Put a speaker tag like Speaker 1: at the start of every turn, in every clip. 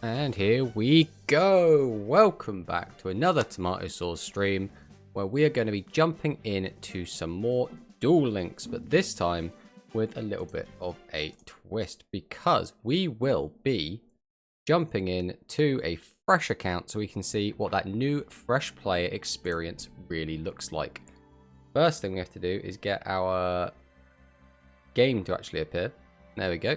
Speaker 1: And here we go. Welcome back to another Tomato Sauce stream where we are going to be jumping into some more Duel Links, but this time with a little bit of a twist because we will be jumping in to a fresh account so we can see what that new fresh player experience really looks like. First thing we have to do is get our game to actually appear. There we go.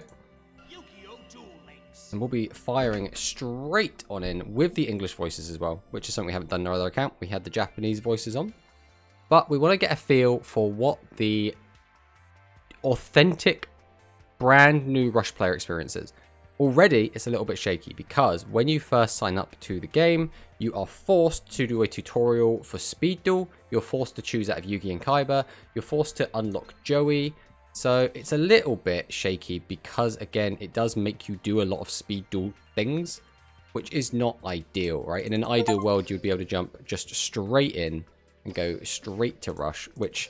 Speaker 1: And we'll be firing straight on in with the English voices as well, which is something we haven't done in our other account. We had the Japanese voices on. But we want to get a feel for what the authentic, brand new Rush player experience is. Already, it's a little bit shaky because when you first sign up to the game, you are forced to do a tutorial for Speed Duel. You're forced to choose out of Yugi and Kaiba. You're forced to unlock Joey. So it's a little bit shaky because, again, it does make you do a lot of Speed Duel things, which is not ideal, right? In an ideal world, you'd be able to jump just straight in and go straight to Rush, which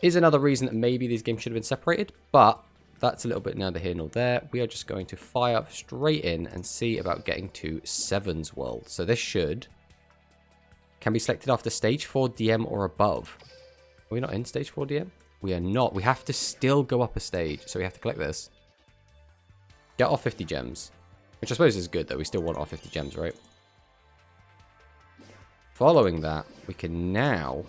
Speaker 1: is another reason that maybe these games should have been separated, but that's a little bit neither here nor there. We are just going to fire up straight in and see about getting to Seven's World. So this can be selected after stage 4 DM or above. Are we not in stage 4 DM? We are not. We have to still go up a stage, so we have to collect this. Get our 50 gems, which I suppose is good, though. We still want our 50 gems, right? Following that, we can now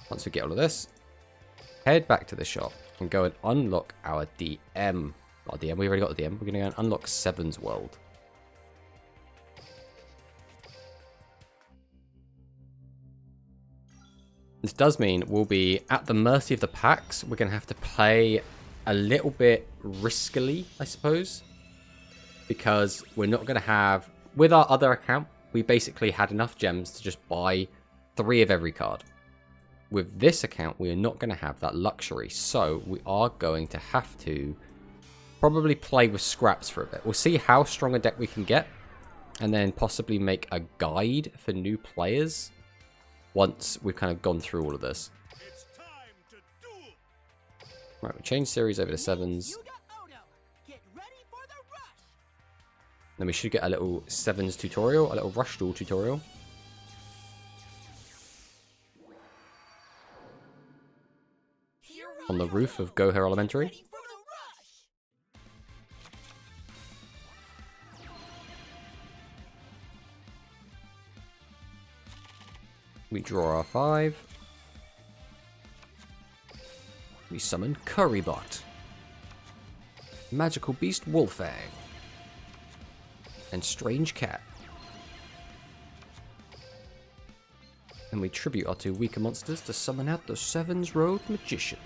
Speaker 1: once we get all of this, head back to the shop and go and unlock our DM. Not DM, we already got the DM. We're going to go and unlock Seven's World. This does mean we'll be at the mercy of the packs. We're going to have to play a little bit riskily, I suppose, because we're not going to have... With our other account, we basically had enough gems to just buy 3 of every card. With this account, we are not going to have that luxury, so we are going to have to probably play with scraps for a bit. We'll see how strong a deck we can get, and then possibly make a guide for new players once we've kind of gone through all of this. Right, we change series over to 7s. Then we should get a little 7s tutorial, a little Rush Duel tutorial. On the roof of Goher Elementary. We draw our 5. We summon Currybot, Magical Beast Wolfang, and Strange Cat. And we tribute our 2 weaker monsters to summon out the Seven's Road Magician.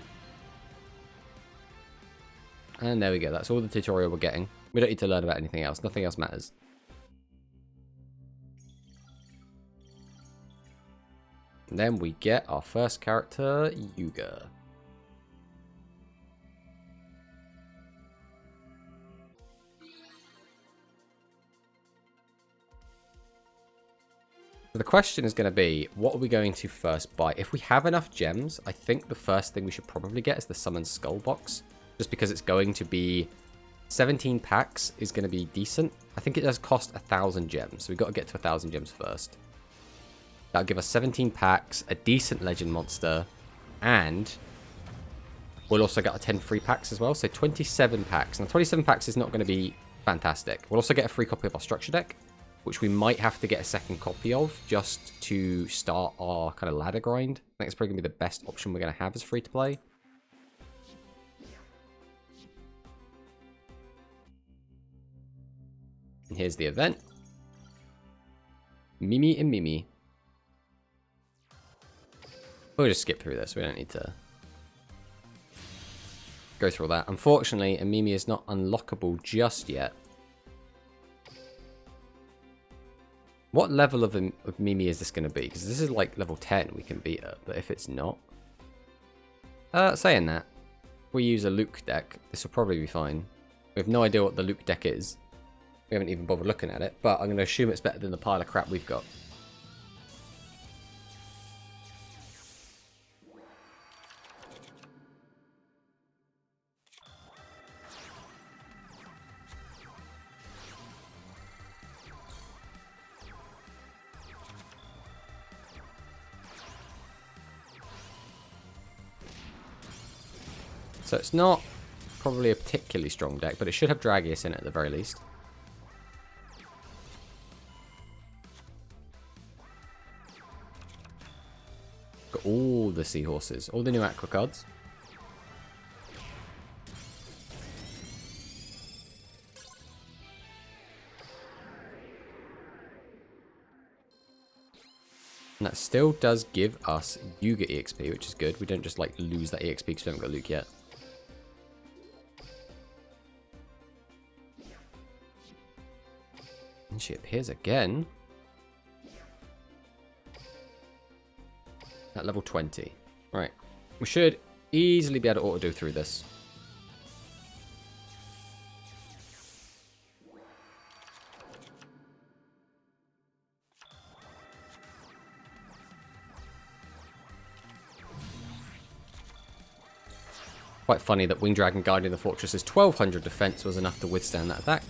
Speaker 1: And there we go, that's all the tutorial we're getting. We don't need to learn about anything else, nothing else matters. And then we get our first character, Yuga. So the question is going to be, what are we going to first buy? If we have enough gems, I think the first thing we should probably get is the Summon Skull box. Just because it's going to be 17 packs is going to be decent. I think it does cost 1,000 gems, so we've got to get to 1,000 gems first. That'll give us 17 packs, a decent legend monster, and we'll also get 10 free packs as well, so 27 packs. Now 27 packs is not going to be fantastic. We'll also get a free copy of our structure deck, which we might have to get a second copy of just to start our kind of ladder grind. I think it's probably going to be the best option we're going to have as free to play. And here's the event. Mimi and Mimi. We'll just skip through this. We don't need to go through all that. Unfortunately, Mimi is not unlockable just yet. What level of Mimi is this going to be? Because this is like level 10 we can beat her. But if it's not... saying that, if we use a Luke deck, this will probably be fine. We have no idea what the Luke deck is. We haven't even bothered looking at it. But I'm going to assume it's better than the pile of crap we've got. So it's not probably a particularly strong deck, but it should have Dragius in it at the very least. Got all the seahorses, all the new aqua cards. And that still does give us Yuga EXP, which is good. We don't just like lose that EXP because we haven't got Luke yet. And she appears again. At level 20. Right. We should easily be able to auto-do through this. Quite funny that Winged Dragon guarding the fortress's 1200 defense was enough to withstand that attack.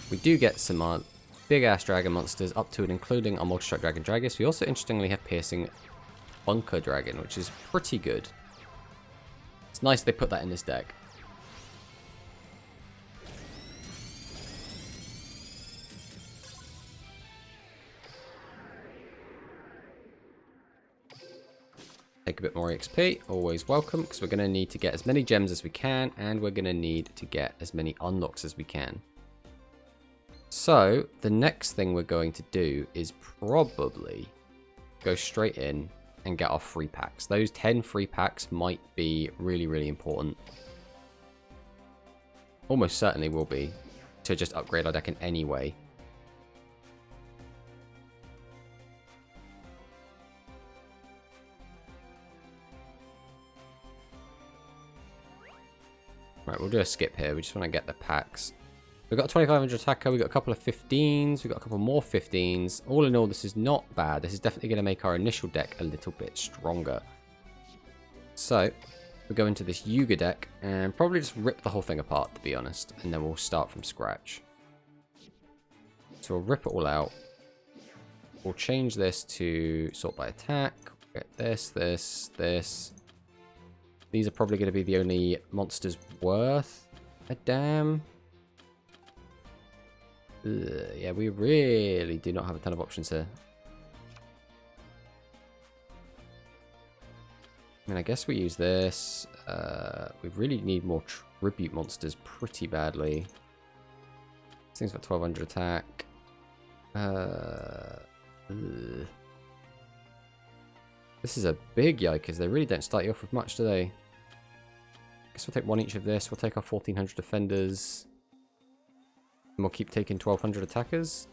Speaker 1: We do get some big-ass dragon monsters up to and including our Multi-Strike Dragon Dragus. We also interestingly have Piercing Bunker Dragon, which is pretty good. It's nice they put that in this deck. Take a bit more XP, always welcome, because we're going to need to get as many gems as we can, and we're going to need to get as many unlocks as we can. So, the next thing we're going to do is probably go straight in and get our free packs. Those 10 free packs might be really, really important. Almost certainly will be, to just upgrade our deck in any way. Right, we'll do a skip here. We just want to get the packs. We've got a 2500 attacker. We've got a couple of 15s. We've got a couple more 15s. All in all, this is not bad. This is definitely going to make our initial deck a little bit stronger. So, we'll go into this Yuga deck and probably just rip the whole thing apart, to be honest. And then we'll start from scratch. So we'll rip it all out. We'll change this to sort by attack. We'll get this, this, this. These are probably going to be the only monsters worth a damn. Yeah, we really do not have a ton of options here. I mean, I guess we use this. We really need more tribute monsters pretty badly. This thing's got 1200 attack. This is a big yikers. They really don't start you off with much, do they? Guess we'll take one each of this. We'll take our 1400 defenders. And we'll keep taking 1200 attackers.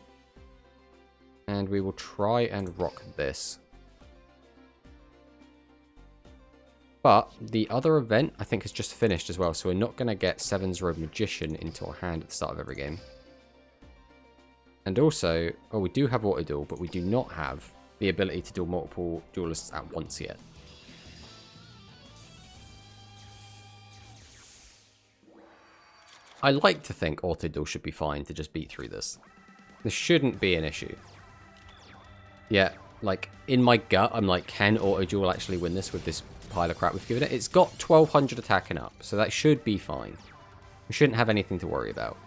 Speaker 1: And we will try and rock this. But the other event, I think, has just finished as well. So we're not going to get Seven's Robe Magician into our hand at the start of every game. And also, oh, we do have auto duel, but we do not have the ability to duel multiple duelists at once yet. I like to think auto duel should be fine to just beat through this. This shouldn't be an issue. Yeah, like, in my gut, I'm like, can auto duel actually win this with this pile of crap we've given it? It's got 1200 attacking up, so that should be fine. We shouldn't have anything to worry about.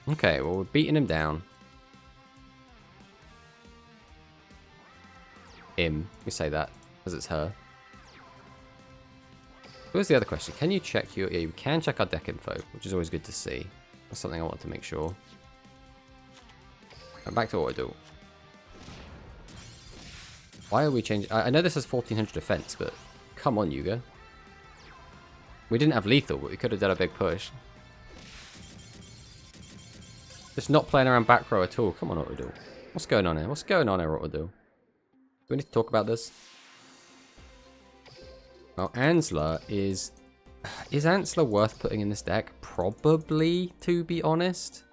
Speaker 1: Okay, well, we're beating him down. We say that, because it's her. Where's the other question? Can you check your... Yeah, you can check our deck info, which is always good to see. That's something I want to make sure. And back to auto duel. Why are we changing... I know this has 1400 defense, but come on, Yuga. We didn't have lethal, but we could have done a big push. Just not playing around back row at all. Come on, auto duel. What's going on here? What's going on here, auto duel? Do we need to talk about this? Well, Ansler is... Is Ansler worth putting in this deck? Probably, to be honest.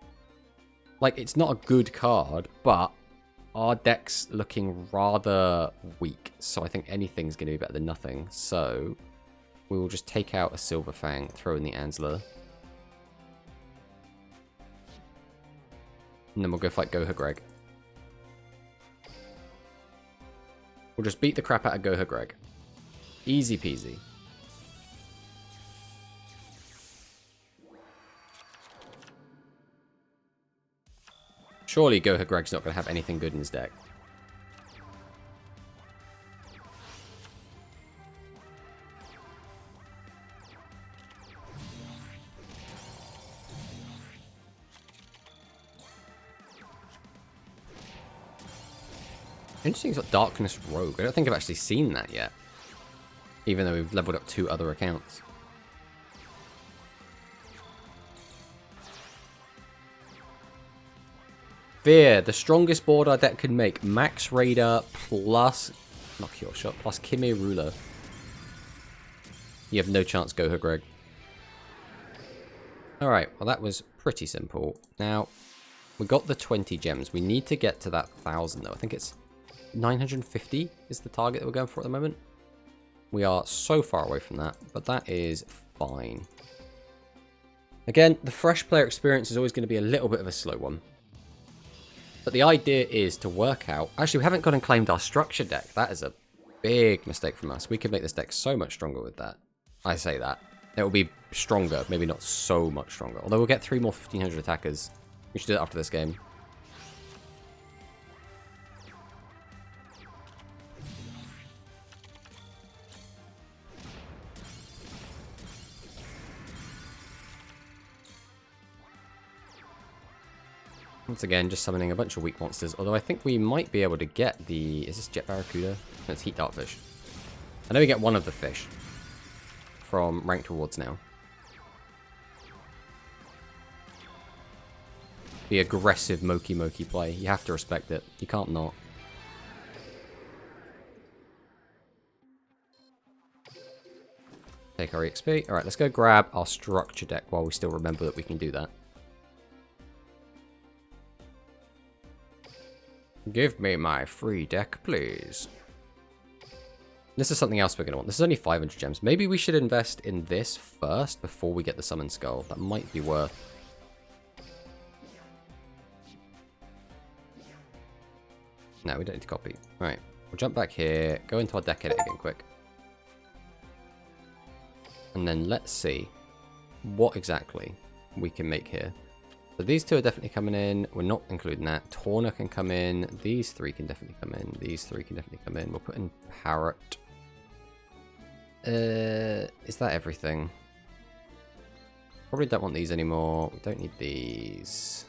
Speaker 1: Like, it's not a good card, but our deck's looking rather weak. So I think anything's going to be better than nothing. So we will just take out a Silver Fang, throw in the Ansler. And then we'll go fight Goha Greg. We'll just beat the crap out of Goha Greg. Easy peasy. Surely Goha Greg's not going to have anything good in his deck. Interesting, he's got Darkness Rogue. I don't think I've actually seen that yet. Even though we've leveled up 2 other accounts. Fear, the strongest board our deck can make. Max Raider plus... not Cure Shot, plus Kimir Ruler. You have no chance, Goha Greg. Alright, well that was pretty simple. Now, we got the 20 gems. We need to get to that 1,000 though. I think it's 950 is the target that we're going for at the moment. We are so far away from that, but that is fine. Again, the fresh player experience is always going to be a little bit of a slow one. But the idea is to work out... actually, we haven't gone and claimed our structure deck. That is a big mistake from us. We could make this deck so much stronger with that. I say that. It will be stronger, maybe not so much stronger. Although we'll get 3 more 1500 attackers. We should do it after this game. Once again, just summoning a bunch of weak monsters. Although I think we might be able to get the... is this Jet Barracuda? No, it's Heat Dartfish. I know we get one of the fish from ranked rewards now. The aggressive Moki Moki play. You have to respect it. You can't not. Take our EXP. Alright, let's go grab our structure deck while we still remember that we can do that. Give me my free deck, please. This is something else we're going to want. This is only 500 gems. Maybe we should invest in this first before we get the Summon Skull. That might be worth... no, we don't need to copy. Alright, we'll jump back here, go into our deck edit again quick. And then let's see what exactly we can make here. So these 2 are definitely coming in. We're not including that. Torna can come in. These 3 can definitely come in. These 3 can definitely come in. We'll put in Parrot. Is that everything? Probably don't want these anymore. We don't need these.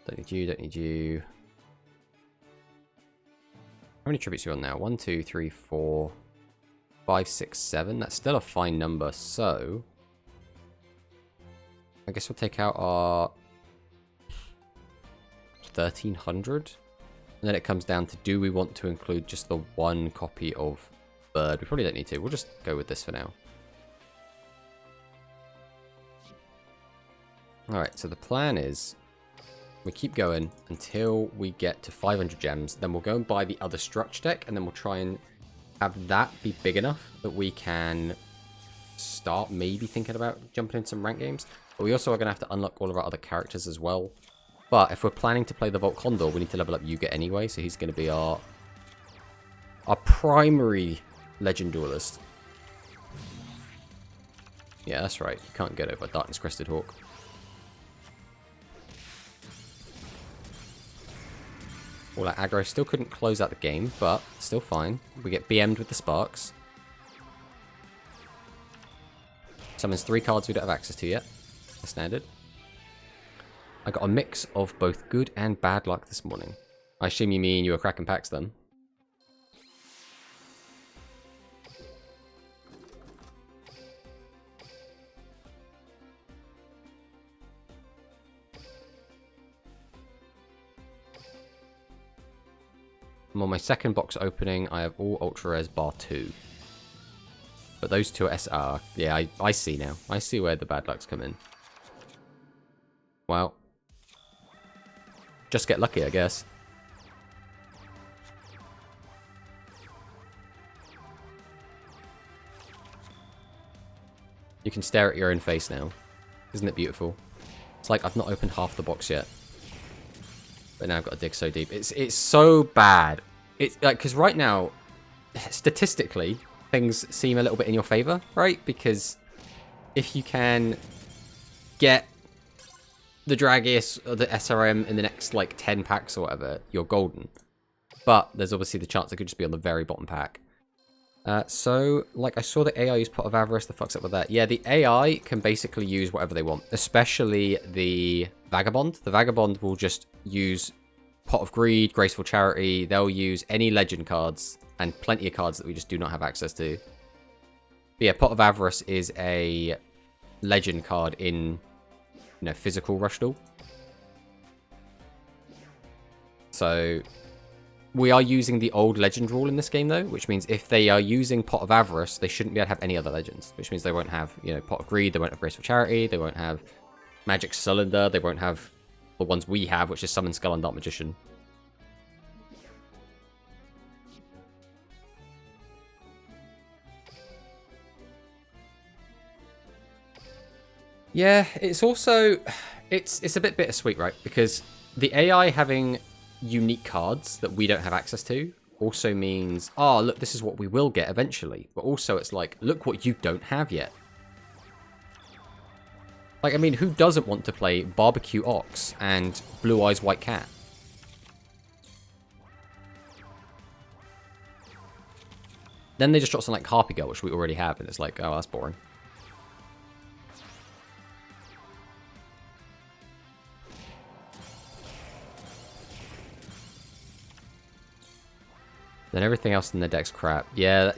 Speaker 1: Don't need you, don't need you. How many tributes are we on now? 1, 2, 3, 4, 5, 6, 7. That's still a fine number, so... I guess we'll take out our 1,300. And then it comes down to, do we want to include just the 1 copy of Bird? We probably don't need to. We'll just go with this for now. Alright, so the plan is we keep going until we get to 500 gems. Then we'll go and buy the other structure deck, and then we'll try and have that be big enough that we can start maybe thinking about jumping in some rank games. But we also are going to have to unlock all of our other characters as well. But if we're planning to play the Volt Condor, we need to level up Yuga anyway. So he's going to be our primary Legend Duelist. Yeah, that's right. You can't get over Darkness Crested Hawk. All that aggro still couldn't close out the game, but still fine. We get BM'd with the Sparks. Summons 3 cards we don't have access to yet. Standard. I got a mix of both good and bad luck this morning. I assume you mean you were cracking packs then? I'm on my second box opening. I have all Ultra Rares bar 2. But those 2 are SR. Yeah, I see now. I see where the bad lucks come in. Well, just get lucky, I guess. You can stare at your own face now. Isn't it beautiful? It's like I've not opened half the box yet. But now I've got to dig so deep. It's so bad it's like, because right now, statistically, things seem a little bit in your favor, right? Because if you can get the Dragius or the SRM in the next like 10 packs or whatever, you're golden. But there's obviously the chance it could just be on the very bottom pack. So, like, I saw the AI use Pot of Avarice. The fuck's up with that? Yeah, the AI can basically use whatever they want, especially the Vagabond. The Vagabond will just use Pot of Greed, Graceful Charity. They'll use any legend cards and plenty of cards that we just do not have access to. But yeah, Pot of Avarice is a legend card in, you know, physical Rush Duel. So we are using the old legend rule in this game, though, which means if they are using Pot of Avarice, they shouldn't be able to have any other legends, which means they won't have, you know, Pot of Greed, they won't have Graceful Charity, they won't have Magic Cylinder, they won't have the ones we have, which is Summon Skull and Dark Magician. Yeah, it's also, it's a bit bittersweet, right? Because the AI having unique cards that we don't have access to also means, oh, look, this is what we will get eventually. But also it's like, look what you don't have yet. Like, I mean, who doesn't want to play Barbecue Ox and Blue Eyes White Cat? Then they just drop something like Harpy Girl, which we already have, and it's like, oh, that's boring. Then everything else in the deck's crap. Yeah,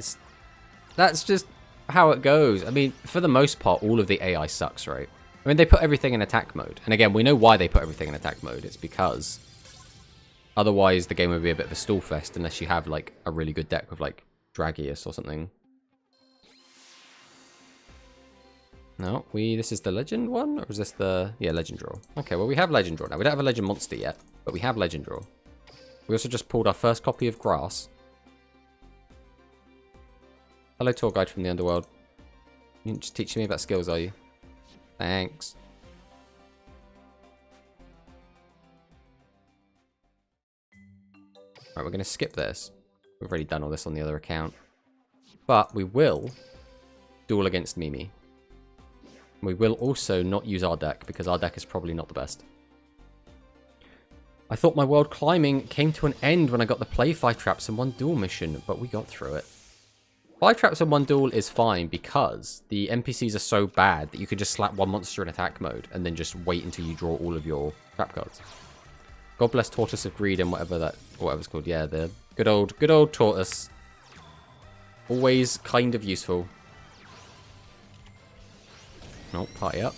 Speaker 1: that's just how it goes. I mean, for the most part, all of the AI sucks, right? I mean, they put everything in attack mode. And again, we know why they put everything in attack mode. It's because otherwise the game would be a bit of a stall fest unless you have, like, a really good deck with, like, Dragius or something. No, this is the Legend one? Or is this the... Yeah, Legend Draw. Okay, well, we have Legend Draw now. We don't have a Legend Monster yet, but we have Legend Draw. We also just pulled our first copy of Grass. Hello, tour guide from the underworld. You're just teaching me about skills, are you? Thanks. Right, we're going to skip this. We've already done all this on the other account. But we will duel against Mimi. We will also not use our deck, because our deck is probably not the best. I thought my world climbing came to an end when I got the play 5 traps in one duel mission, but we got through it. 5 traps in one duel is fine because the NPCs are so bad that you can just slap one monster in attack mode and then just wait until you draw all of your trap cards. God bless Tortoise of Greed and whatever's called. Yeah, the good old Tortoise. Always kind of useful. Oh, party up.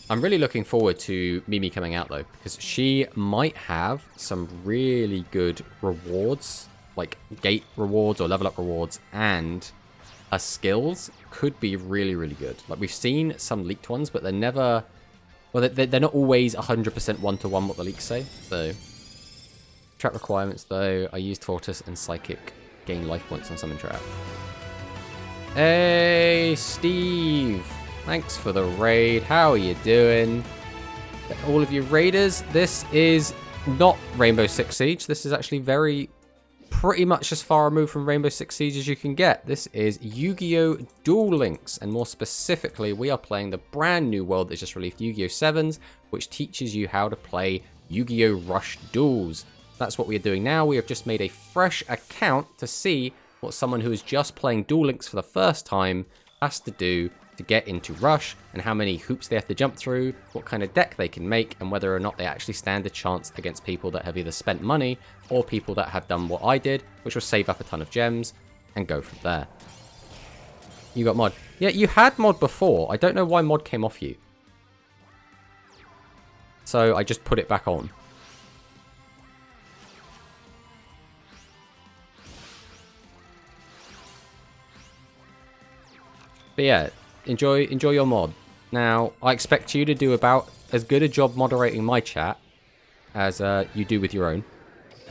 Speaker 1: I'm really looking forward to Mimi coming out though, because she might have some really good rewards, like gate rewards or level up rewards, and her skills could be really, really good. Like, we've seen some leaked ones, but they're never... Well, they're not always 100% one-to-one what the leaks say, so... Trap requirements, though. I use Tortoise and Psychic. Gain life points on Summon Trap. Hey, Steve! Thanks for the raid. How are you doing? All of you raiders, this is not Rainbow Six Siege. This is actually pretty much as far removed from Rainbow Six Siege as you can get. This is Yu-Gi-Oh! Duel Links, and more specifically, we are playing the brand new world that just released, Yu-Gi-Oh! 7s, which teaches you how to play Yu-Gi-Oh! Rush Duels. That's what we are doing now. We have just made a fresh account to see what someone who is just playing Duel Links for the first time has to do to get into Rush, and how many hoops they have to jump through, what kind of deck they can make, and whether or not they actually stand a chance against people that have either spent money or people that have done what I did, which was save up a ton of gems and go from there. You got mod. Yeah, you had mod before. I don't know why mod came off you. So I just put it back on. But yeah, enjoy your mod. Now, I expect you to do about as good a job moderating my chat as you do with your own.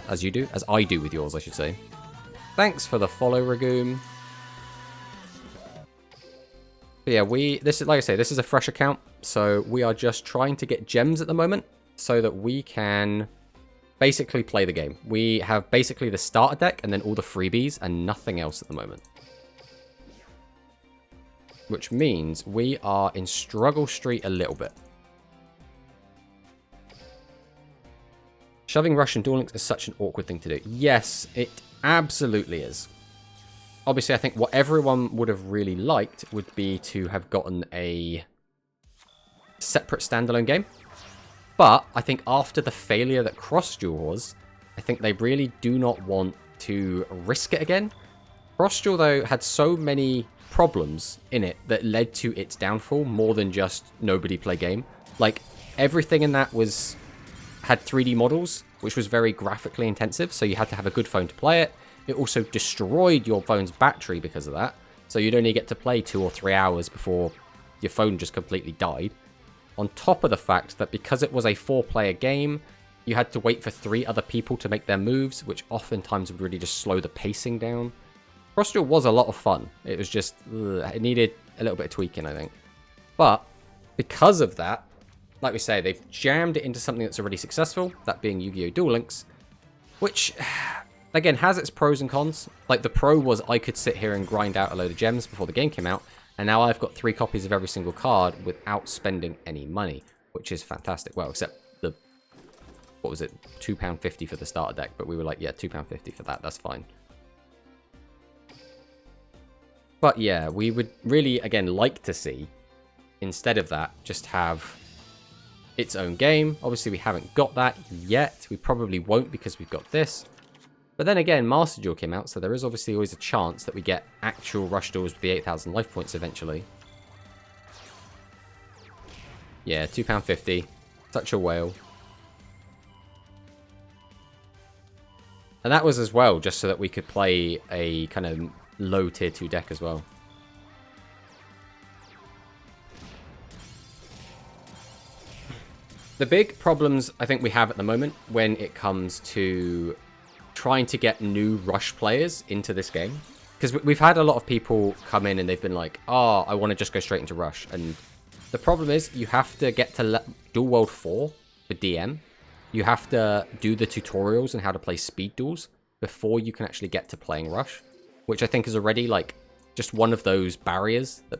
Speaker 1: As I do with yours, I should say. Thanks for the follow, Ragoom. But yeah, this is, like I say, this is a fresh account, so we are just trying to get gems at the moment so that we can basically play the game. We have basically the starter deck and then all the freebies and nothing else at the moment. Which means we are in struggle street a little bit. Shoving Rush and Duel Links is such an awkward thing to do. Yes, it absolutely is. Obviously, I think what everyone would have really liked would be to have gotten a separate standalone game. But I think after the failure that Cross Duel was, I think they really do not want to risk it again. Cross Duel, though, had so many problems in it that led to its downfall more than just nobody play game. Like, everything in that had 3D models, which was very graphically intensive, so you had to have a good phone to play it. It also destroyed your phone's battery because of that, so you'd only get to play 2 or 3 hours before your phone just completely died. On top of the fact that because it was a 4-player game, you had to wait for 3 other people to make their moves, which oftentimes would really just slow the pacing down. Cross Duel was a lot of fun. It was just, it needed a little bit of tweaking, I think. But because of that, like we say, they've jammed it into something that's already successful, that being Yu-Gi-Oh! Duel Links, which, again, has its pros and cons. Like, the pro was I could sit here and grind out a load of gems before the game came out, and now I've got 3 copies of every single card without spending any money, which is fantastic. Well, except the, what was it, £2.50 for the starter deck, but we were like, yeah, £2.50 for that, that's fine. But yeah, we would really, again, like to see, instead of that, just have its own game. Obviously, we haven't got that yet. We probably won't because we've got this. But then again, Master Duel came out, so there is obviously always a chance that we get actual Rush Duels with the 8,000 life points eventually. Yeah, £2.50. Such a whale. And that was as well, just so that we could play a kind of low tier 2 deck as well. The big problems I think we have at the moment when it comes to trying to get new Rush players into this game, because we've had a lot of people come in and they've been like, oh, I want to just go straight into Rush. And the problem is you have to get to Duel World 4 for DM. You have to do the tutorials on how to play speed duels before you can actually get to playing Rush, which I think is already like just one of those barriers that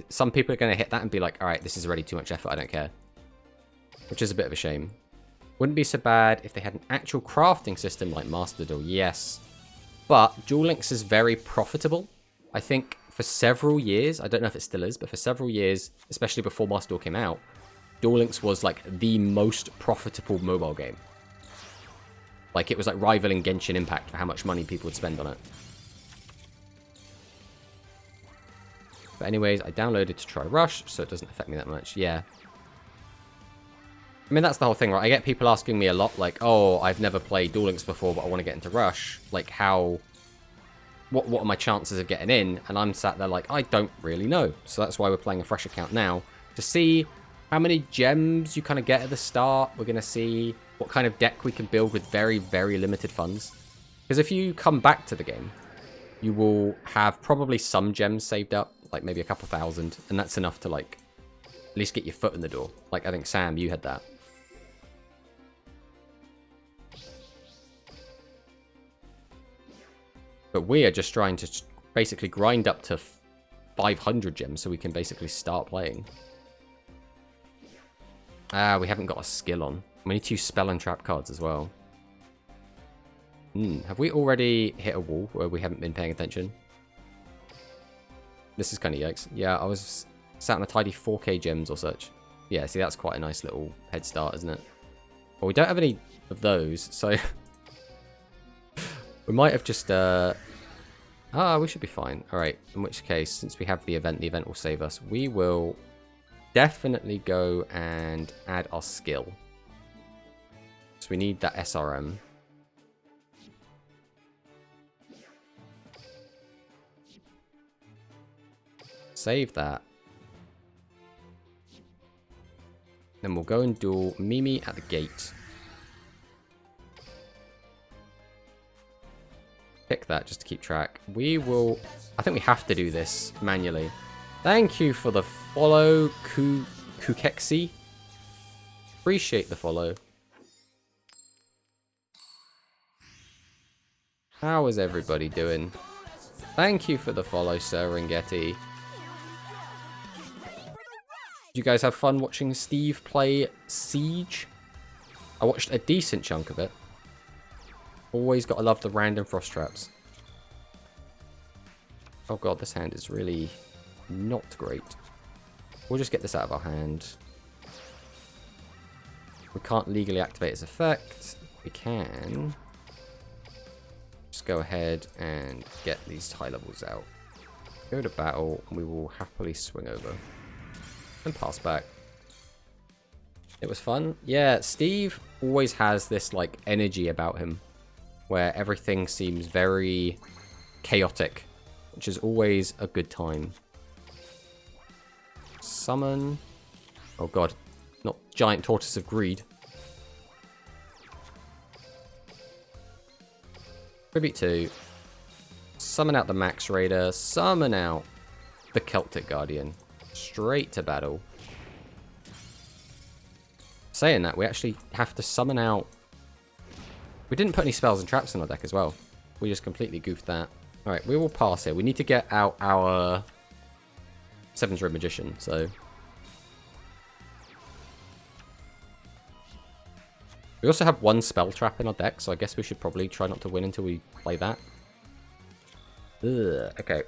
Speaker 1: some people are going to hit that and be like, all right, this is already too much effort, I don't care. Which is a bit of a shame. Wouldn't be so bad if they had an actual crafting system like Master Duel, yes. But Duel Links is very profitable. I think for several years, I don't know if it still is, but for several years, especially before Master Duel came out, Duel Links was like the most profitable mobile game. Like, it was like rivaling Genshin Impact for how much money people would spend on it. But anyways, I downloaded to try Rush, so it doesn't affect me that much. Yeah. I mean, that's the whole thing, right? I get people asking me a lot, like, oh, I've never played Duel Links before, but I want to get into Rush. Like, what are my chances of getting in? And I'm sat there like, I don't really know. So that's why we're playing a fresh account now. To see how many gems you kind of get at the start. We're going to see what kind of deck we can build with very, very limited funds. Because if you come back to the game, you will have probably some gems saved up, like maybe a couple thousand. And that's enough to, like, at least get your foot in the door. Like, I think, Sam, you had that. But we are just trying to basically grind up to 500 gems so we can basically start playing. We haven't got a skill on. We need to use spell and trap cards as well. Have we already hit a wall where we haven't been paying attention? This is kind of yikes. Yeah, I was sat on a tidy 4k gems or such. Yeah, see, that's quite a nice little head start, isn't it? Well, we don't have any of those, so... we might have just, we should be fine. Alright, in which case, since we have the event will save us. We will definitely go and add our skill. So we need that SRM. Save that. Then we'll go and duel Mimi at the gate. Pick that just to keep track. We will... I think we have to do this manually. Thank you for the follow, Kukexi. Appreciate the follow. How is everybody doing? Thank you for the follow, Serengeti. Did you guys have fun watching Steve play Siege? I watched a decent chunk of it. Always gotta love the random frost traps. Oh god, this hand is really not great. We'll just get this out of our hand. We can't legally activate its effect. We can just go ahead and get these high levels out. Go to battle, and we will happily swing over. And pass back. It was fun. Yeah, Steve always has this, like, energy about him. Where everything seems very chaotic. Which is always a good time. Summon. Oh god. Not Giant Tortoise of Greed. Tribute 2. Summon out the Max Raider. Summon out the Celtic Guardian. Straight to battle. Saying that, we actually have to summon out... We didn't put any spells and traps in our deck as well. We just completely goofed that. Alright, we will pass here. We need to get out our Seven's Red Magician, so... We also have one spell trap in our deck, so I guess we should probably try not to win until we play that. Ugh, okay.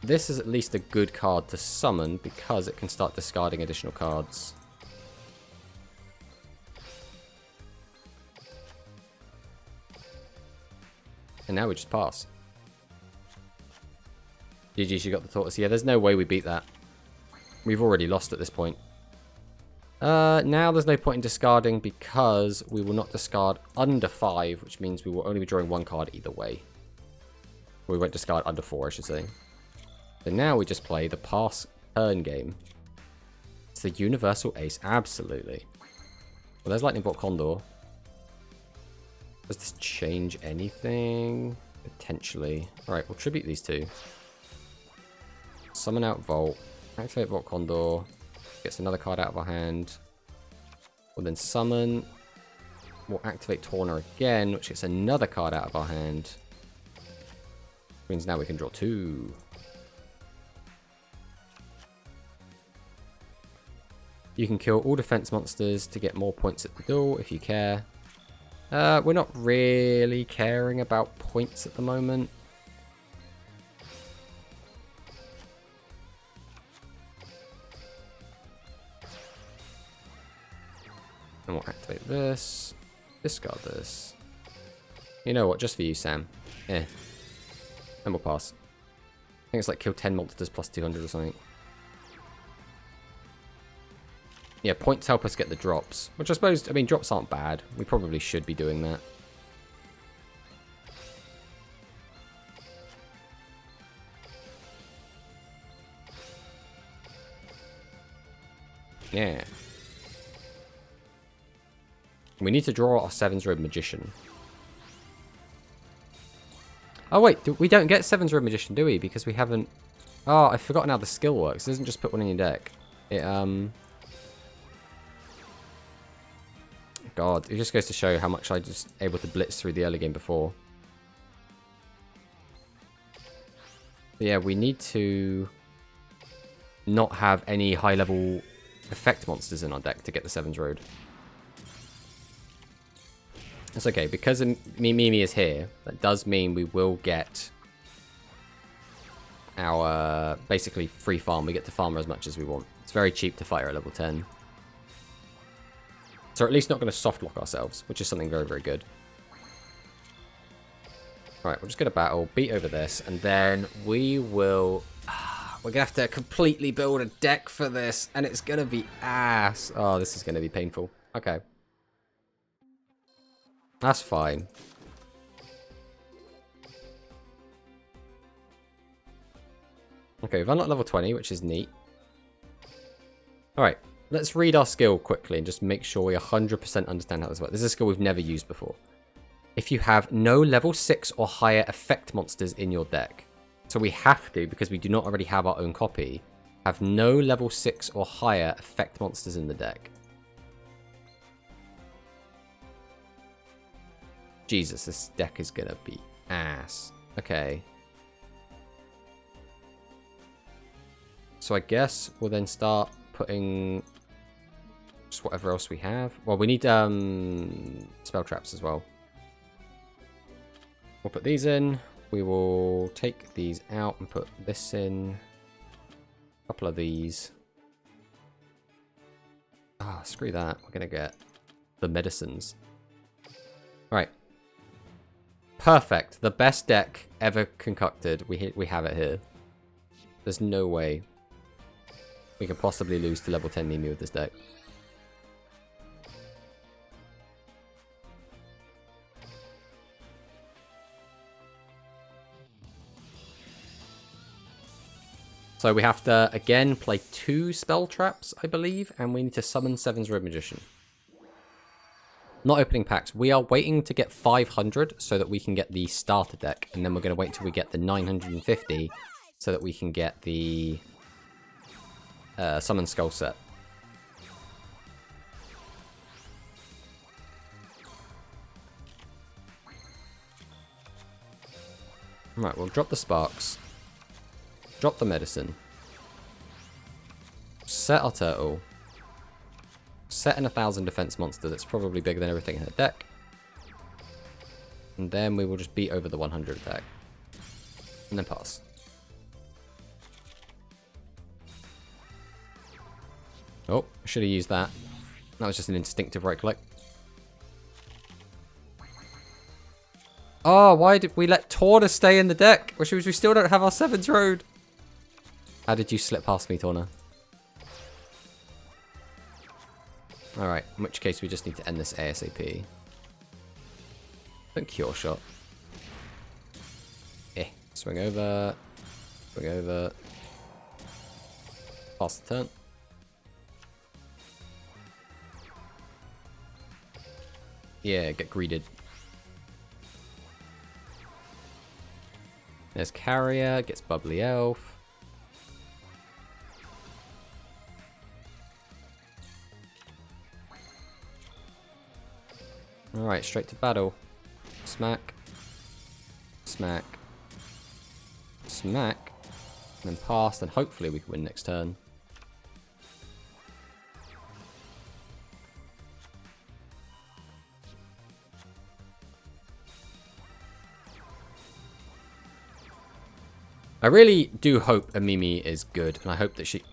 Speaker 1: This is at least a good card to summon because it can start discarding additional cards. And now we just pass. GG, she got the tortoise. Yeah, there's no way we beat that. We've already lost at this point. Now there's no point in discarding because we will not discard under 5, which means we will only be drawing one card either way. We won't discard under 4, I should say. So now we just play the pass turn game. It's the Universal Ace, absolutely. Well, there's Lightning Bolt Condor. Does this change anything? Potentially. Alright, we'll tribute these two. Summon out Volt. Activate Volt Condor. Gets another card out of our hand. We'll then summon. We'll activate Torna again, which gets another card out of our hand. Means now we can draw 2. You can kill all defense monsters to get more points at the duel if you care. We're not really caring about points at the moment. And we'll activate this. Discard this. You know what? Just for you, Sam. Yeah. And we'll pass. I think it's like kill 10 monsters plus 200 or something. Yeah, points help us get the drops. Which I suppose, I mean, drops aren't bad. We probably should be doing that. Yeah. We need to draw our Seven's Road Magician. Oh wait, we don't get Seven's Road Magician, do we? Because we haven't... Oh, I've forgotten how the skill works. It doesn't just put one in your deck. It, God, it just goes to show how much I just able to blitz through the early game before. But yeah, we need to not have any high-level effect monsters in our deck to get the Seven's Road. It's okay, because Mimi is here, that does mean we will get our, basically, free farm. We get to farm her as much as we want. It's very cheap to fight her at level 10. So we're at least not going to soft lock ourselves, which is something very, very good. Alright, we're just going to battle, beat over this, and then we will... we're going to have to completely build a deck for this, and it's going to be ass. Oh, this is going to be painful. Okay. That's fine. Okay, we've unlocked level 20, which is neat. Alright, let's read our skill quickly and just make sure we 100% understand how this works. This is a skill we've never used before. If you have no level 6 or higher effect monsters in your deck, so we have to, because we do not already have our own copy, have no level 6 or higher effect monsters in the deck. Jesus, this deck is going to be ass. Okay. So I guess we'll then start putting just whatever else we have. Well, we need spell traps as well. We'll put these in. We will take these out and put this in. A couple of these. Ah, screw that. We're going to get the medicines. Right. Perfect. The best deck ever concocted. We have it here. There's no way we can possibly lose to level 10 Mimi with this deck. So we have to, again, play 2 spell traps, I believe, and we need to summon Seven's Road Magician. Not opening packs. We are waiting to get 500 so that we can get the starter deck, and then we're going to wait till we get the 950 so that we can get the Summon Skull set. Right, we'll drop the Sparks. Drop the medicine. Set our turtle. Set in 1,000 defense monsters. It's probably bigger than everything in the deck. And then we will just beat over the 100 attack. And then pass. Oh, I should have used that. That was just an instinctive right click. Oh, why did we let Torna stay in the deck? Which means we still don't have our 7th Road. How did you slip past me, Torna? Alright, in which case we just need to end this ASAP. Don't Cure Shot. Swing over. Swing over. Pass the turn. Yeah, get greeted. There's Carrier, gets Bubbly Elf. Alright, straight to battle. Smack. Smack. Smack. And then pass, and hopefully we can win next turn. I really do hope Amimi is good, and I hope that she...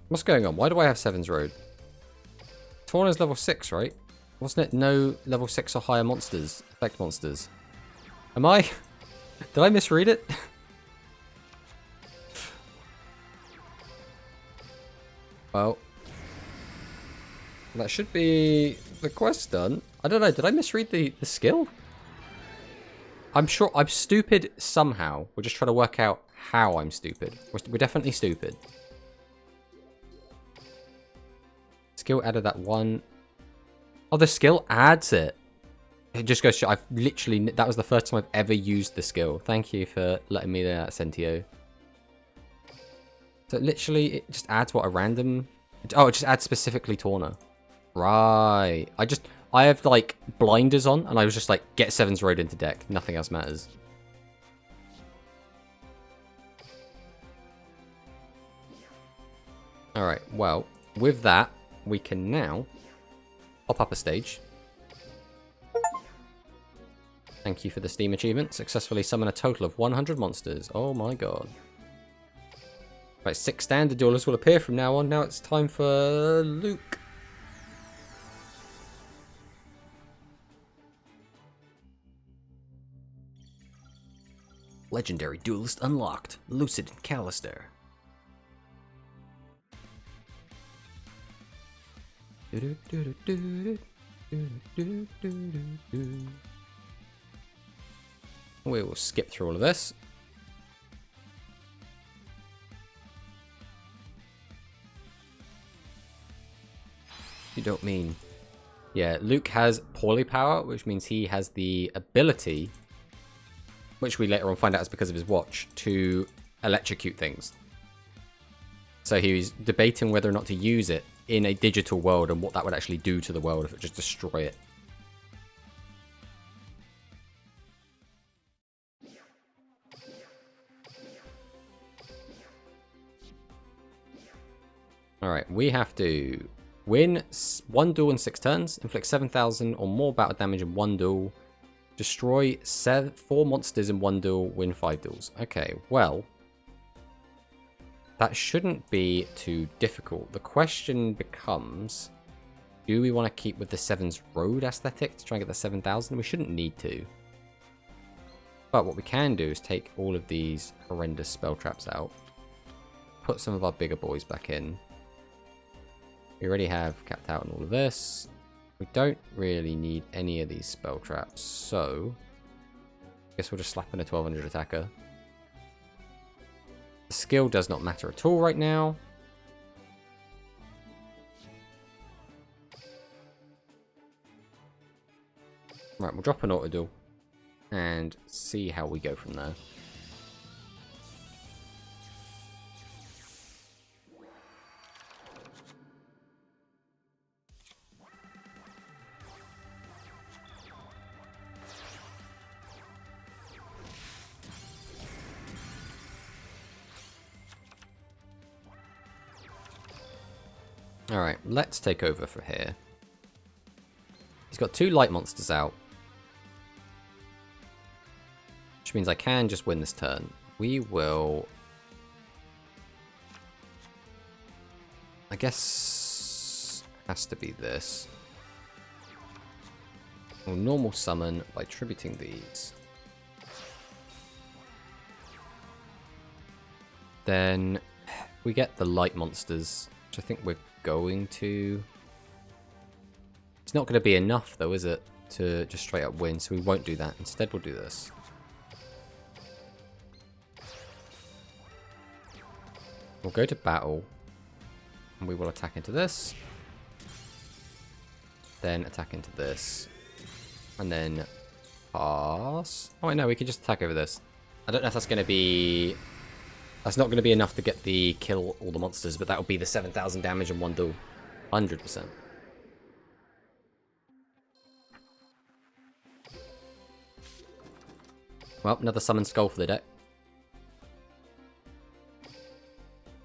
Speaker 1: What's going on? Why do I have 7's Road? Torna's level 6, right? Wasn't it no level 6 or higher monsters? Effect monsters. Am I? Did I misread it? Well. That should be the quest done. I don't know, did I misread the skill? I'm sure I'm stupid somehow. We're just trying to work out how I'm stupid. We're definitely stupid. Skill added that one. Oh, the skill adds it. It just goes to show, I've literally, that was the first time I've ever used the skill. Thank you for letting me know that, Sentio. So literally, it just adds what a random... Oh, it just adds specifically Torna. Right. I have like blinders on, and I was just like, get 7's Road into deck. Nothing else matters. Alright, well, with that, we can now pop up a stage. Thank you for the Steam achievement. Successfully summon a total of 100 monsters. Oh my god. Right, 6 standard duelists will appear from now on. Now it's time for Luke. Legendary duelist unlocked. Lucid and Callister. We will skip through all of this. You don't mean... Yeah, Luke has Poorly Power, which means he has the ability, which we later on find out is because of his watch, to electrocute things. So he was debating whether or not to use it in a digital world and what that would actually do to the world if it just destroy it. Alright, we have to win 1 duel in 6 turns, inflict 7,000 or more battle damage in 1 duel, destroy 4 monsters in 1 duel, win 5 duels. Okay, well, that shouldn't be too difficult. The question becomes, do we want to keep with the Seven's Road aesthetic to try and get the 7,000? We shouldn't need to. But what we can do is take all of these horrendous spell traps out, put some of our bigger boys back in. We already have capped out on all of this. We don't really need any of these spell traps, so I guess we'll just slap in a 1200 attacker. The skill does not matter at all right now. Right, we'll drop an auto duel and see how we go from there. Alright, let's take over for here. He's got 2 light monsters out, which means I can just win this turn. We will... I guess... has to be this. We'll normal summon by tributing these. Then we get the light monsters, which I think we're going to... It's not going to be enough though, is it? To just straight up win, so we won't do that. Instead we'll do this. We'll go to battle, and we will attack into this. Then attack into this. And then pass. Oh wait, no, we can just attack over this. I don't know if that's going to be... That's not going to be enough to get the kill all the monsters, but that will be the 7,000 damage in 1 duel. 100%. Well, another summon skull for the deck.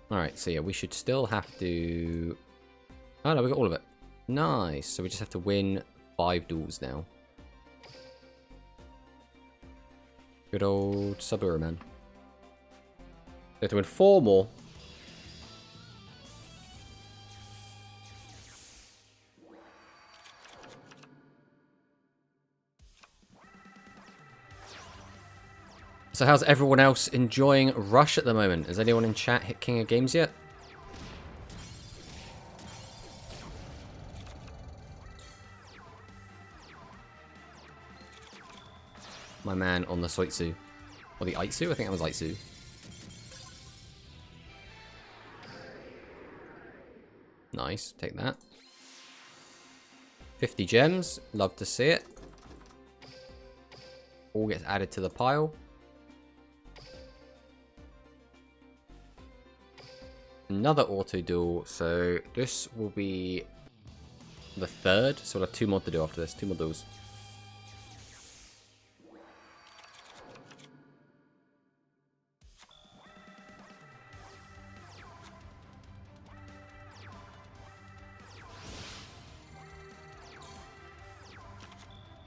Speaker 1: Alright, so yeah, we should still have to... Oh no, we got all of it. Nice. So we just have to win 5 duels now. Good old Sabura, man. We have to win 4 more. So how's everyone else enjoying Rush at the moment? Has anyone in chat hit King of Games yet? My man on the Soitsu. Or the Aitsu? I think that was Aitsu. Nice, take that. 50 gems, love to see it. All gets added to the pile. Another auto duel, so this will be the 3rd, so we'll have 2 more to do after this, 2 more duels.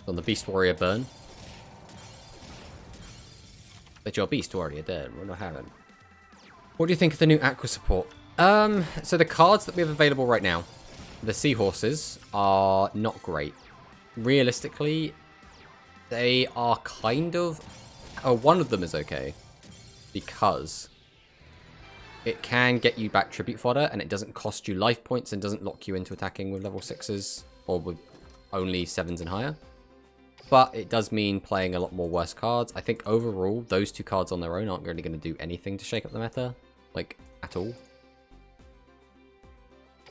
Speaker 1: On the Beast Warrior burn. But your Beast Warrior dead, we're not having. What do you think of the new Aqua support? So the cards that we have available right now, the Seahorses, are not great. Realistically, they are kind of... Oh, one of them is okay. Because it can get you back tribute fodder, and it doesn't cost you life points, and doesn't lock you into attacking with level 6s, or with only 7s and higher. But it does mean playing a lot more worse cards. I think overall, those 2 cards on their own aren't really going to do anything to shake up the meta. Like, at all.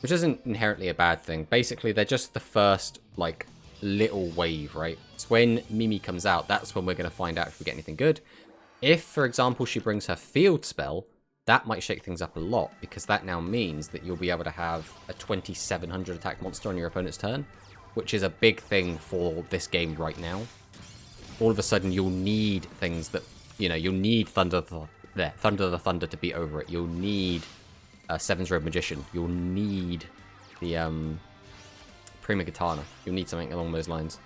Speaker 1: Which isn't inherently a bad thing. Basically, they're just the first, like, little wave, right? So when Mimi comes out, that's when we're going to find out if we get anything good. If, for example, she brings her field spell, that might shake things up a lot, because that now means that you'll be able to have a 2700 attack monster on your opponent's turn, which is a big thing for this game right now. All of a sudden, you'll need things that, you know, you'll need Thunder the Thunder to be over it. You'll need Seven's Road Magician, you'll need the Prima Katana. You'll need something along those lines.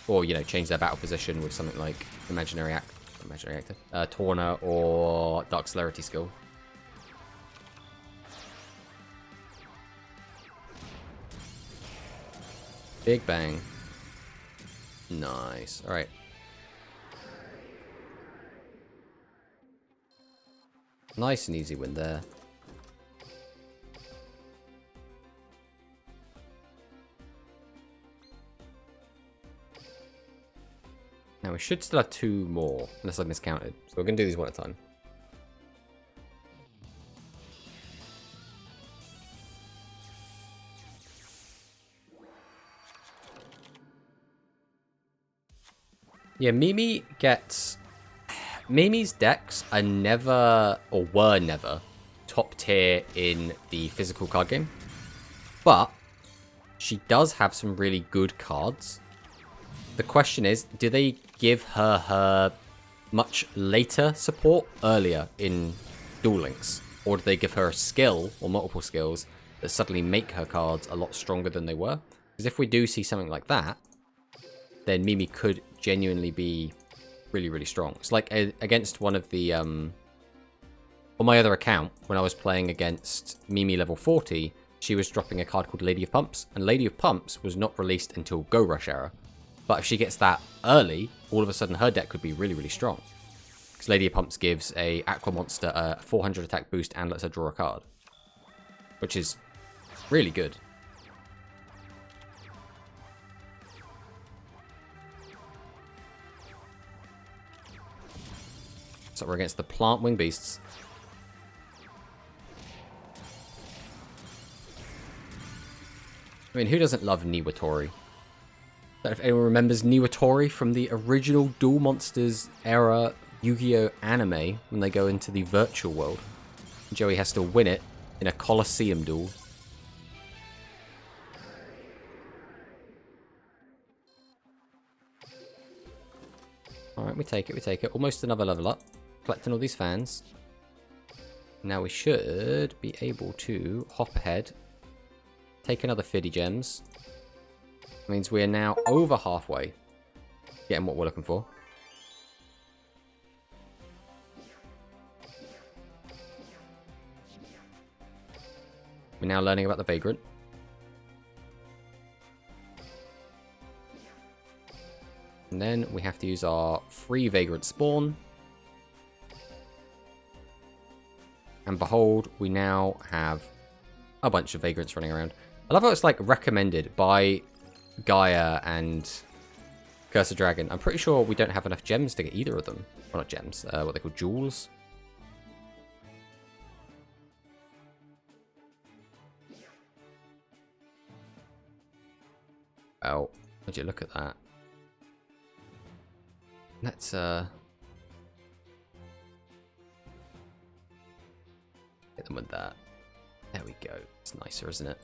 Speaker 1: Or, you know, change their battle position with something like Imaginary Actor, Torna, or Dark Celerity skill. Big bang. Nice. Alright. Nice and easy win there. Now we should still have 2 more, unless I miscounted. So we're going to do these one at a time. Yeah, Mimi gets... Mimi's decks are never, or were never, top tier in the physical card game. But she does have some really good cards. The question is, do they give her much later support earlier in Duel Links? Or do they give her a skill, or multiple skills, that suddenly make her cards a lot stronger than they were? Because if we do see something like that, then Mimi could genuinely be really, really strong. It's like against one of the... on my other account, when I was playing against Mimi level 40, she was dropping a card called Lady of Pumps, and Lady of Pumps was not released until Go Rush era. But if she gets that early, all of a sudden her deck could be really, really strong. Because Lady of Pumps gives a Aqua Monster a 400 attack boost and lets her draw a card. Which is really good. So we're against the Plant Wing Beasts. I mean, who doesn't love Niwatori? I don't know if anyone remembers Niwatori from the original Duel Monsters era Yu-Gi-Oh! Anime when they go into the virtual world. Joey has to win it in a Colosseum duel. Alright, we take it, we take it. Almost another level up. Collecting all these fans. Now we should be able to hop ahead. Take another 50 gems. Means we're now over halfway. Getting what we're looking for. We're now learning about the Vagrant. And then we have to use our free Vagrant spawn. And behold, we now have a bunch of Vagrants running around. I love how it's like recommended by Gaia and Curse of Dragon. I'm pretty sure we don't have enough gems to get either of them. Well, not gems, what they call jewels. Oh, would you look at that? Let's hit them with that. There we go. It's nicer, isn't it?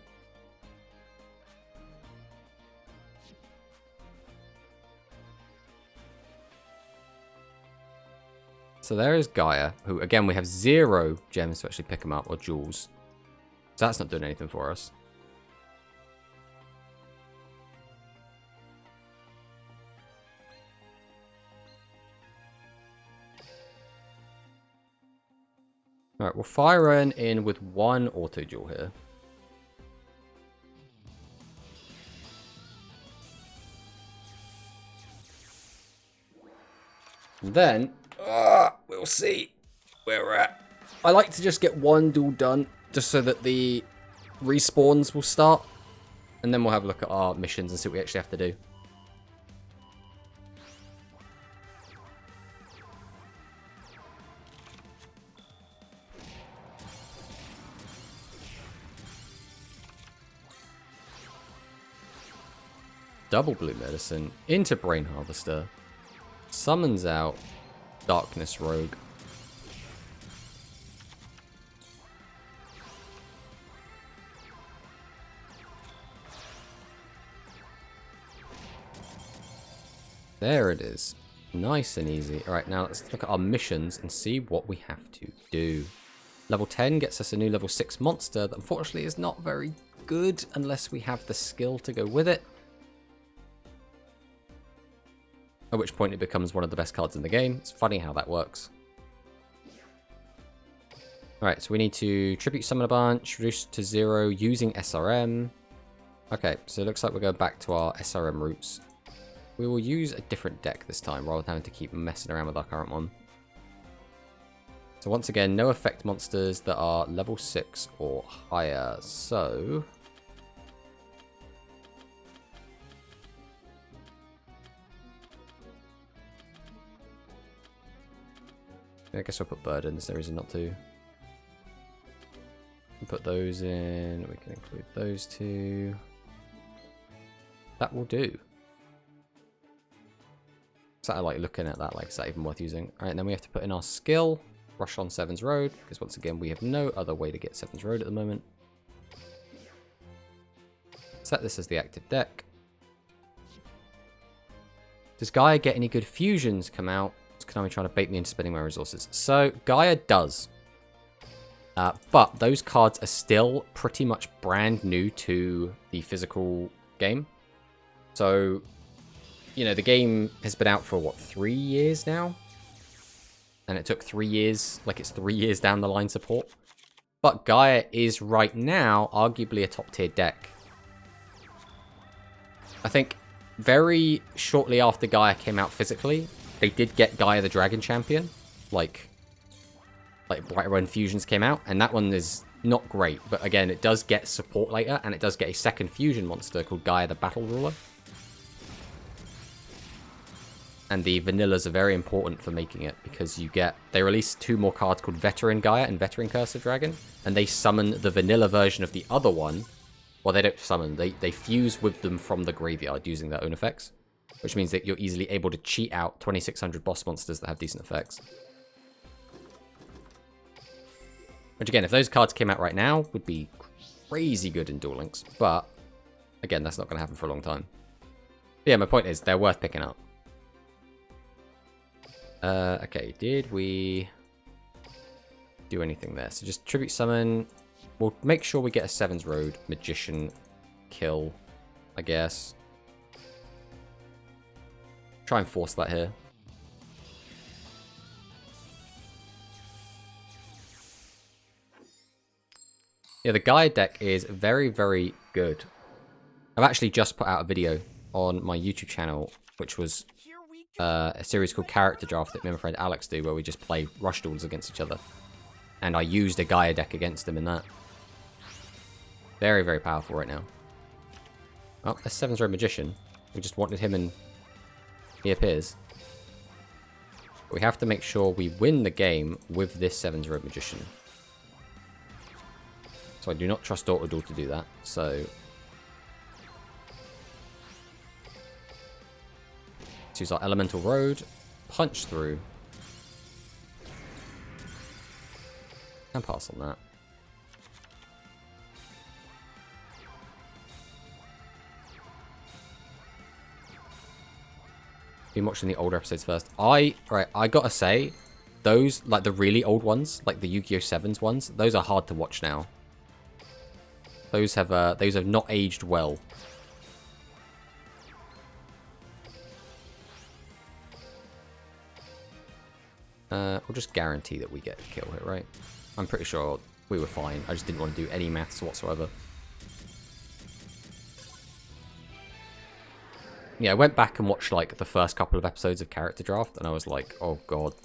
Speaker 1: So there is Gaia, who, again, we have 0 gems to actually pick them up, or jewels. So that's not doing anything for us. Alright, we'll fire in with 1 auto duel here. And then, we'll see where we're at. I like to just get 1 duel done, just so that the respawns will start. And then we'll have a look at our missions and see what we actually have to do. Double Blue Medicine into Brain Harvester. Summons out Darkness Rogue. There it is. Nice and easy. Alright, now let's look at our missions and see what we have to do. Level 10 gets us a new level 6 monster that unfortunately is not very good unless we have the skill to go with it. At which point it becomes one of the best cards in the game. It's funny how that works. Alright, so we need to Tribute Summon a bunch, reduce to 0 using SRM. Okay, so it looks like we're going back to our SRM roots. We will use a different deck this time, rather than having to keep messing around with our current one. So once again, no effect monsters that are level 6 or higher. So I guess I'll put Burdens, there is not to. Put those in, we can include those two. That will do. So I like looking at that, like, is that even worth using? Alright, then we have to put in our skill, Rush on Seven's Road, because once again we have no other way to get Seven's Road at the moment. Set this as the active deck. Does Gaia get any good fusions come out? Is Konami trying to bait me into spending my resources? So, Gaia does. But those cards are still pretty much brand new to the physical game. So, you know, the game has been out for, what, 3 years now? And it took 3 years, like it's 3 years down the line support. But Gaia is right now arguably a top tier deck. I think very shortly after Gaia came out physically, they did get Gaia the Dragon Champion. Like right when Fusions came out, and that one is not great, but again, it does get support later, and it does get a second fusion monster called Gaia the Battle Ruler. And the vanillas are very important for making it, because they release 2 more cards called Veteran Gaia and Veteran Curse of Dragon, and they summon the vanilla version of the other one. Well, they don't summon, they fuse with them from the graveyard using their own effects, which means that you're easily able to cheat out 2600 boss monsters that have decent effects. Which again, if those cards came out right now, would be crazy good in Duel Links. But, again, that's not going to happen for a long time. But yeah, my point is, they're worth picking up. Okay, did we do anything there? So just Tribute Summon. We'll make sure we get a Seven's Road Magician kill, I guess. Try and force that here. Yeah, the Gaia deck is very, very good. I've actually just put out a video on my YouTube channel, which was a series called Character Draft that me and my friend Alex do, where we just play rush duels against each other. And I used a Gaia deck against him in that. Very, very powerful right now. Oh, that's Seven's Road Magician. We just wanted him and he appears. But we have to make sure we win the game with this Seven's Road Magician. So I do not trust Daughter Duel to do that, so let's use our Elemental Road, punch through, and pass on that. Been watching the older episodes first. I gotta say, those, like the really old ones, like the Yu-Gi-Oh! 7s ones, those are hard to watch now. Those have not aged well. We'll just guarantee that we get a kill here, right? I'm pretty sure we were fine. I just didn't want to do any maths whatsoever. Yeah, I went back and watched like the first couple of episodes of Character Draft, and I was like, oh god.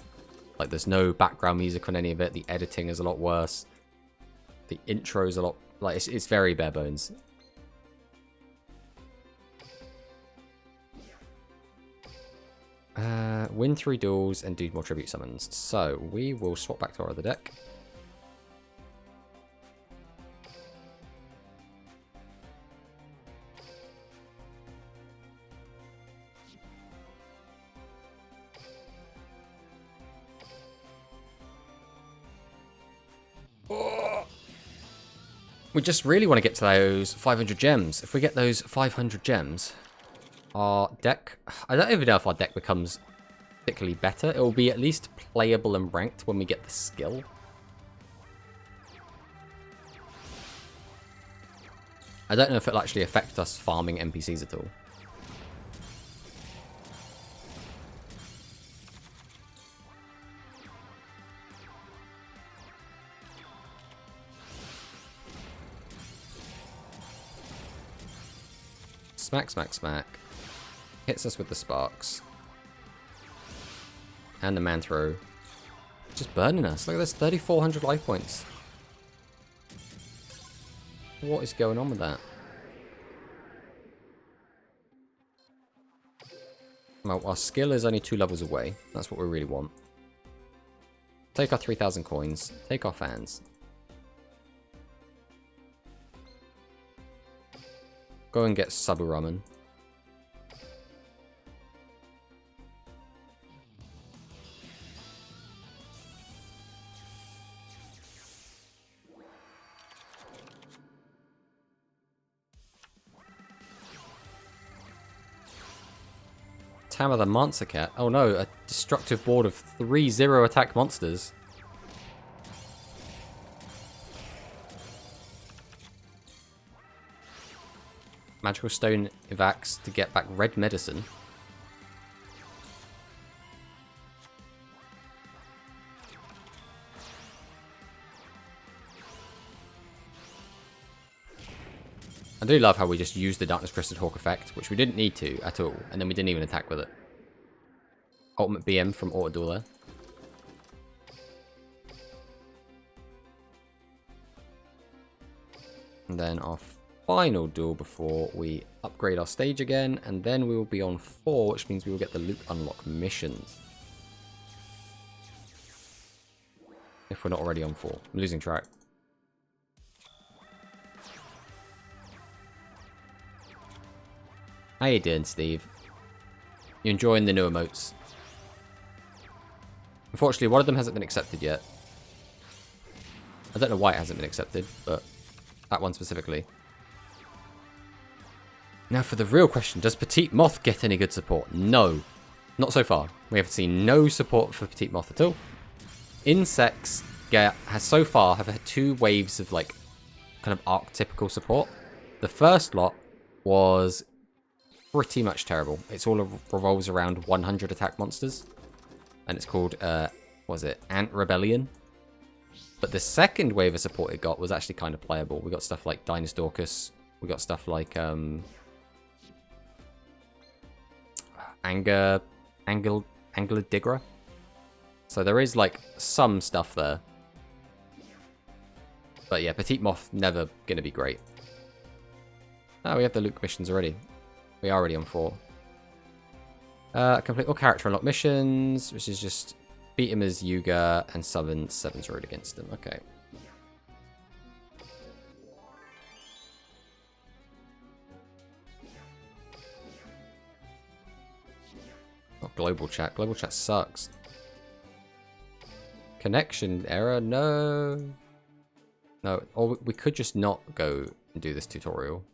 Speaker 1: Like, there's no background music on any of it. The editing is a lot worse. The intro's a lot... Like, it's very bare bones. Win 3 duels and do more tribute summons. So, we will swap back to our other deck. We just really want to get to those 500 gems. If we get those 500 gems, our deck... I don't even know if our deck becomes particularly better. It will be at least playable and ranked when we get the skill. I don't know if it'll actually affect us farming NPCs at all. Smack, smack, smack. Hits us with the sparks. And the man throw. Just burning us. Look at this, 3,400 life points. What is going on with that? Well, our skill is only 2 levels away. That's what we really want. Take our 3,000 coins. Take our fans. Go and get Sabu Ramen. Tama the Monster Cat. Oh no, a destructive board of 3 0 attack monsters. Magical Stone evacs to get back red medicine. I do love how we just used the Darkness Crested Hawk effect, which we didn't need to at all, and then we didn't even attack with it. Ultimate BM from Autoduel there. And then our final duel before we upgrade our stage again, and then we will be on 4, which means we will get the Luke Unlock missions. If we're not already on 4. I'm losing track. How you doing, Steve? You enjoying the new emotes? Unfortunately, one of them hasn't been accepted yet. I don't know why it hasn't been accepted, but that one specifically. Now for the real question, does Petite Moth get any good support? No. Not so far. We have seen no support for Petite Moth at all. Insects has so far have had 2 waves of like kind of archetypical support. The first lot was pretty much terrible. It's all revolves around 100 attack monsters. And it's called, what was it? Ant Rebellion. But the second wave of support it got was actually kind of playable. We got stuff like Dynastorcus. We got stuff like, Angladigra. So there is like some stuff there. But yeah, Petite Moth never gonna be great. Oh, we have the Luke missions already. We are already on 4. Complete all character unlock missions, which is just beat him as Yuga and summon 7's Road against him. Okay. Not global chat. Global chat sucks. Connection error? No. No. Or we could just not go and do this tutorial.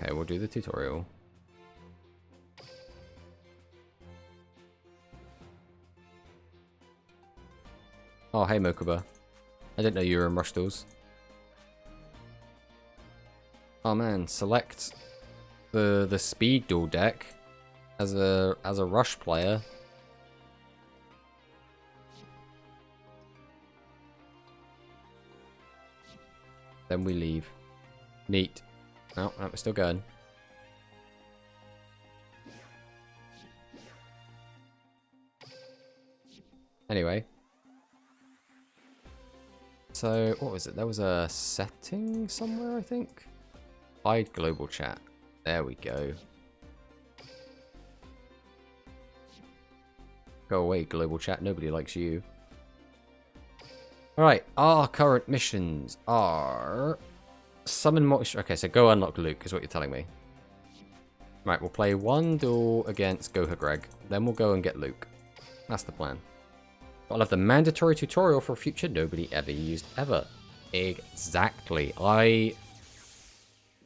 Speaker 1: Okay, we'll do the tutorial. Oh, hey Mokuba. I didn't know you were in Rush Duels. Oh man, select the Speed Duel deck as a Rush player. Then we leave. Neat. No, we're still going. Anyway. So, what was it? There was a setting somewhere, I think? Hide global chat. There we go. Go away, global chat. Nobody likes you. Alright, our current missions are... Summon more... Okay, so go unlock Luke is what you're telling me. Right, we'll play 1 duel against Goha Greg. Then we'll go and get Luke. That's the plan. I'll have the mandatory tutorial for a future nobody ever used ever. Exactly. I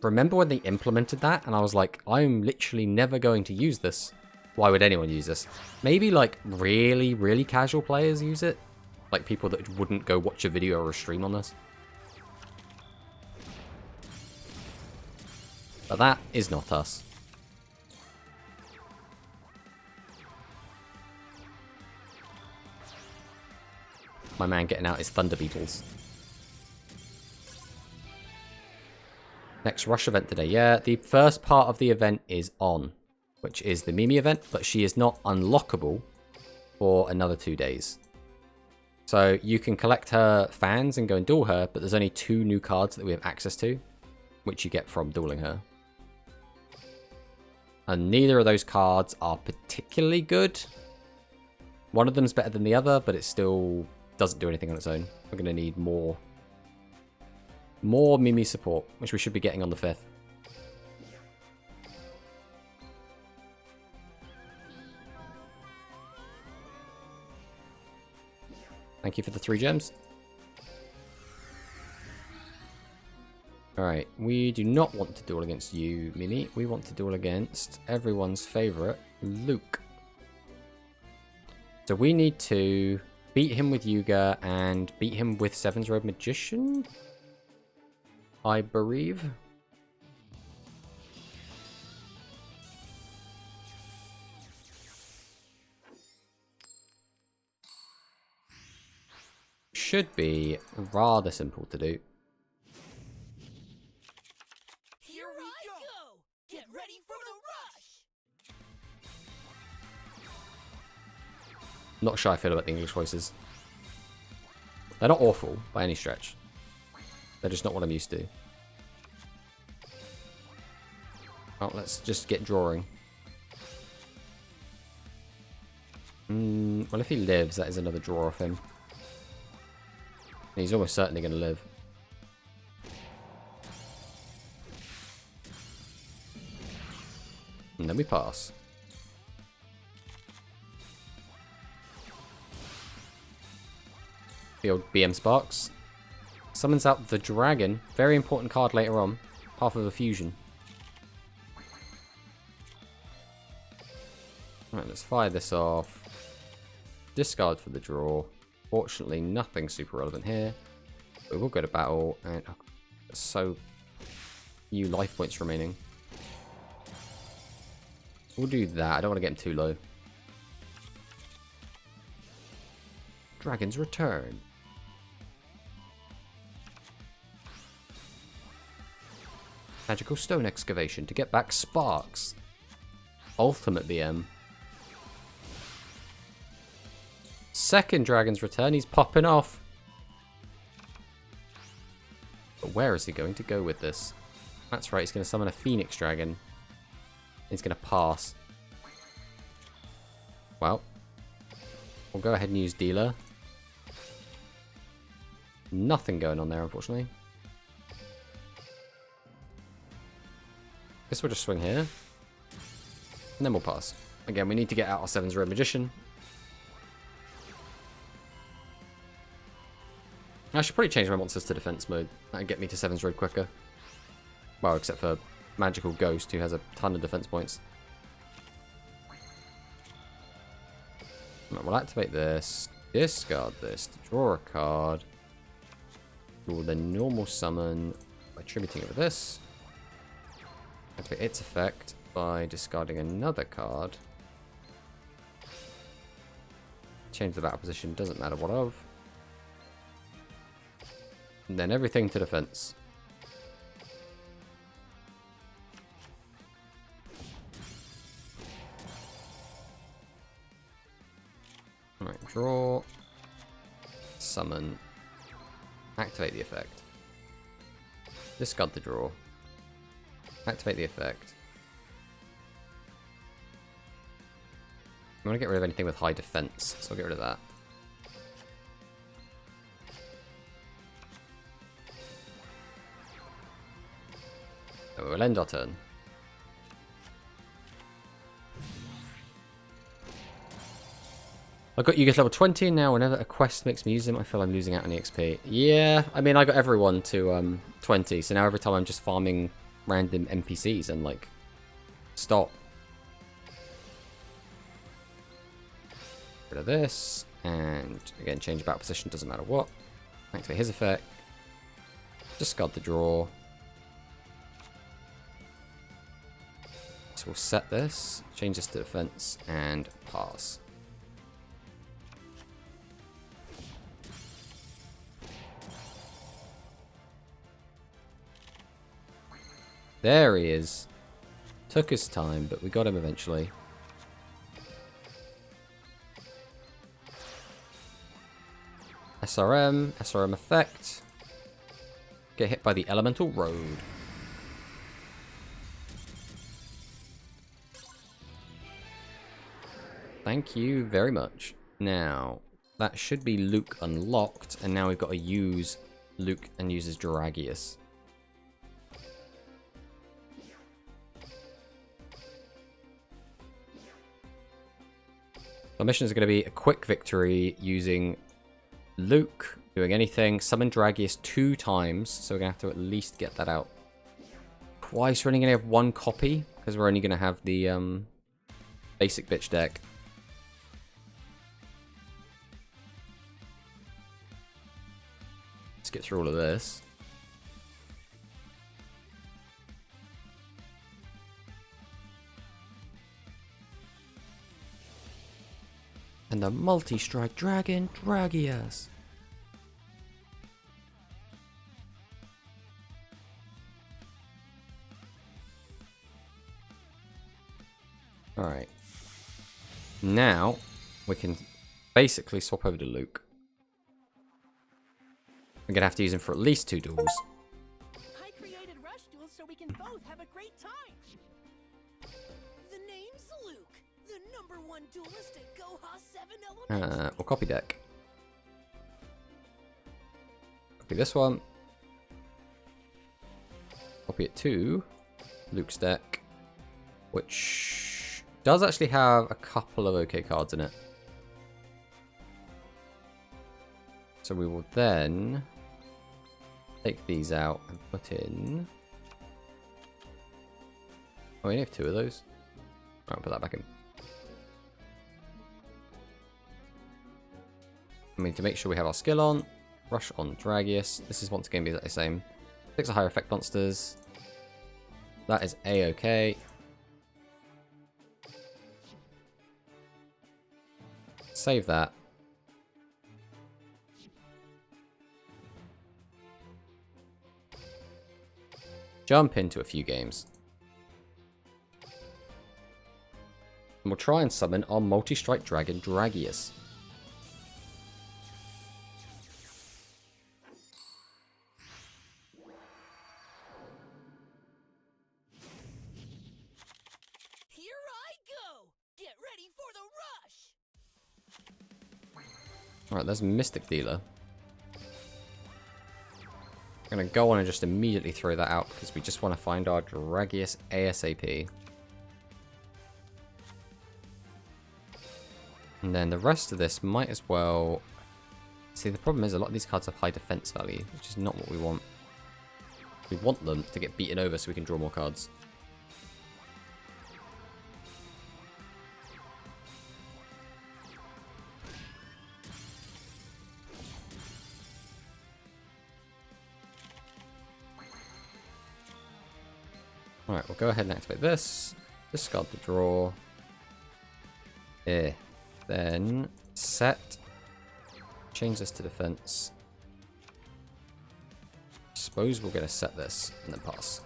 Speaker 1: remember when they implemented that, and I was like, I'm literally never going to use this. Why would anyone use this? Maybe, like, really, really casual players use it. Like, people that wouldn't go watch a video or a stream on this. But that is not us. My man getting out his Thunder Beetles. Next rush event today. Yeah, the first part of the event is on, which is the Mimi event, but she is not unlockable for another 2 days. So you can collect her fans and go and duel her, but there's only 2 new cards that we have access to, which you get from dueling her. And neither of those cards are particularly good. One of them's better than the other, but it still doesn't do anything on its own. We're going to need more Mimi support, which we should be getting on the 5th. Thank you for the 3 gems. Alright, we do not want to duel against you, Mimi. We want to duel against everyone's favourite, Luke. So we need to beat him with Yuga and beat him with Seven's Road Magician, I believe. Should be rather simple to do.
Speaker 2: Here we go! Get ready for the rush!
Speaker 1: Not sure how I feel about the English voices. They're not awful by any stretch. They're just not what I'm used to. Oh, let's just get drawing. Well, if he lives, that is another draw off him. He's almost certainly going to live. And then we pass. The old BM Sparks. Summons out the Dragon. Very important card later on. Half of a fusion. Alright, let's fire this off. Discard for the draw. Fortunately, nothing super relevant here. We will go to battle, and oh, so few life points remaining. We'll do that. I don't want to get him too low. Dragon's Return. Magical Stone Excavation to get back Sparks. Ultimate BM. Second Dragon's Return, he's popping off. But where is he going to go with this? That's right, he's going to summon a Phoenix Dragon. He's going to pass. Well, we'll go ahead and use Dealer. Nothing going on there, unfortunately. Guess we'll just swing here. And then we'll pass. Again, we need to get out our Seven's Road Magician. I should probably change my monsters to defense mode. That'd get me to 7's Road quicker. Well, except for Magical Ghost, who has a ton of defense points. Right, we'll activate this, discard this to draw a card. We'll then normal summon by tributing over this. Activate its effect by discarding another card. Change the battle position, doesn't matter what of. And then everything to defense. Alright, draw. Summon. Activate the effect. Discard the draw. Activate the effect. I want to get rid of anything with high defense, so I'll get rid of that. And we'll end our turn. I've got you guys level 20 now. Whenever a quest makes me use them, I feel I'm losing out on EXP. Yeah, I mean, I got everyone to 20, so now every time I'm just farming random NPCs and like stop. Rid of this, and again change battle position, doesn't matter what. Activate his effect. Discard the draw. So we'll set this, change this to defense, and pass. There he is. Took his time, but we got him eventually. SRM effect. Get hit by the elemental road. Thank you very much. Now, that should be Luke unlocked, and now we've got to use Luke and use his Dragius. Our mission is going to be a quick victory using Luke, doing anything, summon Dragius 2 times, so we're going to have to at least get that out twice. We're only going to have 1 copy, because we're only going to have the basic bitch deck. Let's get through all of this. And the multi-strike dragon, Dragius. Alright. Now, we can basically swap over to Luke. We're going to have to use him for at least 2 duels.
Speaker 2: I created Rush Duels so we can both have a great time. The name's Luke, the #1 duelist at Goha 7 Elementary.
Speaker 1: We'll copy deck. Copy this one. Copy it to Luke's deck, which does actually have a couple of OK cards in it. So we will then take these out and put in... Oh, we only have 2 of those. I'll put that back in. I mean, to make sure we have our skill on, Rush on Dragius. This is once again the same. 6 higher effect monsters. That is A-OK. Save that. Jump into a few games. And we'll try and summon our multi-strike dragon, Dragius.
Speaker 2: Here I go! Get ready for the rush!
Speaker 1: Alright, there's Mystic Dealer. I'm going to go on and just immediately throw that out because we just want to find our Dragius ASAP. And then the rest of this might as well... See, the problem is a lot of these cards have high defense value, which is not what we want. We want them to get beaten over so we can draw more cards. Alright, we'll go ahead and activate this. Discard the draw. Then set. Change this to defense. Suppose we're going to set this and then pass.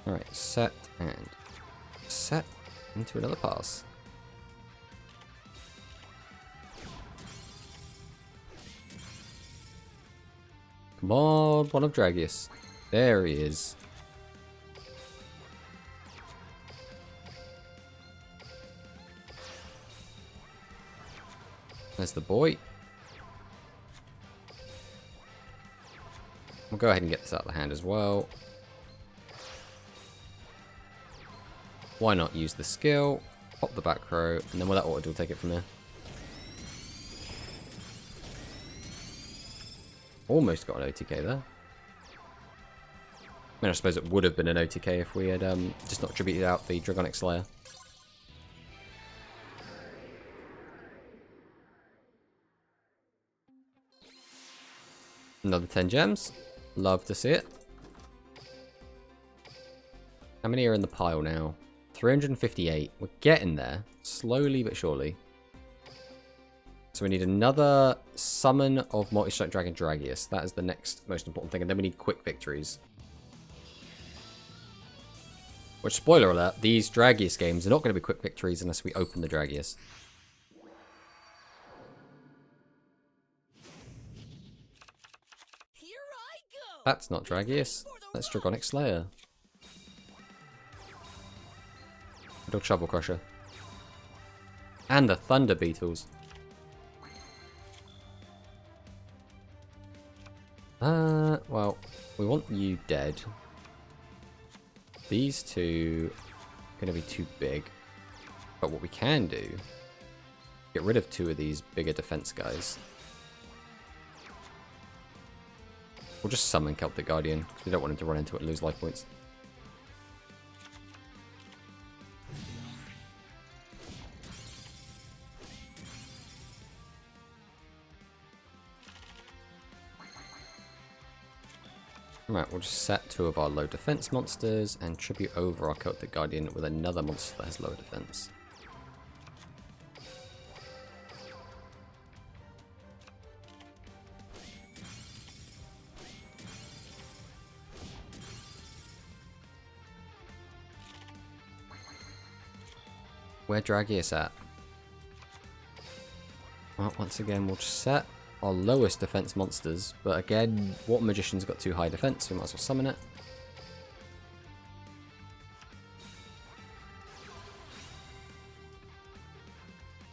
Speaker 1: Alright, set and set into another pass. Come on, one of Dragius. There he is. There's the boy. We'll go ahead and get this out of the hand as well. Why not use the skill, pop the back row, and then with that auto, we'll take it from there. Almost got an OTK there. I mean, I suppose it would have been an OTK if we had just not tributed out the Dragonic Slayer. Another 10 gems. Love to see it. How many are in the pile now? 358. We're getting there. Slowly but surely. So we need another summon of Multi-Strike Dragon Dragius. That is the next most important thing. And then we need quick victories. Which, spoiler alert, these Dragius games are not going to be quick victories unless we open the Dragius.
Speaker 2: Here I go.
Speaker 1: That's not Dragius. That's Dragonic Slayer. Dog Shovel Crusher. And the Thunder Beetles. Well, we want you dead. These two are going to be too big. But what we can do, get rid of two of these bigger defense guys. We'll just summon Celtic Guardian, because we don't want him to run into it and lose life points. Right, we'll just set two of our low defense monsters and tribute over our Celtic Guardian with another monster that has lower defense. Where Dragius at? Well, once again, we'll just set our lowest defense monsters, but again, what magician's got too high defense? We might as well summon it.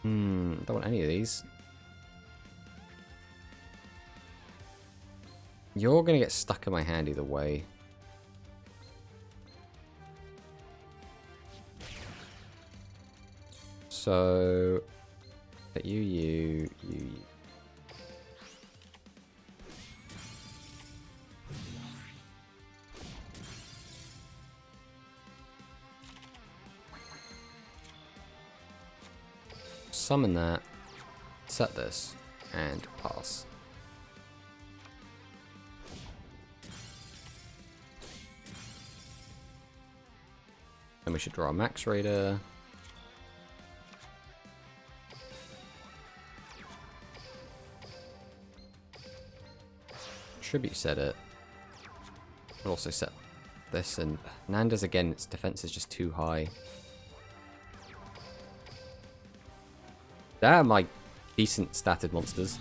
Speaker 1: Don't want any of these. You're gonna get stuck in my hand either way. So, but you. Summon that, set this, and pass. Then we should draw a Max Raider. Tribute set it. We'll also set this, and Nanda's again, its defense is just too high. They're my decent statted monsters.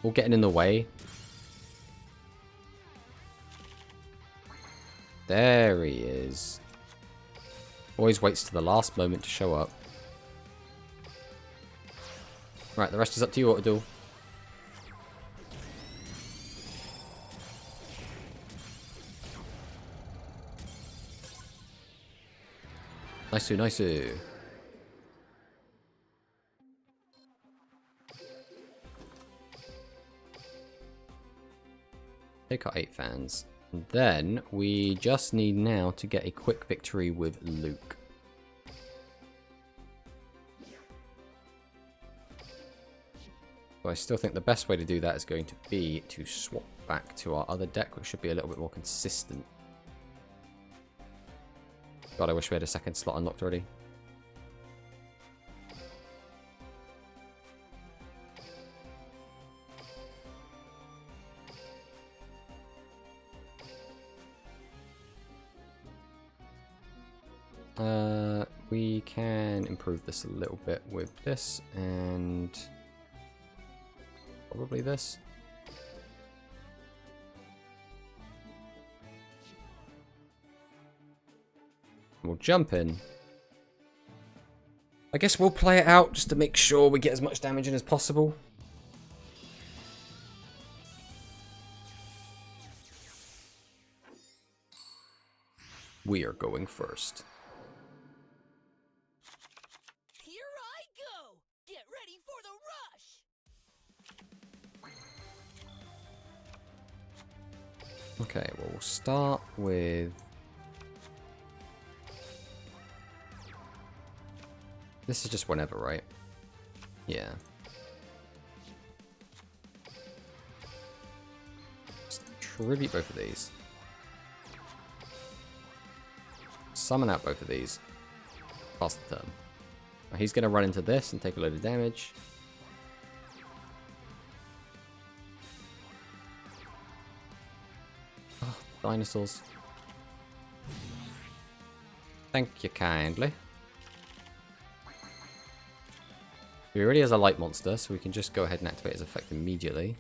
Speaker 1: All getting in the way. There he is. Always waits to the last moment to show up. Right, the rest is up to you, Autoduel. Nice. Take our 8 fans. And then we just need now to get a quick victory with Luke. So I still think the best way to do that is going to be to swap back to our other deck, which should be a little bit more consistent. God, I wish we had a second slot unlocked already. We can improve this a little bit with this and probably this. We'll jump in. I guess we'll play it out just to make sure we get as much damage in as possible. We are going first.
Speaker 2: Here I go. Get ready for the rush.
Speaker 1: Okay, well, we'll start with... This is just whenever, right? Yeah. tribute both of these. Summon out both of these. Pass the turn. Now he's going to run into this and take a load of damage. Oh, dinosaurs. Thank you kindly. He already has a light monster, so we can just go ahead and activate his effect immediately.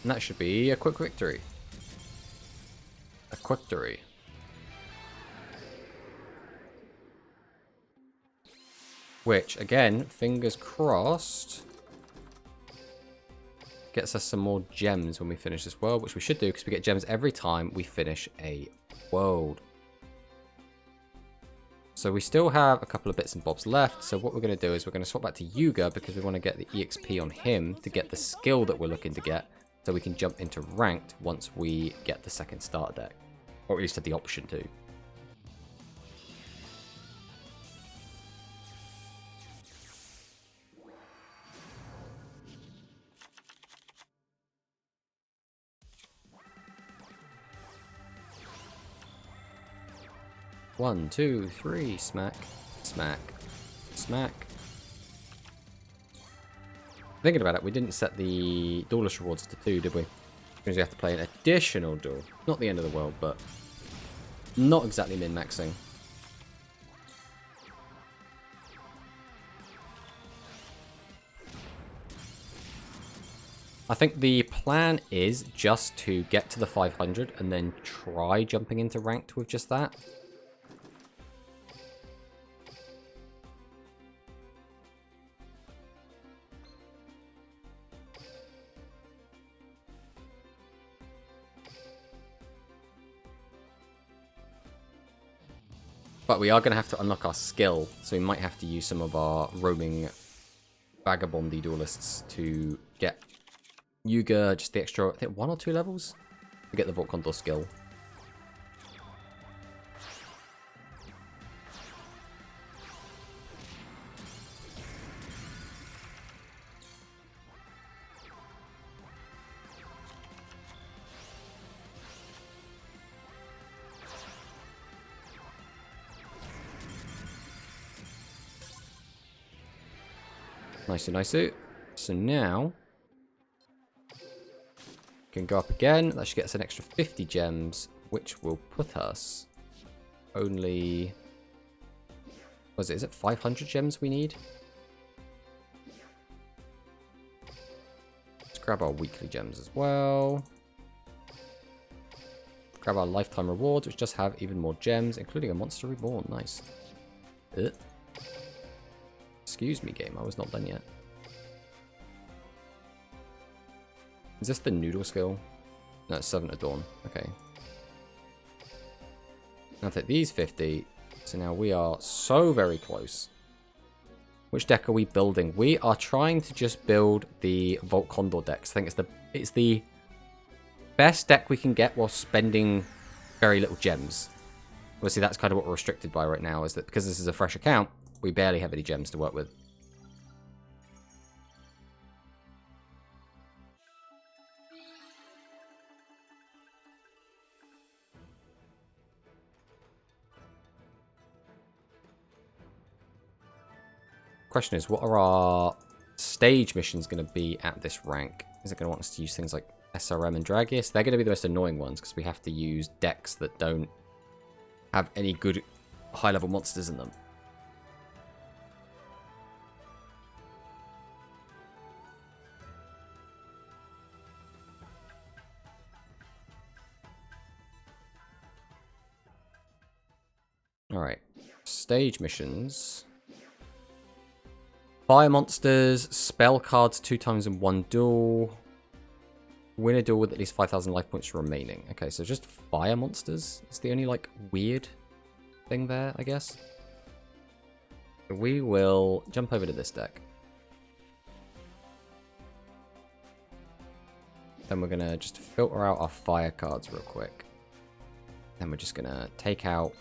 Speaker 1: And that should be a quick victory. A quick victory. Which, again, fingers crossed, gets us some more gems when we finish this world, which we should do because we get gems every time we finish a world. So we still have a couple of bits and bobs left. So what we're going to do is we're going to swap back to Yuga because we want to get the EXP on him to get the skill that we're looking to get. So we can jump into ranked once we get the second starter deck. Or at least have the option to. One, two, three, smack, smack, smack. Thinking about it, we didn't set the duelist rewards to 2, did we? Because we have to play an additional duel. Not the end of the world, but not exactly min-maxing. I think the plan is just to get to the 500 and then try jumping into ranked with just that. But we are going to have to unlock our skill, so we might have to use some of our roaming vagabondy duelists to get Yuga just the extra, I think 1 or 2 levels to get the Vault Condor skill. Nicey, nicey. So now can go up again. That should get us an extra 50 gems, which will put us only... What is it? Is it 500 gems we need? Let's grab our weekly gems as well. Grab our lifetime rewards, which just have even more gems, including a monster reborn. Nice. Excuse me, game. I was not done yet. Is this the noodle skill? No, it's Servant of Dawn. Okay. I'll take these 50. So now we are so very close. Which deck are we building? We are trying to just build the Vault Condor decks. I think it's the best deck we can get while spending very little gems. Obviously, that's kind of what we're restricted by right now, is that because this is a fresh account, we barely have any gems to work with. Question is, what are our stage missions going to be at this rank? Is it going to want us to use things like SRM and Dragius? They're going to be the most annoying ones because we have to use decks that don't have any good high-level monsters in them. Alright, stage missions. Fire monsters, spell cards 2 times in 1 duel. Win a duel with at least 5,000 life points remaining. Okay, so just fire monsters is the only, like, weird thing there, I guess. We will jump over to this deck. Then we're going to just filter out our fire cards real quick. Then we're just going to take out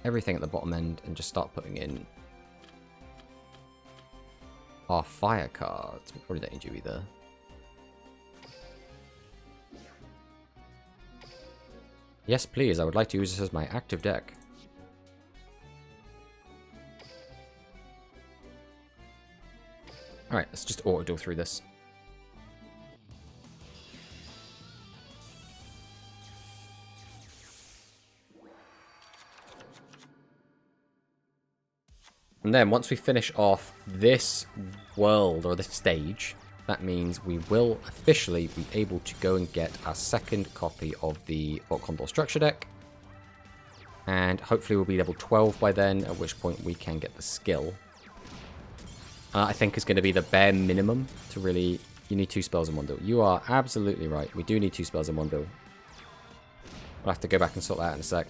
Speaker 1: everything at the bottom end and just start putting in our fire cards. We probably don't need you either. Yes, please. I would like to use this as my active deck. Alright, let's just auto-duel through this. And then once we finish off this world, or this stage, that means we will officially be able to go and get our second copy of the Vault Condor structure deck. And hopefully we'll be level 12 by then, at which point we can get the skill. I think is going to be the bare minimum to really... You need 2 spells in one duel. You are absolutely right. We do need 2 spells in one duel. We'll have to go back and sort that out in a sec.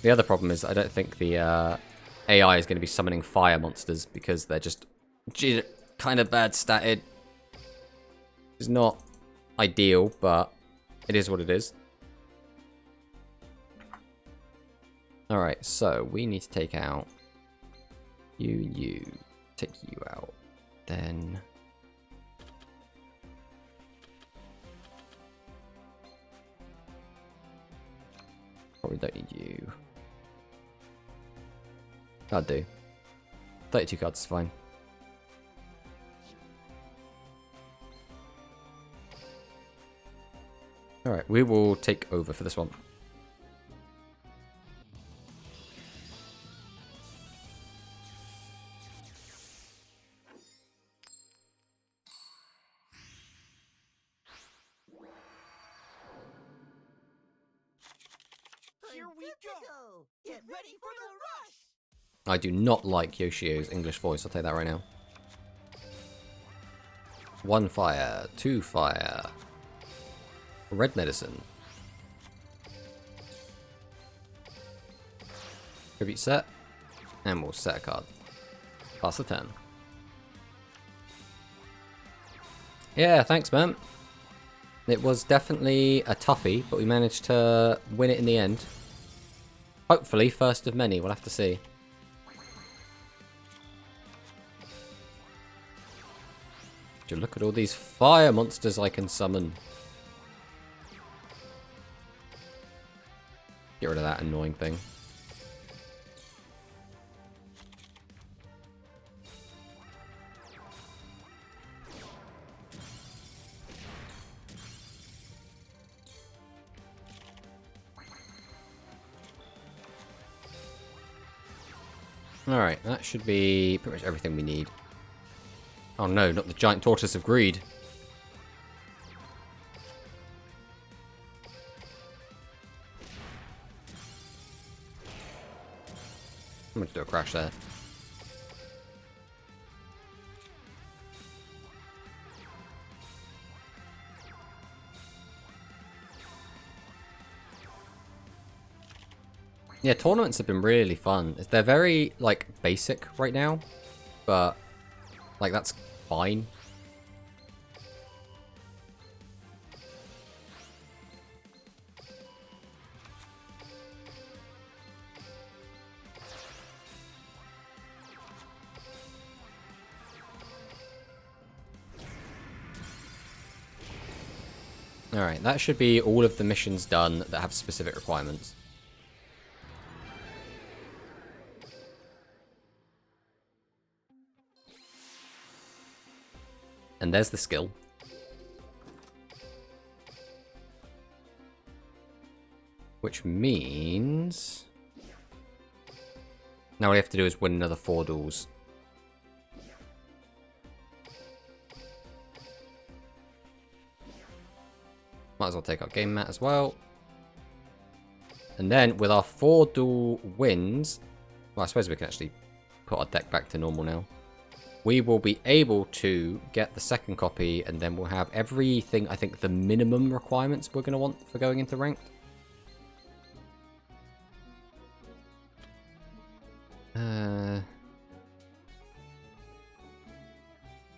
Speaker 1: The other problem is I don't think the AI is going to be summoning fire monsters because they're just kind of bad statted. It's not ideal, but it is what it is. Alright, so we need to take out you, take you out, then... Probably don't need you. I'll do. 32 cards is fine. Alright, we will take over for this one.
Speaker 2: Here we go! Get ready for the rush!
Speaker 1: I do not like Yoshio's English voice, I'll tell you that right now. 1 fire, 2 fire. Red medicine. Tribute set. And we'll set a card. Pass the turn. Yeah, thanks, man. It was definitely a toughie, but we managed to win it in the end. Hopefully, first of many. We'll have to see. Look at all these fire monsters I can summon. Get rid of that annoying thing. Alright, that should be pretty much everything we need. Oh no, not the giant tortoise of greed. I'm going to do a crash there. Yeah, tournaments have been really fun. They're very, like, basic right now, but, like, that's fine. Alright, that should be all of the missions done that have specific requirements. And there's the skill. Which means... now all we have to do is win another 4 duels. Might as well take our game mat as well. And then with our 4 duel wins... well, I suppose we can actually put our deck back to normal now. We will be able to get the second copy, and then we'll have everything, I think, the minimum requirements we're going to want for going into ranked.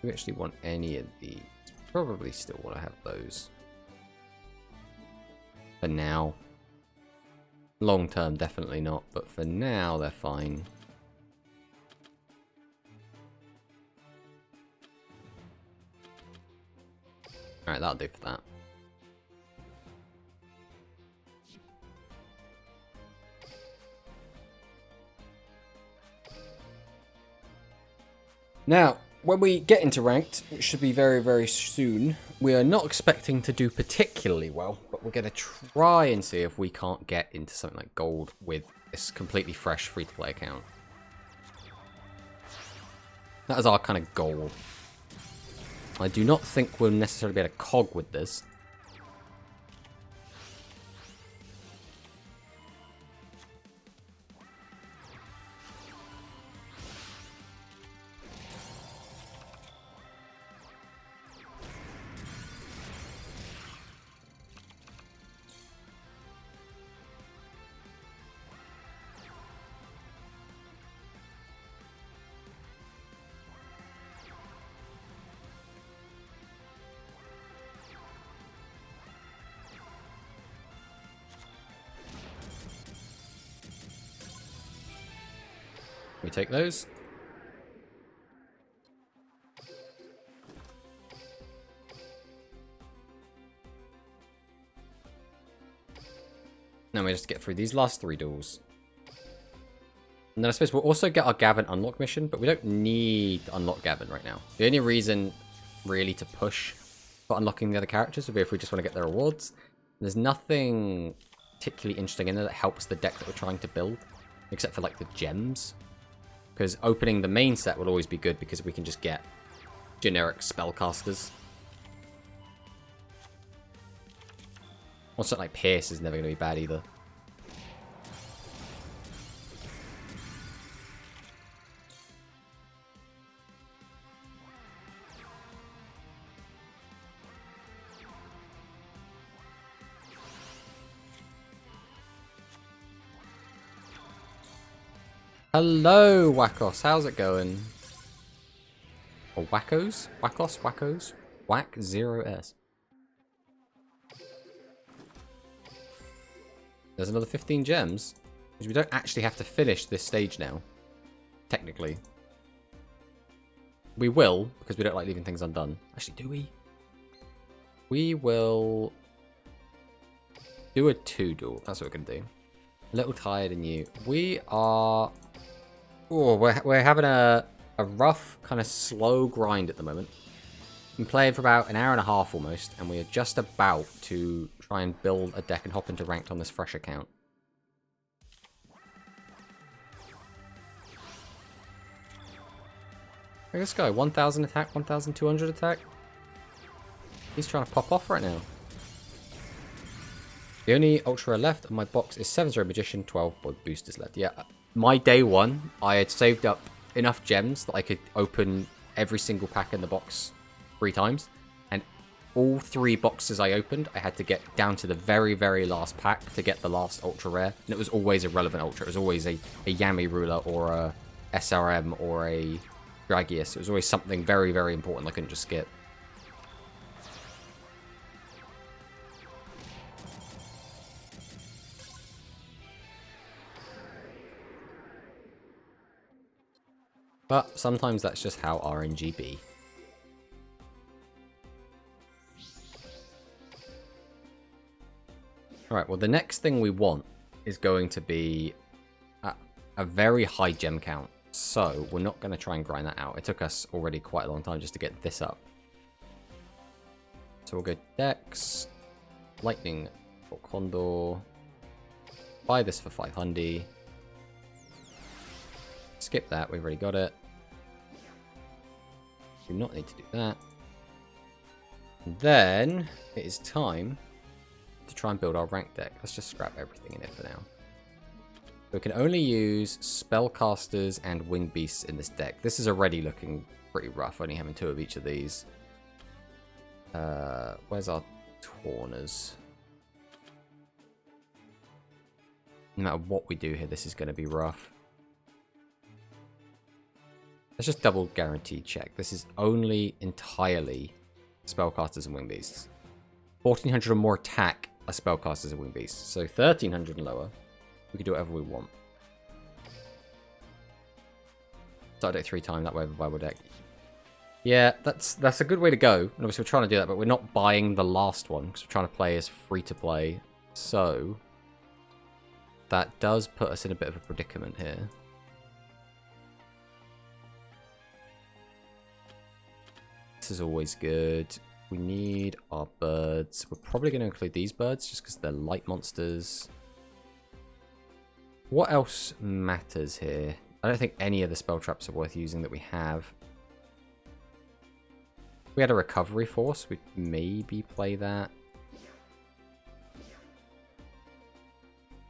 Speaker 1: we actually want any of these? Probably still want to have those. For now. Long term, definitely not. But for now, they're fine. Alright, that'll do for that. Now, when we get into ranked, which should be very, very soon, we are not expecting to do particularly well, but we're going to try and see if we can't get into something like gold with this completely fresh free-to-play account. That is our kind of goal. I do not think we'll necessarily be able to cog with this. We take those. Now we just get through these last 3 duels. And then I suppose we'll also get our Gavin unlock mission, but we don't need to unlock Gavin right now. The only reason really to push for unlocking the other characters would be if we just want to get the rewards. There's nothing particularly interesting in there that helps the deck that we're trying to build, except for like the gems. Because opening the main set will always be good because we can just get generic spellcasters. Also, like Pierce is never going to be bad either. Hello, Wackos. How's it going? Or Wackos? Wackos? Wackos? Whack 0S. There's another 15 gems. Which we don't actually have to finish this stage now. Technically. We will, because we don't like leaving things undone. Actually, do we? We will do a 2 duel. That's what we're going to do. A little tired in you. We are... Oh, we're having a rough, kind of slow grind at the moment. Been playing for about an hour and a half almost, and we are just about to try and build a deck and hop into ranked on this fresh account. Look at this guy, 1000 attack, 1200 attack. He's trying to pop off right now. The only ultra left on my box is 7-0 Magician, 12 boosters left. Yeah, my day 1, I had saved up enough gems that I could open every single pack in the box 3 times. And all 3 boxes I opened, I had to get down to the very, very last pack to get the last ultra rare. And it was always a relevant ultra. It was always a Yami Ruler or a SRM or a Dragius. It was always something very, very important I couldn't just skip. But sometimes that's just how RNG be. Alright, well the next thing we want is going to be a very high gem count. So we're not going to try and grind that out. It took us already quite a long time just to get this up. So we'll go Dex, Lightning for Condor, buy this for 500. Skip that, we've already got it. Do not need to do that. And then it is time to try and build our rank deck. Let's just scrap everything in it for now. We can only use spellcasters and winged beasts in this deck. This is already looking pretty rough, only having 2 of each of these. Where's our Tauners? No matter what we do here, this is going to be rough. Let's just double guarantee check. This is only entirely spellcasters and wing beasts. 1400 or more attack are spellcasters and wing beasts. So 1300 and lower, we can do whatever we want. Start deck 3 times, that way of a Bible deck. Yeah, that's a good way to go. And obviously we're trying to do that, but we're not buying the last one because we're trying to play as free to play. So that does put us in a bit of a predicament here. This is always good. We need our birds. We're probably going to include these birds just because they're light monsters. What else matters here? I don't think any of the spell traps are worth using that we have. If we had a recovery force, we'd maybe play that.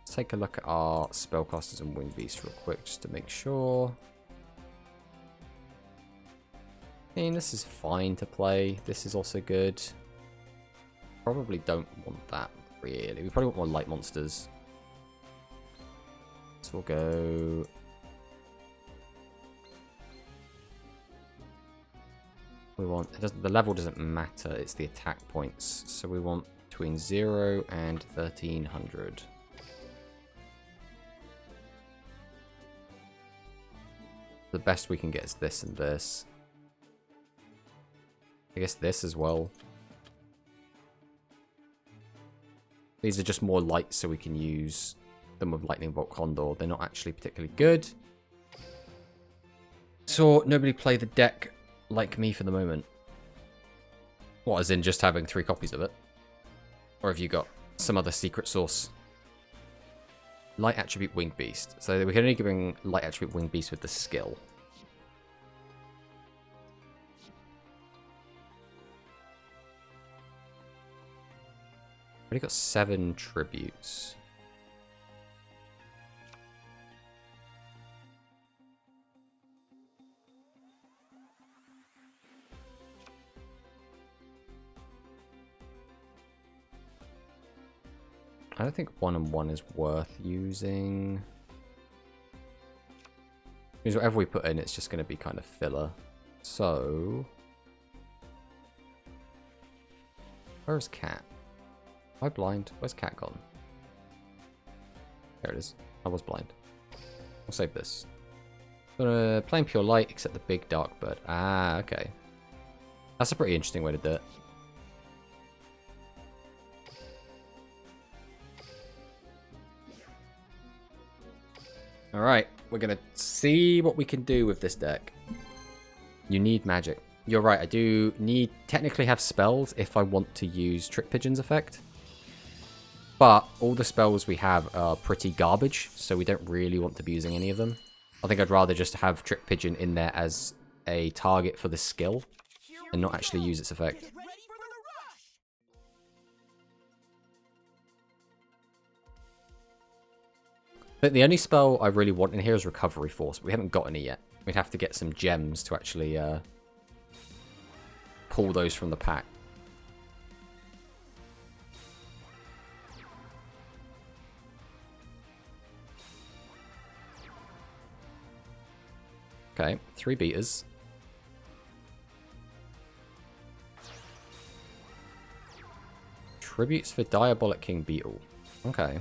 Speaker 1: Let's take a look at our spellcasters and wing beasts real quick just to make sure. I mean, this is fine to play. This is also good. Probably don't want that, really. We probably want more light monsters. So we'll go... We want... the level doesn't matter, it's the attack points. So we want between 0 and 1300. The best we can get is this and this. I guess this as well. These are just more light so we can use them with Lightning Bolt Condor. They're not actually particularly good. So nobody play the deck like me for the moment. What, as in just having 3 copies of it? Or have you got some other secret source? Light Attribute Winged Beast. So we can only bring Light Attribute Winged Beast with the skill. Already got 7 tributes. I don't think 1-on-1 is worth using. Because whatever we put in, it's just going to be kind of filler. So... where's Cat? Am I blind? Where's Cat gone? There it is. I was blind. I'll save this. Gonna play in Pure Light, except the big dark bird. Ah, okay. That's a pretty interesting way to do it. Alright, we're gonna see what we can do with this deck. You need magic. You're right, I do need technically have spells if I want to use Trick Pigeon's effect. But all the spells we have are pretty garbage, so we don't really want to be using any of them. I think I'd rather just have Trick Pigeon in there as a target for the skill and not actually use its effect. But the only spell I really want in here is Recovery Force. But we haven't got any yet. We'd have to get some gems to actually pull those from the pack. Okay, 3 beaters. Tributes for Diabolic King Beetle. Okay.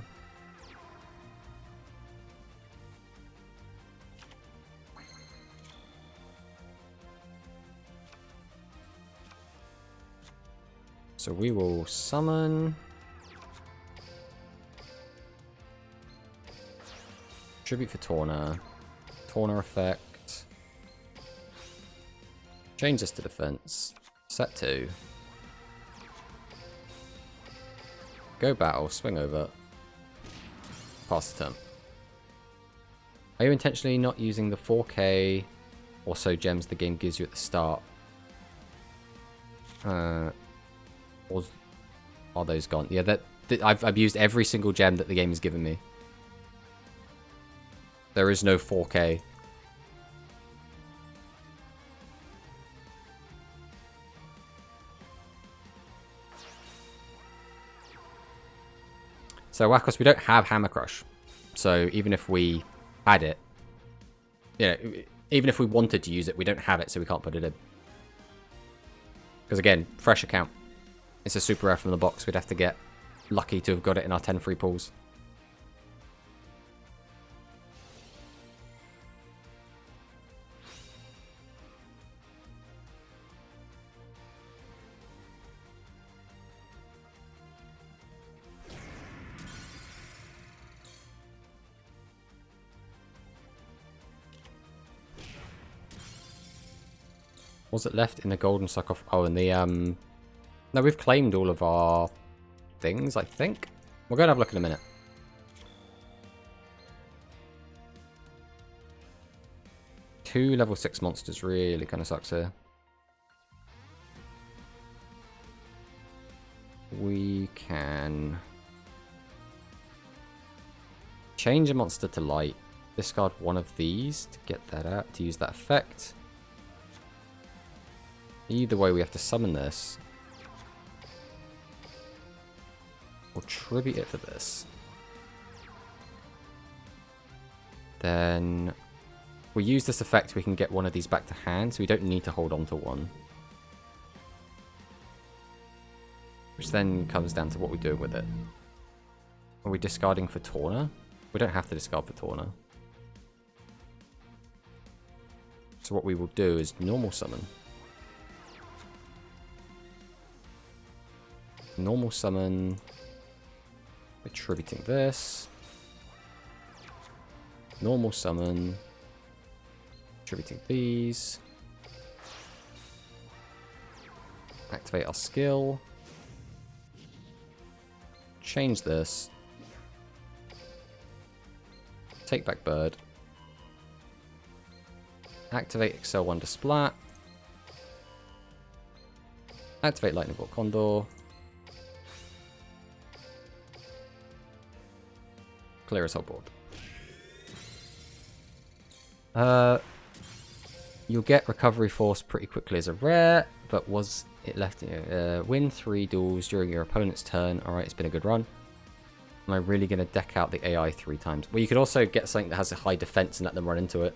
Speaker 1: So we will summon... Tribute for Torna. Torna effect. Change this to defense. Set 2. Go battle, swing over. Pass the turn. Are you intentionally not using the 4k or so gems the game gives you at the start? Or are those gone? Yeah, I've used every single gem that the game has given me. There is no 4k. So, Wakos, we don't have Hammer Crush. So, even if we had it, you know, even if we wanted to use it, we don't have it, so we can't put it in. Because again, fresh account. It's a super rare from the box. We'd have to get lucky to have got it in our 10 free pulls. Was it left in the golden sarcophagus? Oh, in the, No, we've claimed all of our things, I think. We'll go and have a look in a minute. Two level 6 monsters really kind of sucks here. We can change a monster to light. Discard one of these to get that out, to use that effect. Either way, we have to summon this. We'll tribute it for this. Then if we use this effect, we can get one of these back to hand, so we don't need to hold on to one. Which then comes down to what we're doing with it. Are we discarding for Torna? We don't have to discard for Torna. So what we will do is normal summon. Normal summon. We're tributing this. Normal summon. Tributing these. Activate our skill. Change this. Take back bird. Activate Excel Wonder Splat. Activate Lightning Bolt Condor. Clear as whole board. You'll get Recovery Force pretty quickly as a rare, but was it left? Win 3 duels during your opponent's turn. Alright, it's been a good run. Am I really going to deck out the AI 3 times? Well, you could also get something that has a high defense and let them run into it.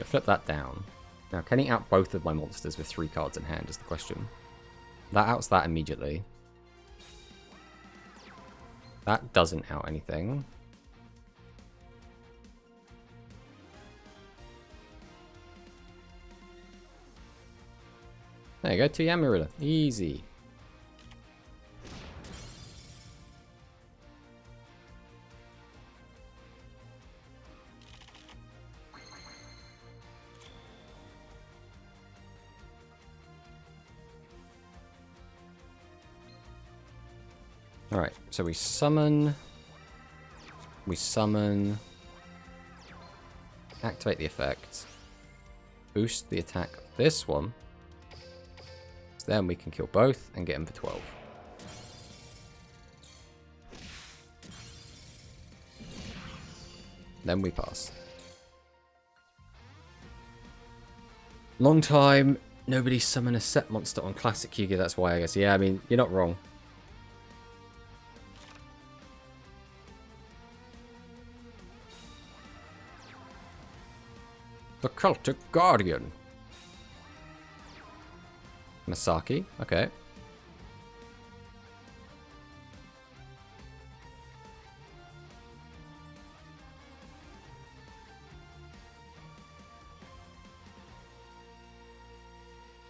Speaker 1: Flip that down. Now, can he out both of my monsters with 3 cards in hand is the question. That outs that immediately. That doesn't out anything. There you go, 2 Yamarilla. Easy. Alright, so we summon, activate the effect, boost the attack of this one, so then we can kill both and get him for 12. Then we pass. Long time, nobody summoned a set monster on Classic Yu-Gi-Oh! That's why, I guess. Yeah, I mean, you're not wrong. The Celtic Guardian. Masaki, okay.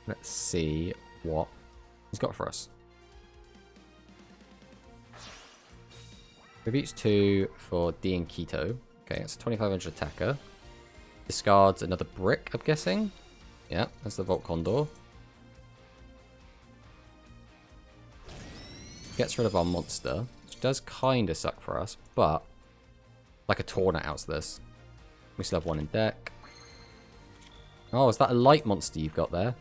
Speaker 1: Let's see what he's got for us. Tributes 2 for D and Keto. Okay, it's a 2500 attacker. Discards another brick, I'm guessing. Yeah, that's the Volt Condor. Gets rid of our monster, which does kind of suck for us, but like a Torna outs this. We still have 1 in deck. Oh, is that a light monster you've got there?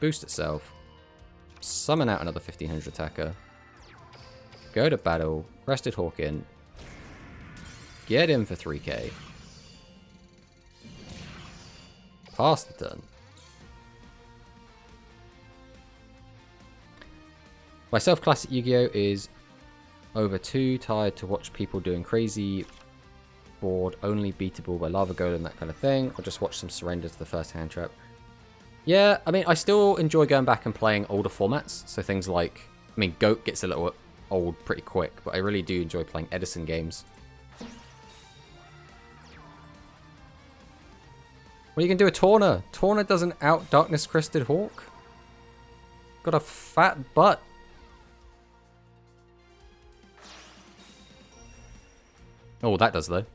Speaker 1: boost itself, summon out another 1500 attacker, go to battle, Crested Hawk in, get him for 3k, pass the turn. Myself, Classic Yu-Gi-Oh! Is over too tired to watch people doing crazy board, only beatable by Lava Golem, that kind of thing, or just watch some surrender to the first hand trap. Yeah, I mean, I still enjoy going back and playing older formats, so things like, I mean, Goat gets a little old pretty quick, but I really do enjoy playing Edison games. What are you going to do with Torna? Torna doesn't out Darkness Crested Hawk. Got a fat butt. Oh, that does though.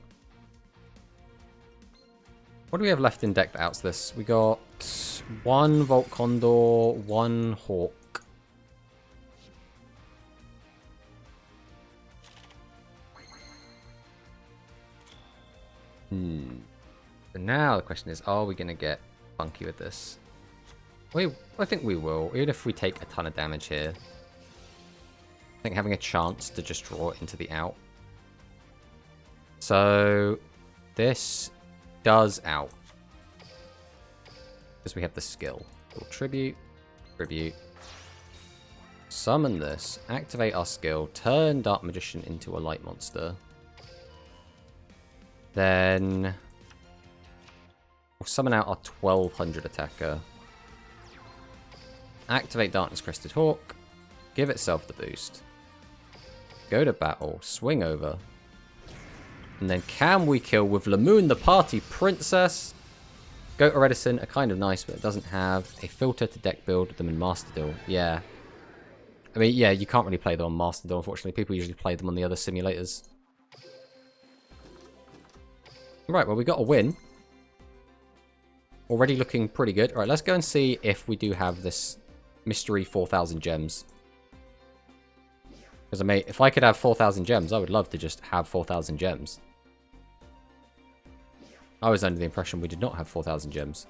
Speaker 1: What do we have left in deck that outs this? We got 1 Volt Condor, 1 Hawk. But now the question is, are we going to get funky with this? I think we will, even if we take a ton of damage here. I think having a chance to just draw it into the out. So this does out. Because we have the skill. Tribute, tribute. Summon this, activate our skill, turn Dark Magician into a light monster. Then we'll summon out our 1200 attacker. Activate Darkness Crested Hawk. Give itself the boost. Go to battle. Swing over. And then can we kill with Lamoon, the party princess? Goat or Edison are kind of nice, but it doesn't have a filter to deck build them in Master Duel. Yeah. I mean, yeah, you can't really play them on Master Duel, unfortunately. People usually play them on the other simulators. Right, well, we got a win. Already looking pretty good. Alright, let's go and see if we do have this mystery 4,000 gems. Because, I mean, if I could have 4,000 gems, I would love to just have 4,000 gems. I was under the impression we did not have 4,000 gems.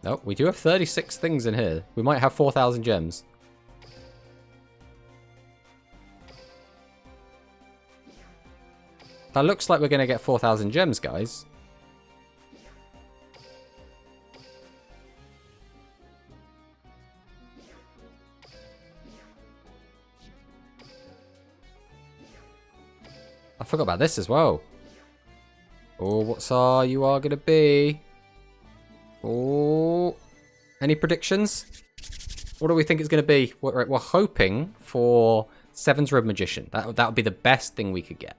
Speaker 1: No, we do have 36 things in here. We might have 4,000 gems. That looks like we're going to get 4,000 gems, guys. I forgot about this as well. Oh, what's our you are going to be? Oh, any predictions? What do we think it's going to be? We're hoping for Seven's Red Magician. That would be the best thing we could get.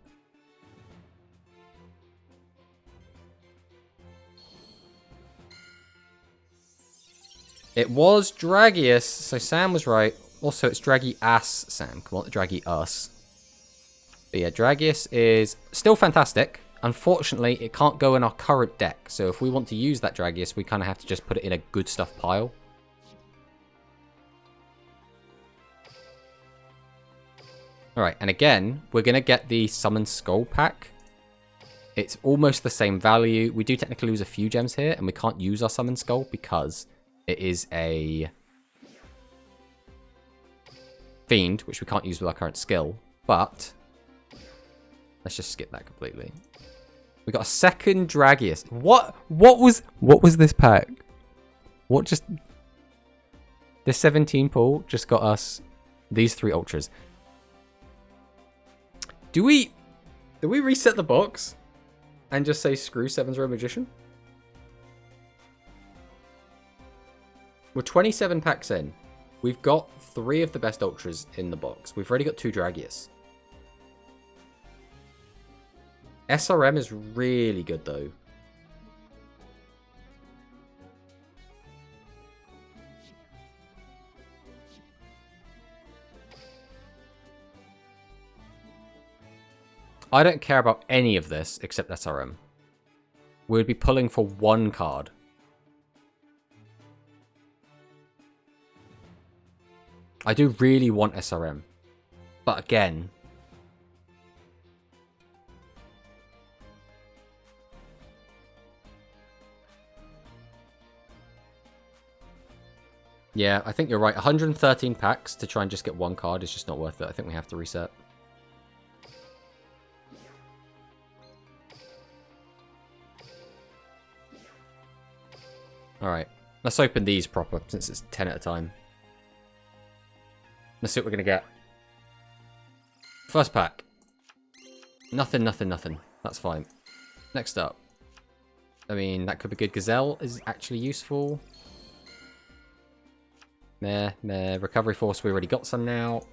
Speaker 1: It was Dragius, so Sam was right. Also, it's Draggy-ass Sam. Come on, Draggy-us. But yeah, Dragius is still fantastic. Unfortunately, it can't go in our current deck. So if we want to use that Dragius, we kind of have to just put it in a good stuff pile. Alright, and again, we're going to get the Summon Skull pack. It's almost the same value. We do technically lose a few gems here, and we can't use our Summon Skull because it is a Fiend, which we can't use with our current skill. But let's just skip that completely. We got a second Dragius. What was this pack? What just... This 17 pull just got us these 3 ultras. Do we reset the box and just say screw Seven's Red Magician? We're 27 packs in. We've got 3 of the best ultras in the box. We've already got 2 Dragius. SRM is really good, though. I don't care about any of this except SRM. We'd be pulling for 1 card. I do really want SRM. But again... Yeah, I think you're right. 113 packs to try and just get one card is just not worth it. I think we have to reset. Alright, let's open these proper, since it's 10 at a time. Let's see what we're going to get. First pack. Nothing, nothing, nothing. That's fine. Next up. I mean, that could be good. Gazelle is actually useful. Meh, meh. Recovery Force, we already got some now.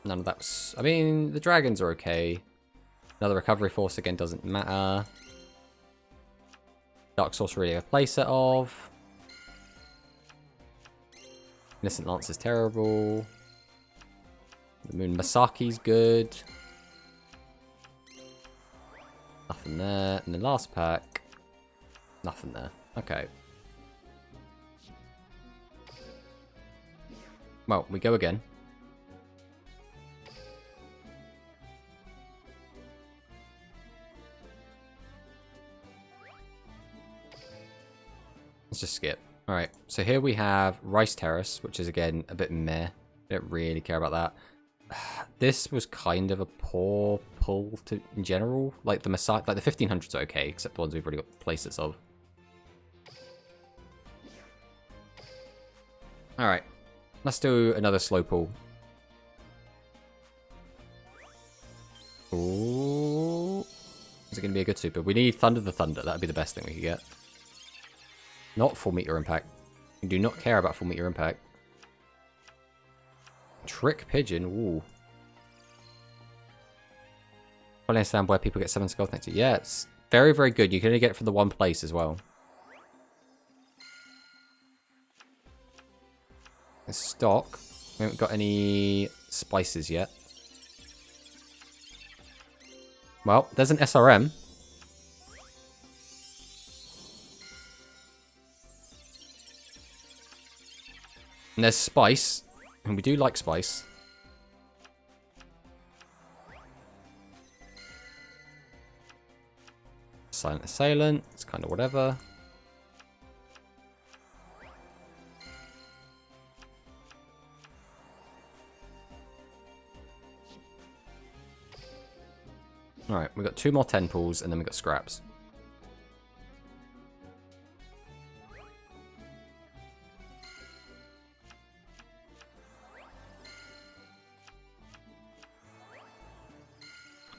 Speaker 1: None of that was... I mean, the dragons are okay. Another Recovery Force, again, doesn't matter. Dark Sorcerer, really have a playset of. Innocent Lance is terrible. The Moon Masaki's good. Nothing there. And the last pack, nothing there. Okay. Well, we go again. Let's just skip. Alright, so here we have Rice Terrace, which is again a bit meh. Don't really care about that. This was kind of a poor pull to in general. Like the Masaki, like the 1500s are okay, except the ones we've already got places of. Alright, let's do another slow pull. Ooh. Is it going to be a good super? We need Thunder the Thunder. That would be the best thing we could get. Not Full Meteor Impact. We do not care about Full Meteor Impact. Trick Pigeon. Ooh. I understand where people get 7 skulls next to it. Yeah, it's very, very good. You can only get it from the one place as well. There's stock. We haven't got any spices yet. Well, there's an SRM. And there's spice. And we do like spice. Silent Assailant. It's kind of whatever. Alright, we've got 2 more 10 pulls and then we've got scraps.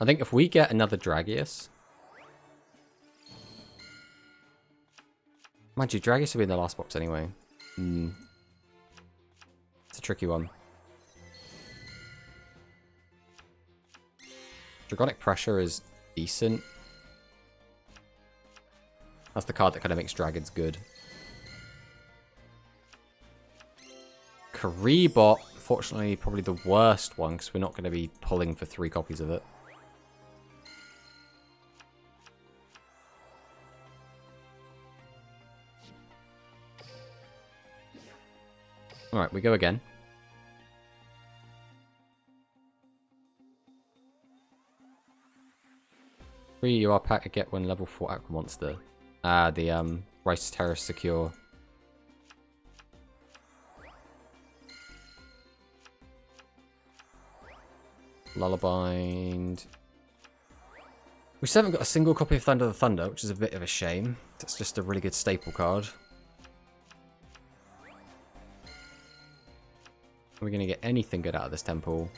Speaker 1: I think if we get another Dragius... Mind you, Dragius will be in the last box anyway. It's a tricky one. Dragonic Pressure is decent. That's the card that kind of makes dragons good. Karibot, fortunately, probably the worst one because we're not going to be pulling for 3 copies of it. Alright, we go again. Free UR pack to get one level 4 Aqua Monster. The Rice Terrace Secure. Lullabind. We still haven't got a single copy of Thunder the Thunder, which is a bit of a shame. That's just a really good staple card. Are we going to get anything good out of this temple?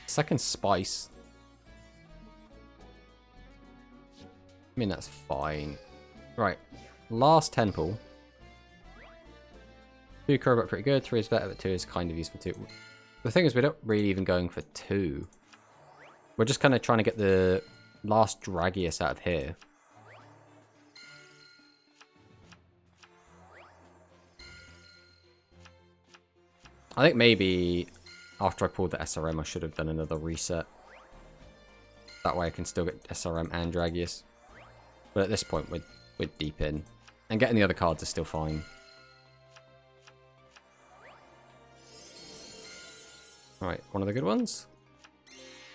Speaker 1: Second spice. I mean, that's fine. Right. Last temple. 2 Kurobot pretty good. 3 is better, but 2 is kind of useful too. The thing is, we're not really even going for 2. We're just kind of trying to get the last Dragius out of here. I think maybe after I pulled the SRM, I should have done another reset. That way I can still get SRM and Dragius. But at this point, we're deep in. And getting the other cards is still fine. Alright, one of the good ones?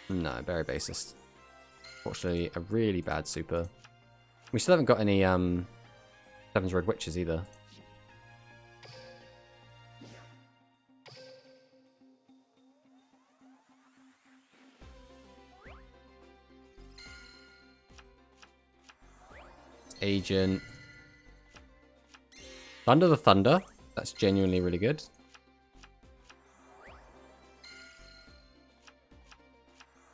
Speaker 1: No, very basest. Fortunately, a really bad super. We still haven't got any Seven's Red Witches either. Agent. Thunder the Thunder. That's genuinely really good.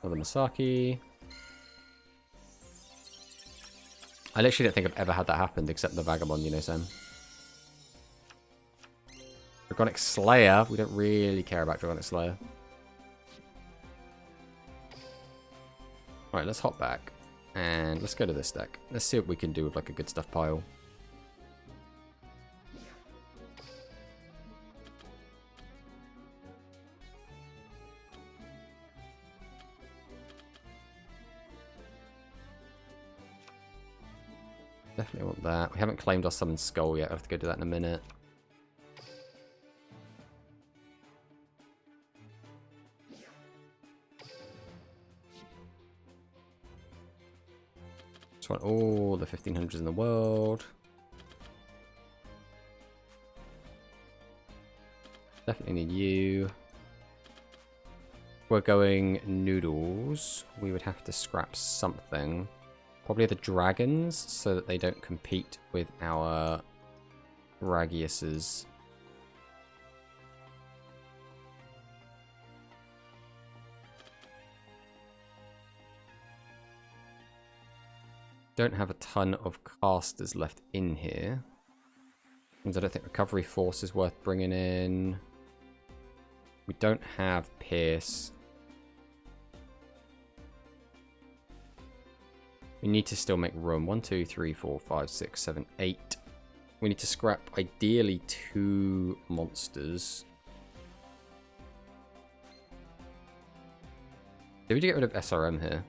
Speaker 1: Another Masaki. I literally don't think I've ever had that happen except the Vagabond, you know, Sam. Dragonic Slayer. We don't really care about Dragonic Slayer. Alright, let's hop back. And let's go to this deck. Let's see what we can do with like a good stuff pile. Definitely want that. We haven't claimed our Summoned Skull yet. I'll have to go do that in a minute. Just want all the 1500s in the world. Definitely need you. We're going noodles. We would have to scrap something. Probably the dragons, so that they don't compete with our Ragiuses. Don't have a ton of casters left in here. And I don't think Recovery Force is worth bringing in. We don't have Pierce. We need to still make room. 1, 2, 3, 4, 5, 6, 7, 8. We need to scrap ideally 2 monsters. Did we get rid of SRM here?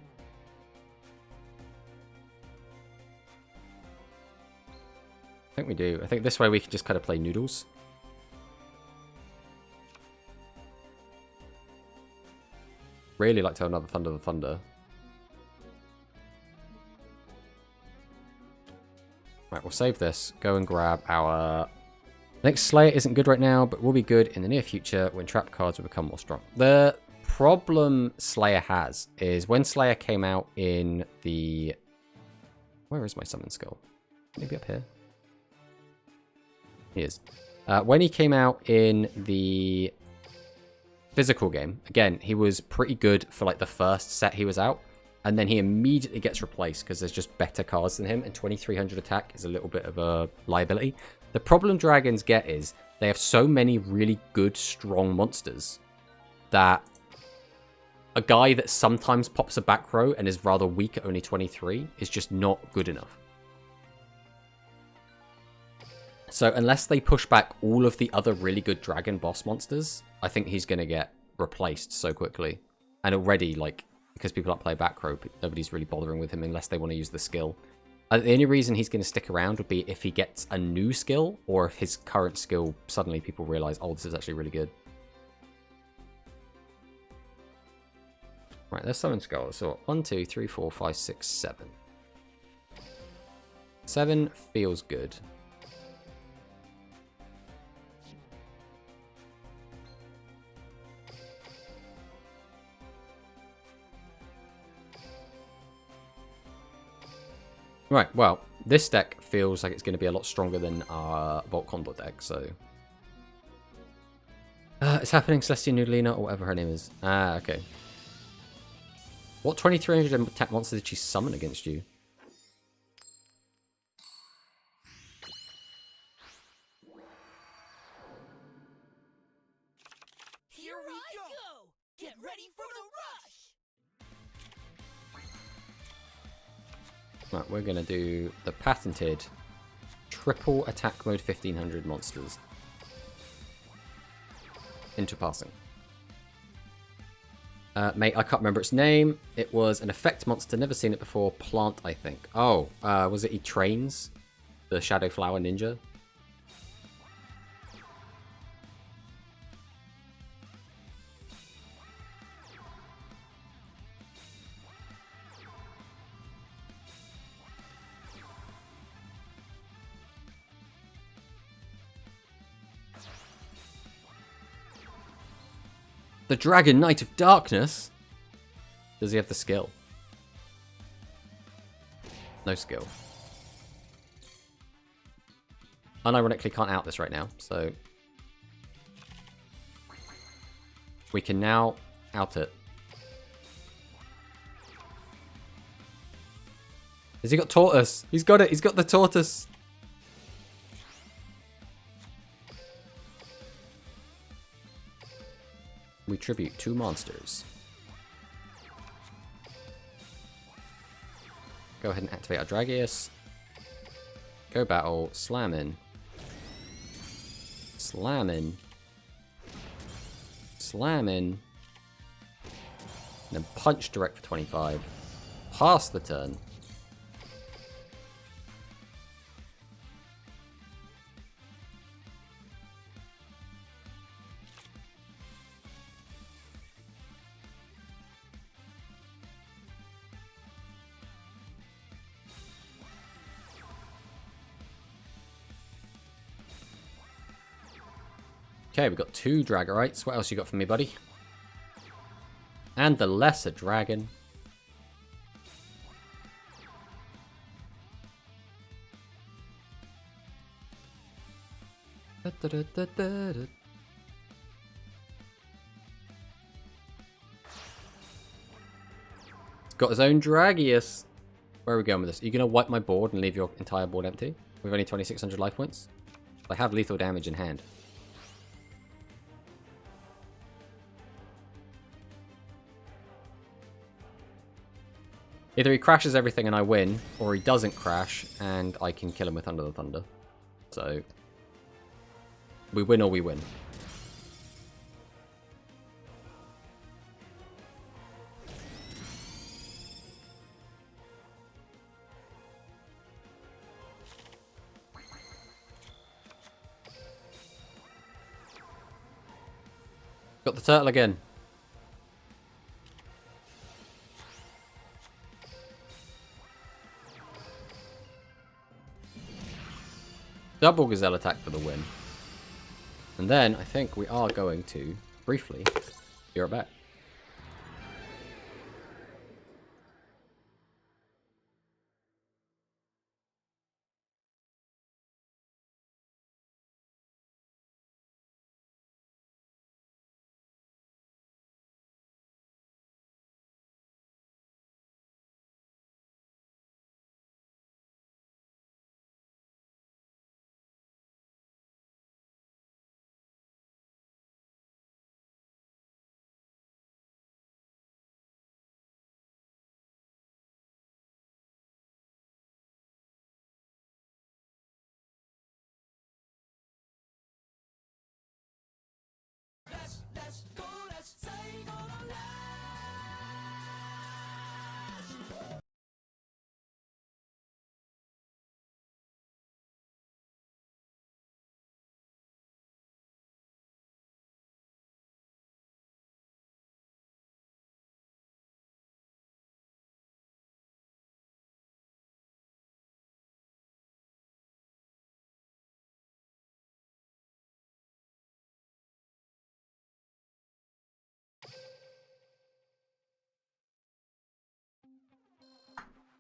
Speaker 1: I think we do. I think this way we can just kind of play noodles. Really like to have another Thunder the Thunder. Right, we'll save this. Go and grab our... I think Slayer isn't good right now, but will be good in the near future when trap cards will become more strong. The problem Slayer has is when Slayer came out in the... Where is my Summon Skull? Maybe up here? He is. When he came out in the physical game, again, he was pretty good for like the first set he was out. And then he immediately gets replaced because there's just better cards than him. And 2300 attack is a little bit of a liability. The problem dragons get is they have so many really good, strong monsters that a guy that sometimes pops a back row and is rather weak at only 23 is just not good enough. So unless they push back all of the other really good dragon boss monsters, I think he's going to get replaced so quickly. And already, like... because people don't play back row, nobody's really bothering with him unless they want to use the skill. The only reason he's going to stick around would be if he gets a new skill, or if his current skill, suddenly people realize, oh, this is actually really good. Right, there's Summon Skull. So 1, 2, 3, 4, 5, 6, 7. 7 feels good. Right, well, this deck feels like it's going to be a lot stronger than our Volt Condor deck, so... it's happening, Celestia Noodlina, or whatever her name is. Ah, okay. What 2300 attack monster did she summon against you?
Speaker 2: Here we go! Get ready for the rush!
Speaker 1: Right, we're going to do the patented triple attack mode 1500 monsters. Into passing. Mate, I can't remember its name. It was an effect monster, never seen it before. Plant, I think. Oh, was it he trains? The Shadow Flower Ninja? The Dragon Knight of Darkness? Does he have the skill? No skill. Unironically can't out this right now, so... we can now out it. Has he got Tortoise? He's got it! He's got the Tortoise! We tribute 2 monsters. Go ahead and activate our Dragius. Go battle. Slamming. Slamming. Slamming. And then punch direct for 25. Pass the turn. Okay, we've got 2 Dragorites. What else you got for me, buddy? And the Lesser Dragon. Got his own Dragius. Where are we going with this? Are you going to wipe my board and leave your entire board empty? With only 2,600 life points? I have lethal damage in hand. Either he crashes everything and I win, or he doesn't crash and I can kill him with Under the Thunder. So, we win or we win. Got the turtle again. Double Gazelle attack for the win. And then I think we are going to briefly be right back.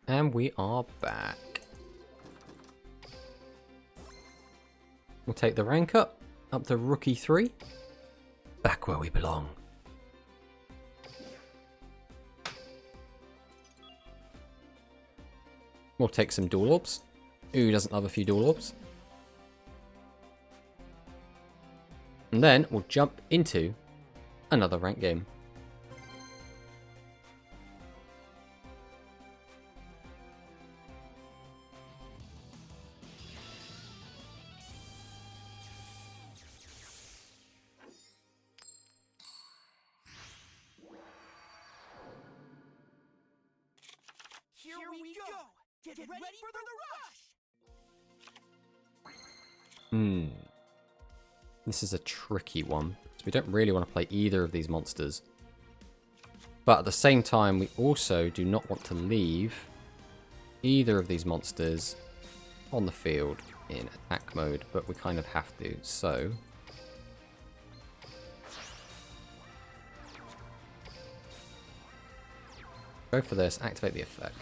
Speaker 1: And we are back. We'll take the rank up to Rookie 3. Back where we belong. We'll take some Dual Orbs. Who doesn't love a few Dual Orbs? And then we'll jump into another rank game.
Speaker 2: Here we go! Get ready for the rush!
Speaker 1: This is a tricky one. So we don't really want to play either of these monsters. But at the same time, we also do not want to leave either of these monsters on the field in attack mode, but we kind of have to. So Go for this, activate the effect.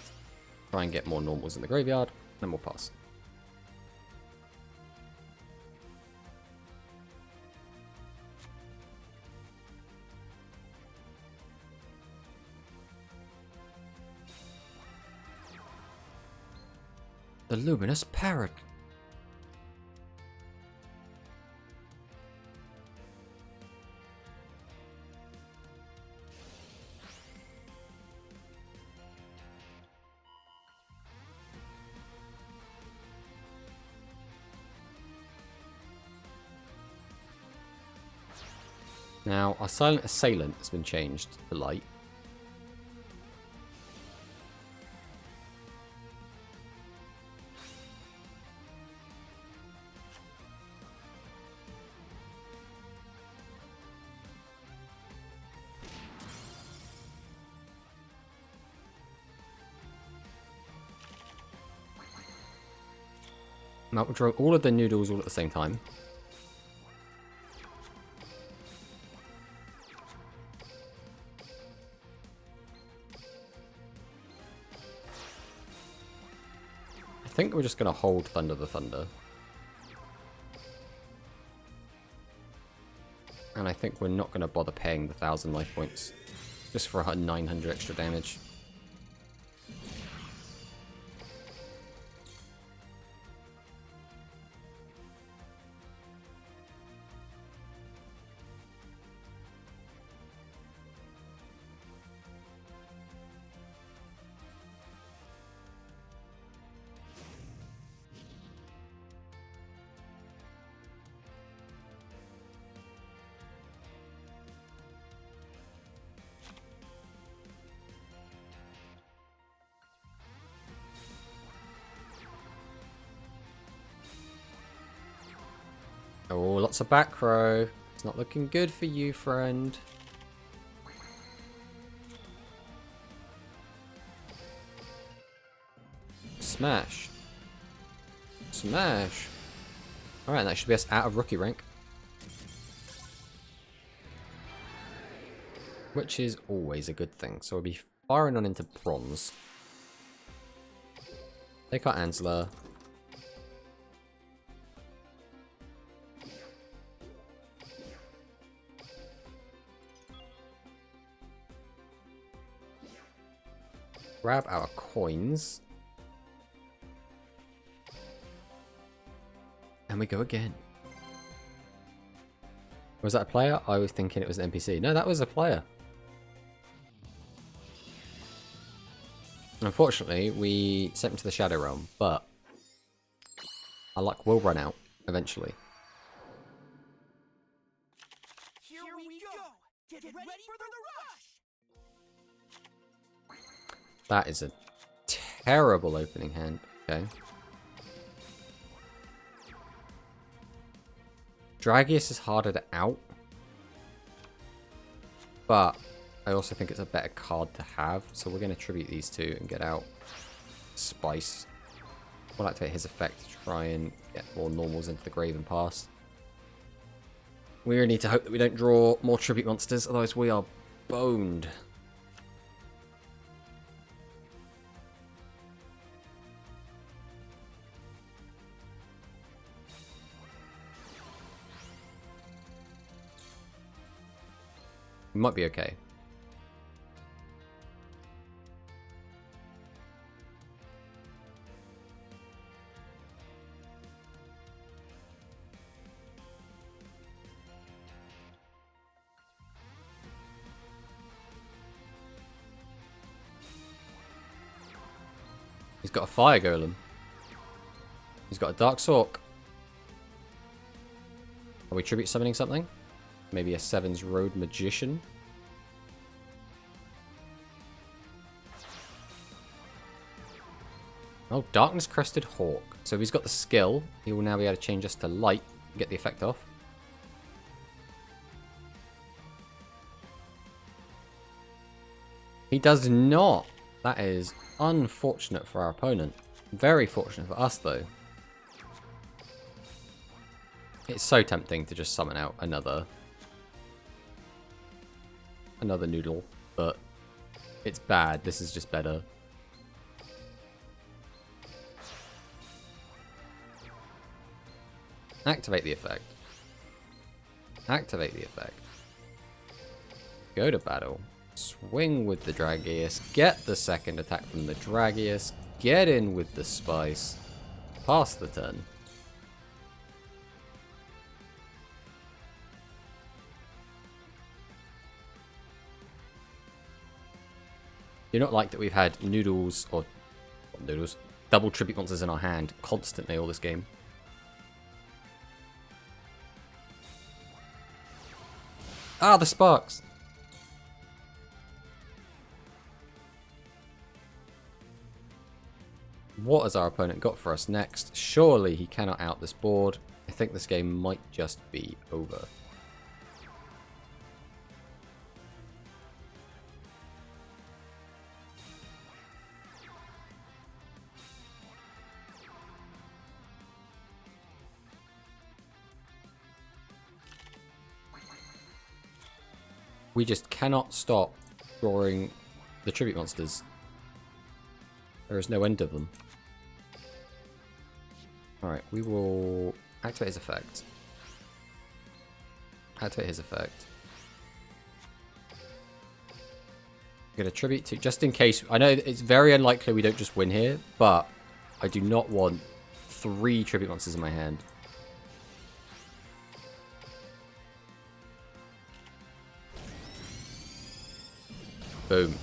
Speaker 1: Try and get more normals in the graveyard, then we'll pass. The Luminous Parrot. Now, our Silent Assailant has been changed to light. Now, we'll draw all of the noodles all at the same time. I think we're just going to hold Thunder the Thunder. And I think we're not going to bother paying the 1,000 life points. Just for 900 extra damage. Oh, lots of back row. It's not looking good for you, friend. Smash. Smash. Alright, that should be us out of rookie rank. Which is always a good thing. So we'll be firing on into bronze. Take our Ansler. Grab our coins. And we go again. Was that a player? I was thinking it was an NPC. No, that was a player. Unfortunately, we sent him to the Shadow Realm, but our luck will run out eventually.
Speaker 2: Here we go. Get ready for the rush.
Speaker 1: That is a terrible opening hand. Okay. Dragius is harder to out. But I also think it's a better card to have. So we're going to tribute these two and get out Spice. We'll activate his effect to try and get more normals into the grave and pass. We really need to hope that we don't draw more tribute monsters, otherwise we are boned. We might be okay. He's got a fire golem. He's got a dark sork. Are we tribute summoning something? Maybe a Seven's Road Magician. Oh, Darkness Crested Hawk. So if he's got the skill, he will now be able to change us to light and get the effect off. He does not. That is unfortunate for our opponent. Very fortunate for us, though. It's so tempting to just summon out another noodle, but It's bad. This is just better. Activate the effect. Activate the effect. Go to battle. Swing with the Dragius. Get the second attack from the Dragius. Get in with the Spice. Pass the turn. Do not like that we've had noodles, or noodles, double tribute monsters in our hand constantly all this game. Ah, the sparks! What has our opponent got for us next? Surely he cannot out this board. I think this game might just be over. We just cannot stop drawing the tribute monsters. There is no end of them. Alright, we will activate his effect. Activate his effect. I'm going to tribute to, just in case, I know it's very unlikely we don't just win here, but I do not want 3 tribute monsters in my hand. Boom.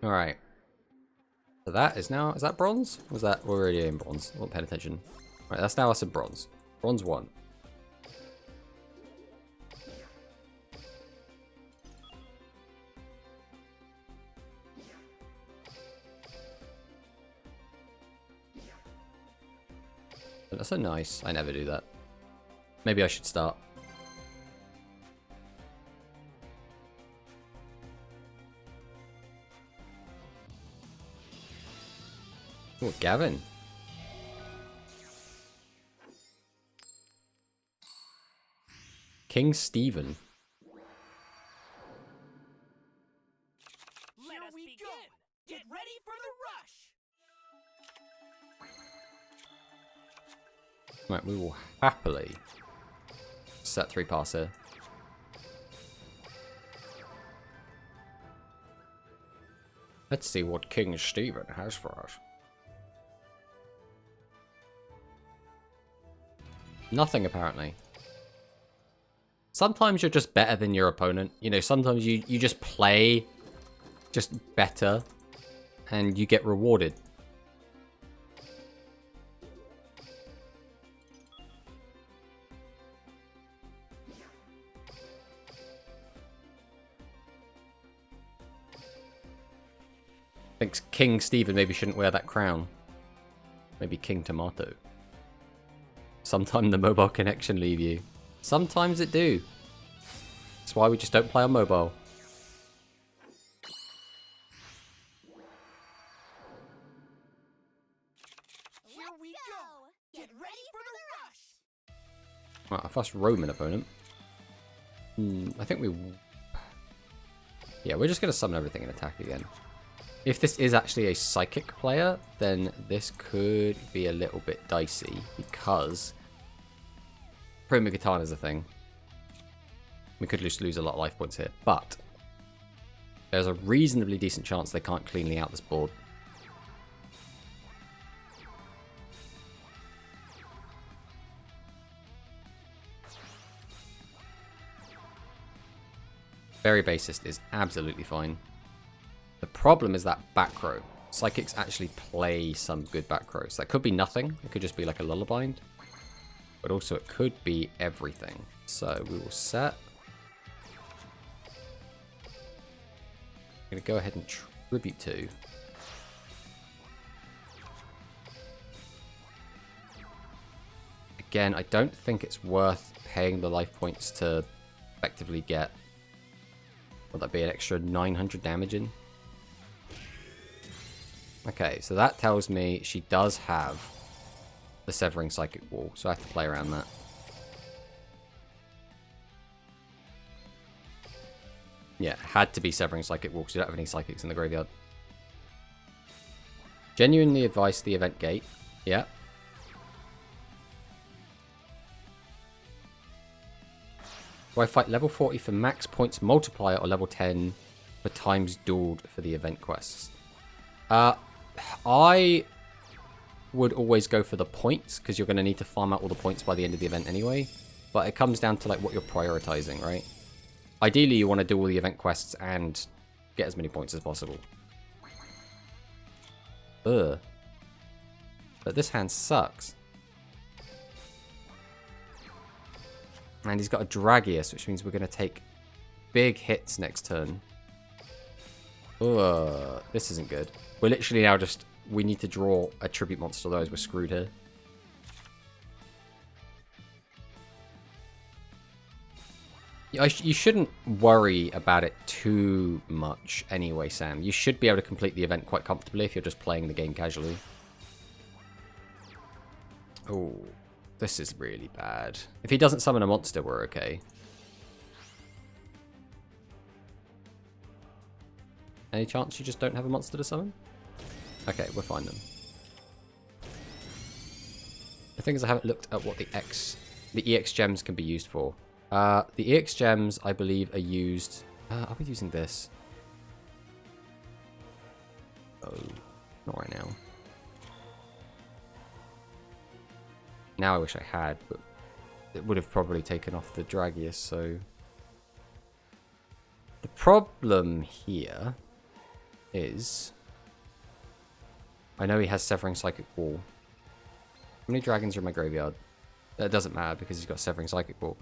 Speaker 1: Alright. So that is now, is that bronze? Was that already in bronze? I wasn't paying attention. Right, that's now us in bronze. Bronze 1. That's so nice. I never do that. Maybe I should start. Oh, Gavin. King Stephen.
Speaker 2: Let us begin. Get ready for the rush.
Speaker 1: Right, we will happily set 3 pass here. Let's see what King Stephen has for us. Nothing, apparently. Sometimes you're just better than your opponent. You know, sometimes you just play just better and you get rewarded. Thinks King Stephen maybe shouldn't wear that crown. Maybe King Tomato. Sometimes the mobile connection leave you. Sometimes it do. That's why we just don't play on mobile.
Speaker 2: Here we go. Get ready for the rush.
Speaker 1: Right, our first Roman opponent. I think we... Yeah, we're just going to summon everything and attack again. If this is actually a psychic player, then this could be a little bit dicey because Promogitana is a thing. We could just lose a lot of life points here, but there's a reasonably decent chance they can't cleanly out this board. Very Basist is absolutely fine. The problem is that back row. Psychics actually play some good back rows. That could be nothing. It could just be like a Lullabind. But also it could be everything. So we will set. I'm going to go ahead and tribute to. Again, I don't think it's worth paying the life points to effectively get... Would that be an extra 900 damage in? Okay, so that tells me she does have the Severing Psychic Wall, so I have to play around that. Yeah, had to be Severing Psychic Wall because you don't have any Psychics in the graveyard. Genuinely advice the event gate. Yeah. Do I fight level 40 for max points multiplier or level 10 for times dueled for the event quests? I would always go for the points because you're going to need to farm out all the points by the end of the event anyway. But it comes down to like what you're prioritizing, right? Ideally, you want to do all the event quests and get as many points as possible. Ugh. But this hand sucks. And he's got a Dragius, which means we're going to take big hits next turn. Ugh, this isn't good. We're literally now just... We need to draw a tribute monster, otherwise we're screwed here. You shouldn't worry about it too much anyway, Sam. You should be able to complete the event quite comfortably if you're just playing the game casually. Oh, this is really bad. If he doesn't summon a monster, we're okay. Any chance you just don't have a monster to summon? Okay, we're fine then. The thing is, I haven't looked at what the EX gems can be used for. The EX gems, I believe, are used... are we using this? Oh, not right now. Now I wish I had, but it would have probably taken off the Dragius, so... The problem here is... I know he has Severing Psychic Wall. How many dragons are in my graveyard? That doesn't matter because he's got Severing Psychic Wall.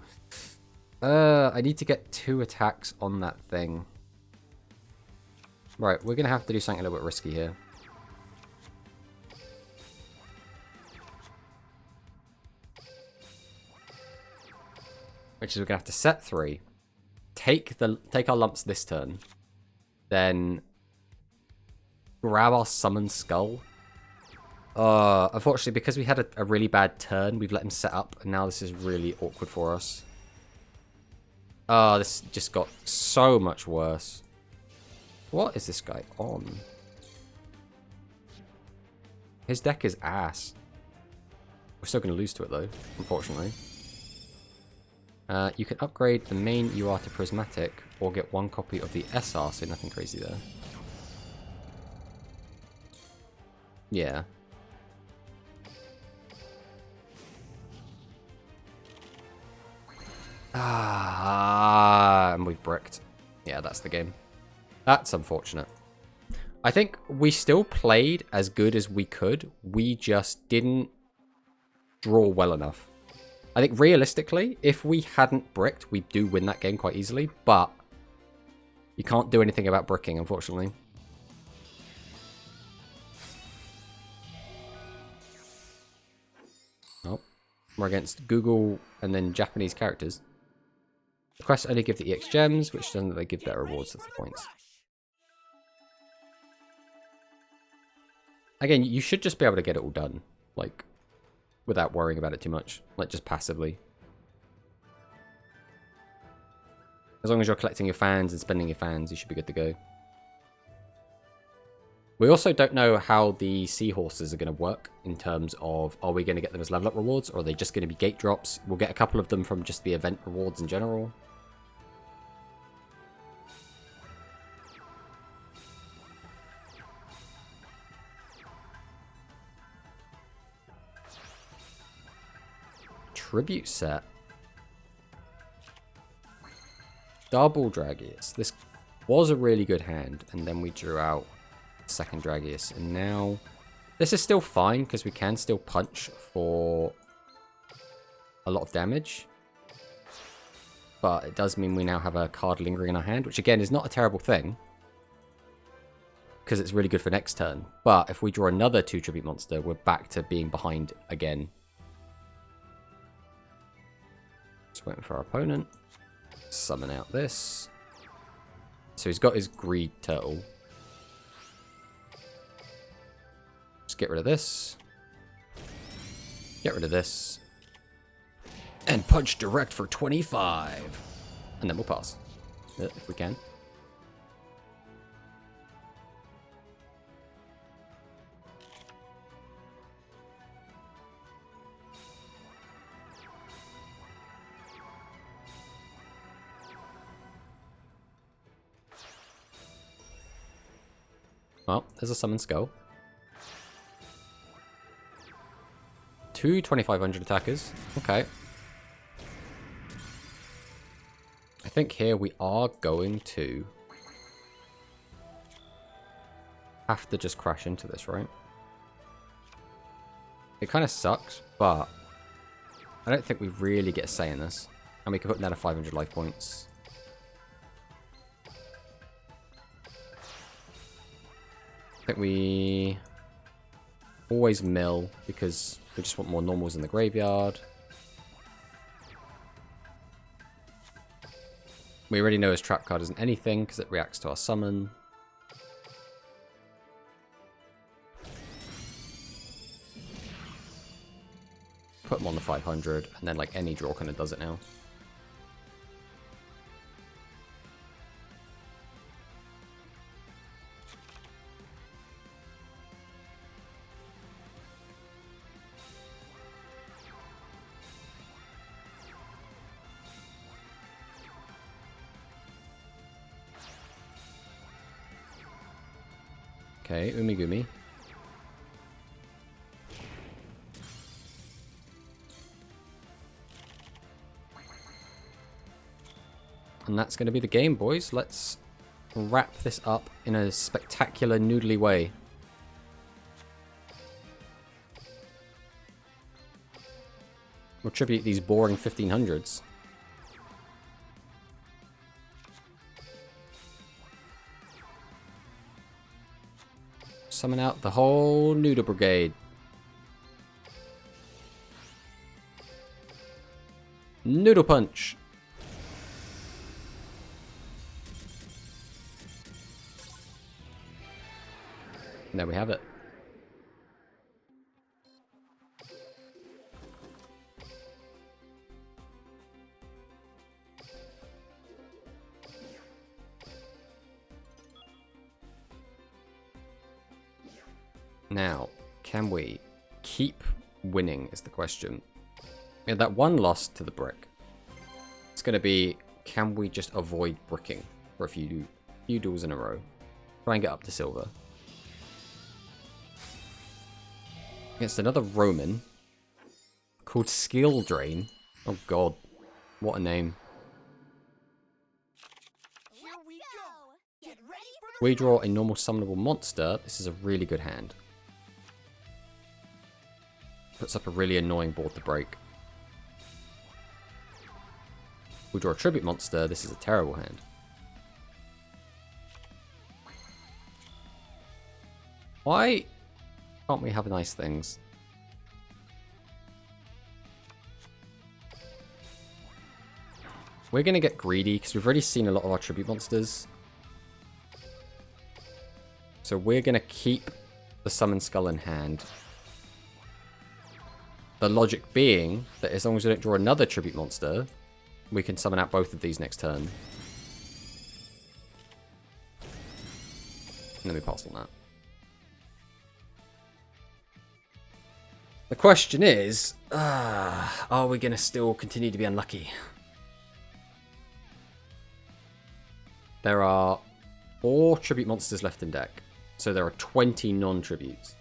Speaker 1: I need to get 2 attacks on that thing. Right, we're going to have to do something a little bit risky here. Which is we're going to have to set 3. Take our lumps this turn. Then grab our Summon Skull. Unfortunately, because we had a really bad turn, we've let him set up, and now this is really awkward for us. This just got so much worse. What is this guy on? His deck is ass. We're still going to lose to it, though, unfortunately. You can upgrade the main UR to Prismatic, or get 1 copy of the SR, so nothing crazy there. Yeah. And we've bricked. Yeah, that's the game. That's unfortunate. I think we still played as good as we could. We just didn't draw well enough. I think realistically, if we hadn't bricked, we do win that game quite easily. But you can't do anything about bricking, unfortunately. Oh, we're against Google and then Japanese characters. The quests only give the EX gems, which doesn't they give better rewards, that's the points. Again, you should just be able to get it all done, like, without worrying about it too much, like, just passively. As long as you're collecting your fans and spending your fans, you should be good to go. We also don't know how the seahorses are going to work in terms of, are we going to get them as level up rewards, or are they just going to be gate drops? We'll get a couple of them from just the event rewards in general. Tribute set. Double Dragius. This was a really good hand, and then we drew out second Dragius, and now this is still fine because we can still punch for a lot of damage, but it does mean we now have a card lingering in our hand, which again is not a terrible thing because it's really good for next turn. But if we draw another 2 tribute monster, we're back to being behind again. Just waiting for our opponent. Summon out this. So he's got his Greed Turtle. Just get rid of this. Get rid of this. And punch direct for 25. And then we'll pass. If we can. Well, there's a summon skull. 2 2500 attackers. Okay. I think here we are going to have to just crash into this, right? It kind of sucks, but I don't think we really get a say in this. And we can put down 500 life points. I think we always mill because we just want more normals in the graveyard. We already know his trap card isn't anything because it reacts to our summon. Put him on the 500 and then like any draw kind of does it now. Okay, Umigumi. And that's going to be the game, boys. Let's wrap this up in a spectacular, noodly way. We'll tribute these boring 1500s. Summon out the whole Noodle Brigade. Noodle Punch. And there we have it. Now, can we keep winning is the question. Yeah, that one loss to the brick. It's going to be, can we just avoid bricking for a few duels in a row? Try and get up to silver. Against another Roman called Skill Drain. Oh god, what a name.
Speaker 2: Here we go. Get ready for
Speaker 1: We draw a normal summonable monster. This is a really good hand. Puts up a really annoying board to break. We draw a tribute monster. This is a terrible hand. Why can't we have nice things? We're going to get greedy because we've already seen a lot of our tribute monsters. So we're going to keep the Summon Skull in hand. The logic being that as long as we don't draw another tribute monster, we can summon out both of these next turn. And then we pass on that. The question is, are we going to still continue to be unlucky? There are 4 tribute monsters left in deck. So there are 20 non-tributes.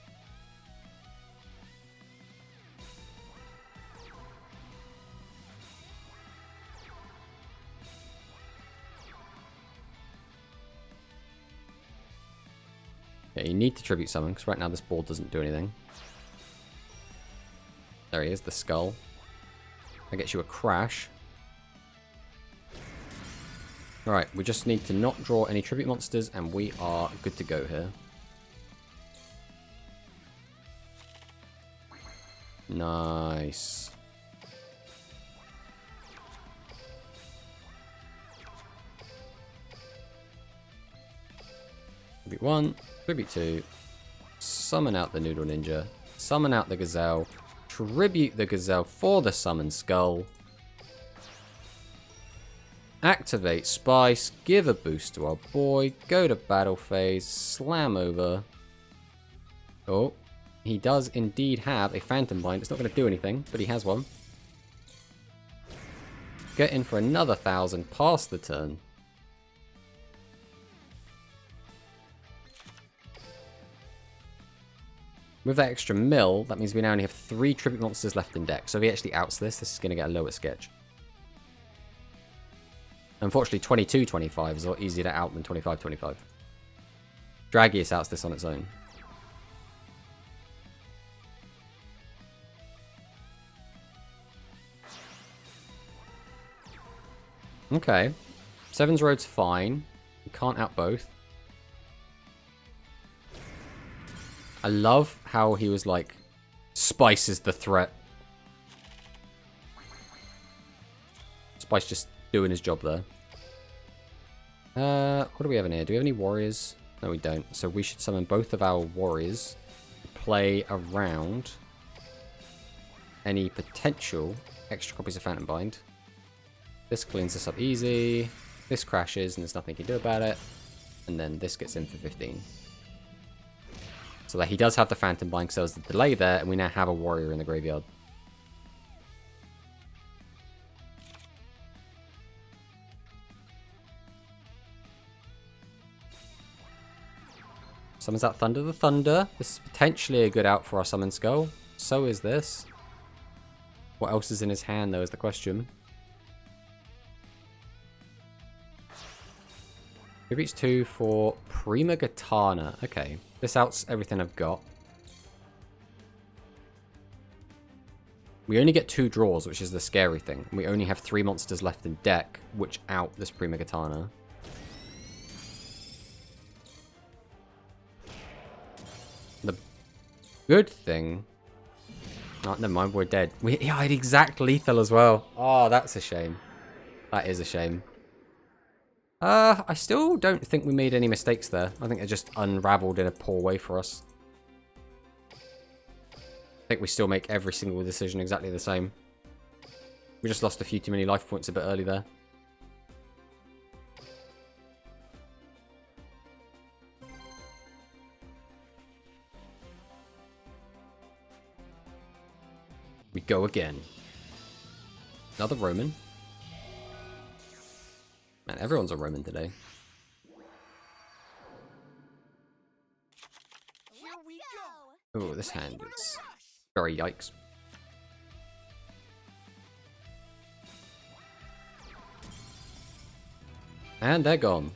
Speaker 1: Yeah, you need to tribute summon, because right now this board doesn't do anything. There he is, the skull. That gets you a crash. Alright, we just need to not draw any tribute monsters, and we are good to go here. Nice. Tribute 1, Tribute 2, summon out the Noodle Ninja, summon out the Gazelle, tribute the Gazelle for the Summon Skull, activate Spice, give a boost to our boy, go to battle phase, slam over. Oh, he does indeed have a Phantom Bind. It's not going to do anything, but he has one. Get in for another 1,000, pass the turn. With that extra mill, that means we now only have 3 tribute monsters left in deck. So if he actually outs this is going to get a lower sketch. Unfortunately, 22-25 is a lot easier to out than 25-25. Dragius outs this on its own. Okay. Seven's Road's fine. You can't out both. I love how he was like, Spice is the threat. Spice just doing his job there. What do we have in here? Do we have any warriors? No, we don't. So we should summon both of our warriors. Play around any potential extra copies of Phantom Bind. This cleans this up easy. This crashes and there's nothing he can do about it. And then this gets in for 15. So that he does have the Phantom Bind because there was the delay there, and we now have a warrior in the graveyard. Summons out Thunder the Thunder. This is potentially a good out for our Summon Skull. So is this. What else is in his hand, though, is the question. He beats 2 for Prima Katana. Okay, this outs everything I've got. We only get 2 draws, which is the scary thing. We only have 3 monsters left in deck, which out this Prima Katana. The good thing... Oh, never mind, we're dead. Yeah, I had exact lethal as well. Oh, that's a shame. That is a shame. I still don't think we made any mistakes there. I think it just unraveled in a poor way for us. I think we still make every single decision exactly the same. We just lost a few too many life points a bit early there. We go again. Another Roman. Man, everyone's a Roman today.
Speaker 2: Here we go.
Speaker 1: Oh, this hand is very yikes. And they're gone.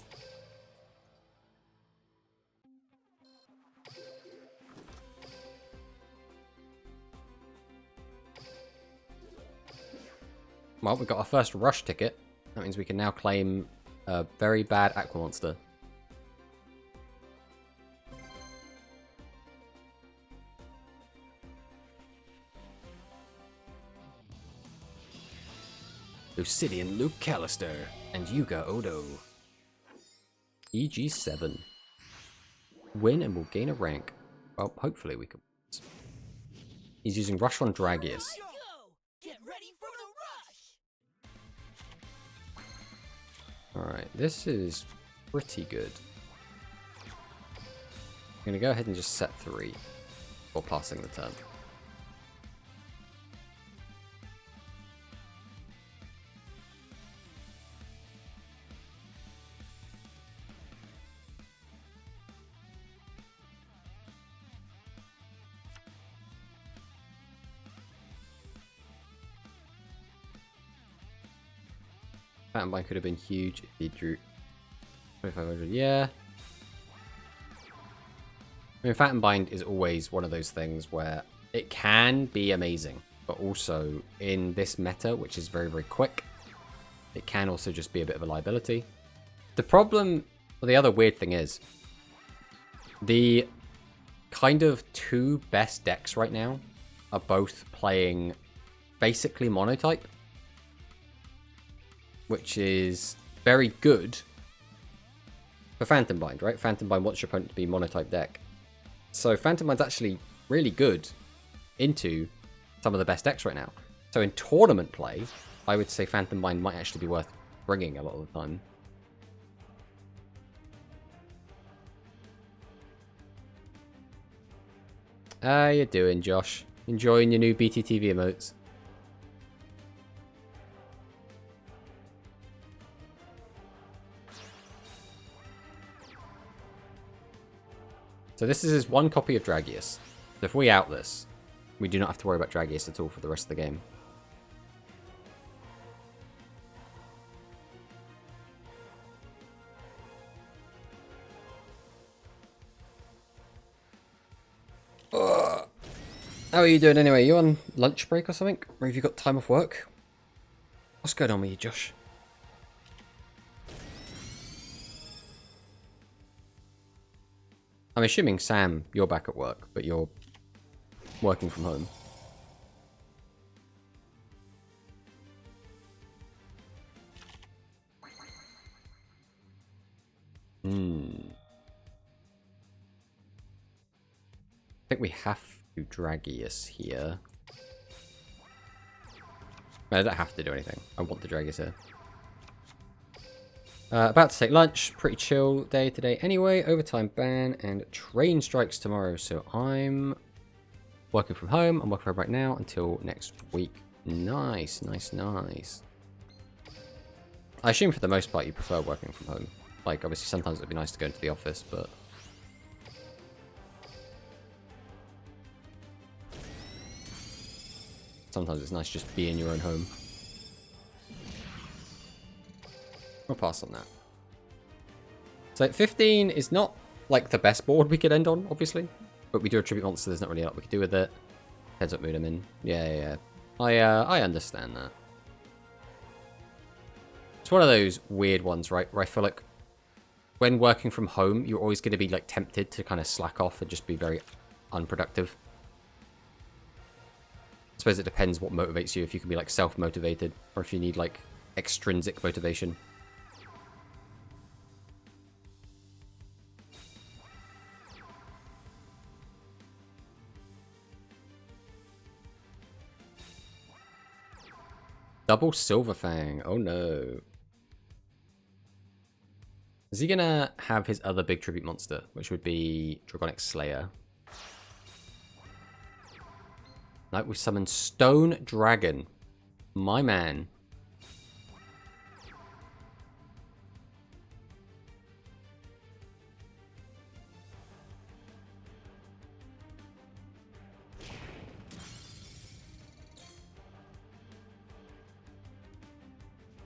Speaker 1: Well, we got our first rush ticket. That means we can now claim a very bad Aqua Monster. Lucidian Luke Callister and Yuga Odo. EG7. Win and we'll gain a rank. Well, hopefully we can. He's using Rush on Dragius.
Speaker 2: Get ready for the rush.
Speaker 1: Alright, this is pretty good. I'm going to go ahead and just set 3 before passing the turn. Phantom Bind could have been huge if he drew 2500. Yeah. I mean, Phantom Bind is always one of those things where it can be amazing, but also in this meta, which is very, very quick, it can also just be a bit of a liability. The problem, or the other weird thing is, the kind of 2 best decks right now are both playing basically monotype, which is very good for Phantom Bind, right? Phantom Bind wants your opponent to be monotype deck. So Phantom Bind's actually really good into some of the best decks right now. So in tournament play, I would say Phantom Bind might actually be worth bringing a lot of the time. How you doing, Josh? Enjoying your new BTTV emotes? So this is his 1 copy of Dragius. So if we out this, we do not have to worry about Dragius at all for the rest of the game. How are you doing anyway? You on lunch break or something? Or have you got time off work? What's going on with you, Josh? I'm assuming, Sam, you're back at work, but you're working from home. I think we have to Dragius here. I don't have to do anything. I want the Dragius here. About to take lunch. Pretty chill day today anyway. Overtime ban and train strikes tomorrow. So I'm working from home. I'm working from home right now until next week. Nice, nice, nice. I assume for the most part you prefer working from home. Like, obviously sometimes it'd be nice to go into the office, but... sometimes it's nice just to be in your own home. We'll pass on that. So 15 is not like the best board we could end on, obviously. But we do a tribute monster, there's not really a lot we could do with it. Heads up, mood him in. Yeah. I understand that. It's one of those weird ones, right? Where I feel like when working from home, you're always going to be like tempted to kind of slack off and just be very unproductive. I suppose it depends what motivates you, if you can be like self-motivated or if you need like extrinsic motivation. Double Silverfang. Oh no. Is he gonna have his other big tribute monster, which would be Dragonic Slayer? Like, we summon Stone Dragon. My man.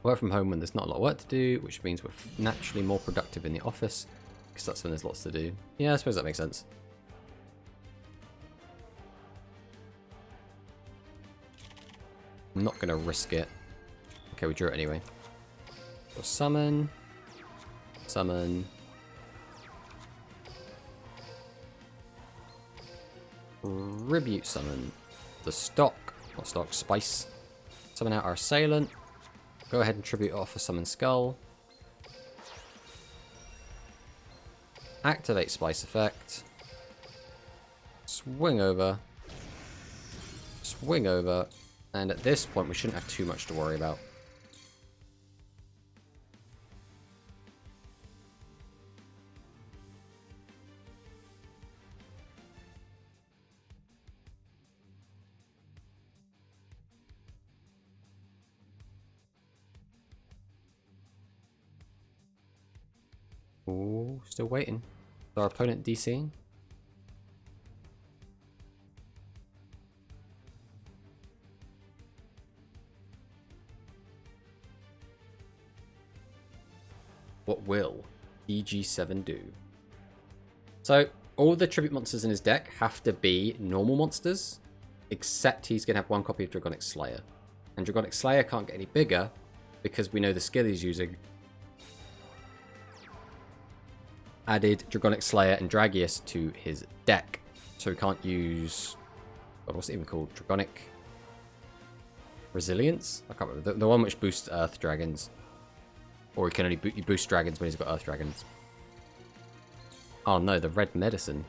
Speaker 1: Work from home when there's not a lot of work to do, which means we're naturally more productive in the office, because that's when there's lots to do. Yeah, I suppose that makes sense. I'm not going to risk it. Okay, we drew it anyway. So summon. Summon. Tribute summon. The stock. Not stock, spice. Summon out our assailant. Go ahead and tribute off a summon skull. Activate spice effect. Swing over. Swing over. And at this point, we shouldn't have too much to worry about. Ooh, still waiting. Is our opponent DCing? What will EG7 do? So, all the tribute monsters in his deck have to be normal monsters, except he's going to have one copy of Dragonic Slayer. And Dragonic Slayer can't get any bigger, because we know the skill he's using added Dragonic Slayer and Dragius to his deck. So we can't use... what's it even called? Dragonic Resilience? I can't remember. The one which boosts Earth Dragons. Or he can only boost dragons when he's got Earth Dragons. Oh no, the red medicine.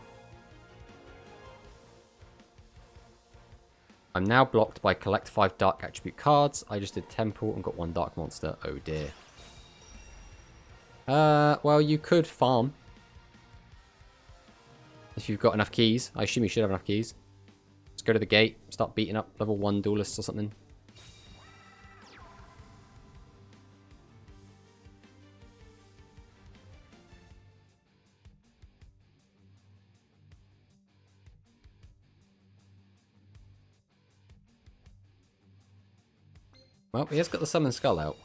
Speaker 1: I'm now blocked by collect 5 dark attribute cards. I just did Temple and got 1 dark monster. Oh dear. Well, you could farm. If you've got enough keys. I assume you should have enough keys. Let's go to the gate. Start beating up level 1 duelists or something. Well, he has got the Summon Skull out.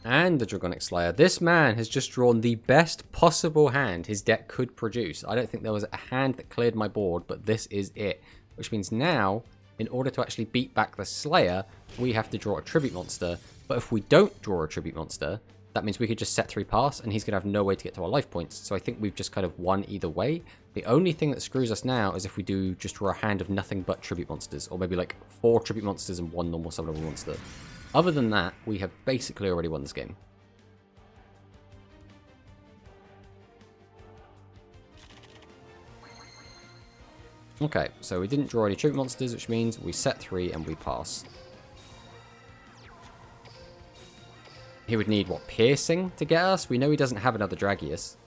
Speaker 1: And the Dragonic Slayer. This man has just drawn the best possible hand his deck could produce. I don't think there was a hand that cleared my board, but this is it. Which means now, in order to actually beat back the Slayer, we have to draw a Tribute Monster. But if we don't draw a Tribute Monster, that means we could just set 3 pass, and he's going to have no way to get to our life points. So I think we've just kind of won either way. The only thing that screws us now is if we do just draw a hand of nothing but Tribute Monsters, or maybe like 4 Tribute Monsters and 1 normal summonable monster. Other than that, we have basically already won this game. Okay, so we didn't draw any Tribute Monsters, which means we set 3 and we pass. He would need, what, Piercing to get us? We know he doesn't have another Dragius.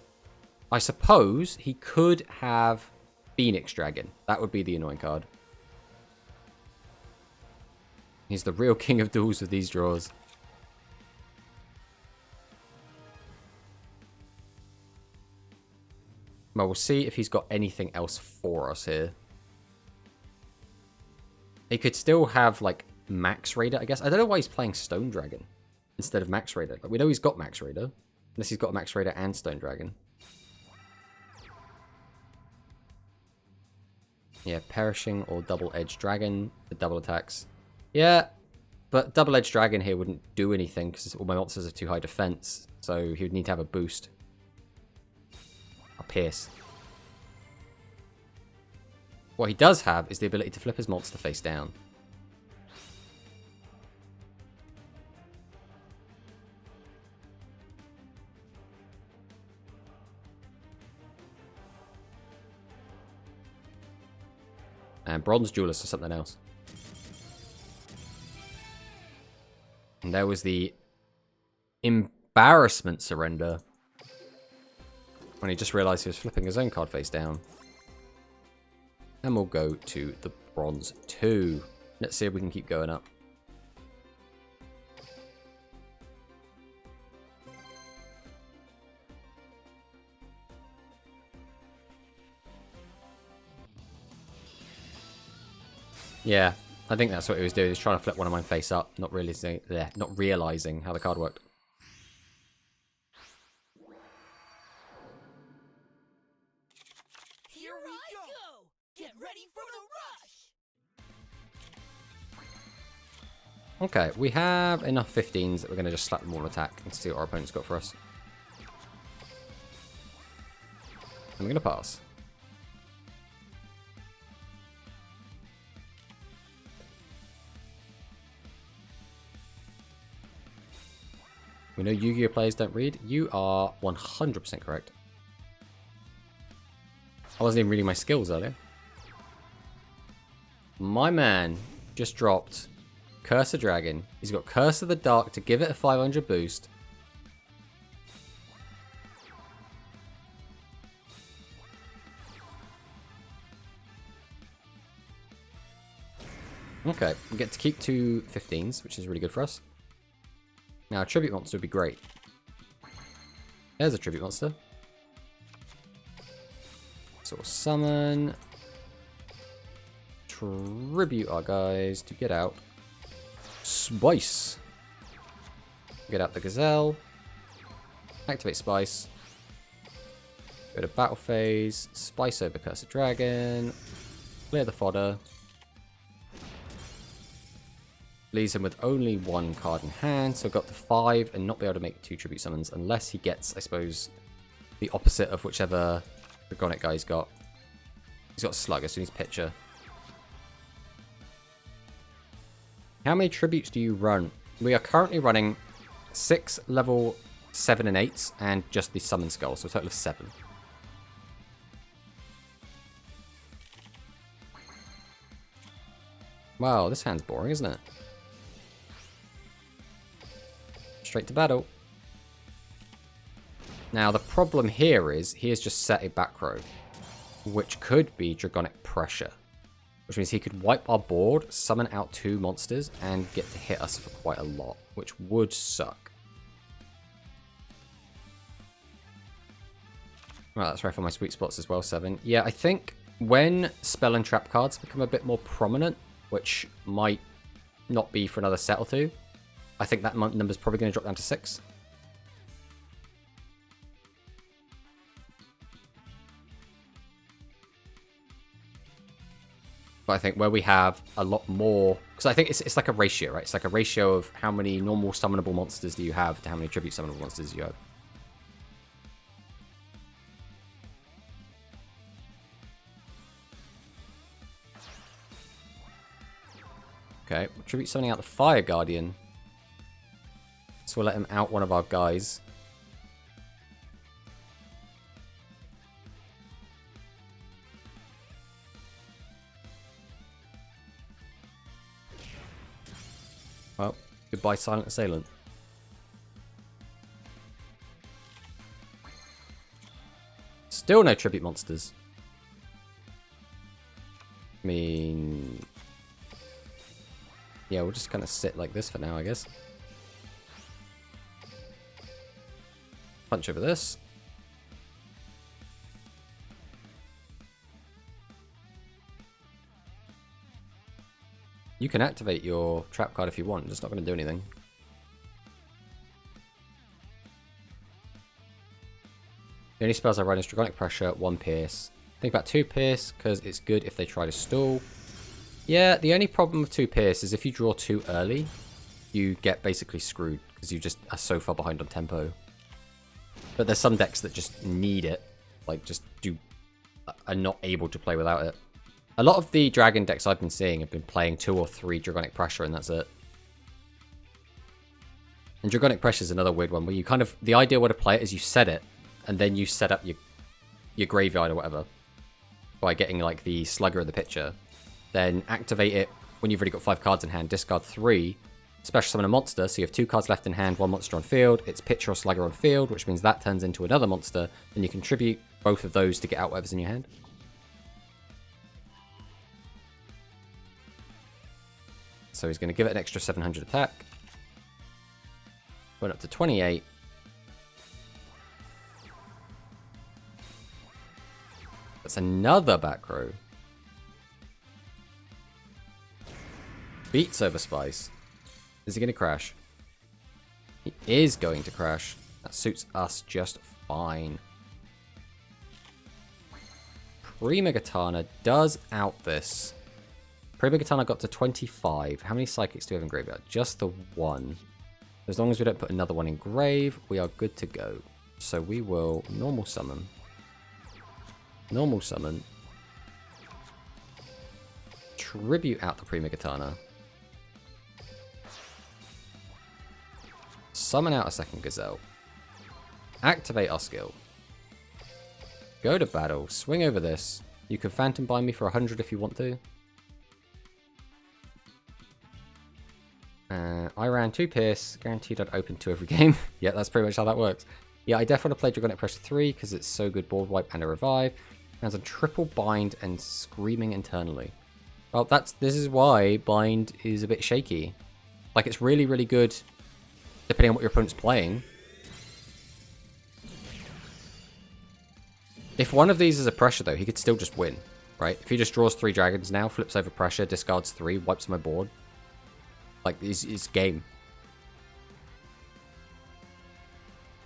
Speaker 1: I suppose he could have Phoenix Dragon. That would be the annoying card. He's the real king of duels with these draws. Well, we'll see if he's got anything else for us here. He could still have, like, Max Raider, I guess. I don't know why he's playing Stone Dragon instead of Max Raider. Like, we know he's got Max Raider. Unless he's got Max Raider and Stone Dragon. Yeah, Perishing or Double-Edged Dragon for double attacks. Yeah, but Double-Edged Dragon here wouldn't do anything because all my monsters have too high defense. So he would need to have a boost. A Pierce. What he does have is the ability to flip his monster face down. And Bronze Duelist or something else. And there was the embarrassment surrender. When he just realised he was flipping his own card face down. And we'll go to the Bronze 2. Let's see if we can keep going up. Yeah, I think that's what he was doing. He was trying to flip one of mine face up, not realizing how the card worked.
Speaker 2: Here we go! Get ready for the rush!
Speaker 1: Okay, we have enough 15s that we're going to just slap them all attack and see what our opponent's got for us. I'm going to pass. We know Yu-Gi-Oh players don't read. You are 100% correct. I wasn't even reading my skills earlier. My man just dropped Curse of Dragon. He's got Curse of the Dark to give it a 500 boost. Okay, we get to keep 2 15s, which is really good for us. Now, a Tribute Monster would be great. There's a Tribute Monster. So we'll summon. Tribute our guys to get out. Spice. Get out the Gazelle. Activate Spice. Go to Battle Phase. Spice over Cursed Dragon. Clear the fodder. Leaves him with only 1 card in hand, so got to 5 and not be able to make 2 Tribute Summons unless he gets, I suppose, the opposite of whichever Dragonic guy's got. He's got Slugger, so he needs Pitcher. How many Tributes do you run? We are currently running 6 level 7 and 8s and just the Summon Skull, so a total of 7. Wow, this hand's boring, isn't it? Straight to battle. Now, the problem here is he has just set a back row, which could be Dragonic Pressure, which means he could wipe our board, summon out 2 monsters, and get to hit us for quite a lot, which would suck. Right, that's right for my sweet spots as well, 7. Yeah, I think when Spell and Trap cards become a bit more prominent, which might not be for another set or two. I think that number's probably going to drop down to 6. But I think where we have a lot more... Because I think it's like a ratio, right? It's like a ratio of how many normal summonable monsters do you have to how many tribute summonable monsters you have. Okay, tribute summoning out the Fire Guardian. So we'll let him out one of our guys. Well, goodbye, Silent Assailant. Still no tribute monsters. I mean... Yeah, we'll just kind of sit like this for now, I guess. Punch over this. You can activate your trap card if you want, it's not going to do anything. The only spells I run is Dragonic Pressure, 1 Pierce. Think about 2 Pierce, because it's good if they try to stall. Yeah, the only problem with 2 Pierce is if you draw too early, you get basically screwed, because you just are so far behind on tempo. But there's some decks that just need it, like just are not able to play without it. A lot of the dragon decks I've been seeing have been playing 2 or 3 Dragonic Pressure and that's it. And Dragonic Pressure is another weird one where you kind of... The ideal way to play it is you set it, and then you set up your graveyard or whatever by getting like the Slugger of the picture. Then activate it when you've already got 5 cards in hand, discard 3, special summon a monster, so you have 2 cards left in hand, 1 monster on field, it's Pitcher or Slugger on field, which means that turns into another monster, and you contribute both of those to get out whatever's in your hand. So he's going to give it an extra 700 attack. Went up to 28. That's another back row. Beats over Spice. Is he going to crash? He is going to crash. That suits us just fine. Prima-Gatana does out this. Prima-Gatana got to 25. How many Psychics do we have in graveyard? Just the 1. As long as we don't put another one in grave, we are good to go. So we will normal summon. Normal summon. Tribute out the Prima-Gatana. Summon out a second Gazelle. Activate our skill. Go to battle. Swing over this. You can Phantom Bind me for 100 if you want to. I ran 2 Pierce. Guaranteed I'd open 2 every game. Yeah, that's pretty much how that works. Yeah, I definitely want to play Dragonic Pressure 3 because it's so good board wipe and a revive. It has a triple bind and Screaming Internally. Well, this is why bind is a bit shaky. Like, it's really, really good depending on what your opponent's playing. If one of these is a pressure, though, he could still just win, right? If he just draws 3 dragons now, flips over pressure, discards 3, wipes my board. Like, it's game.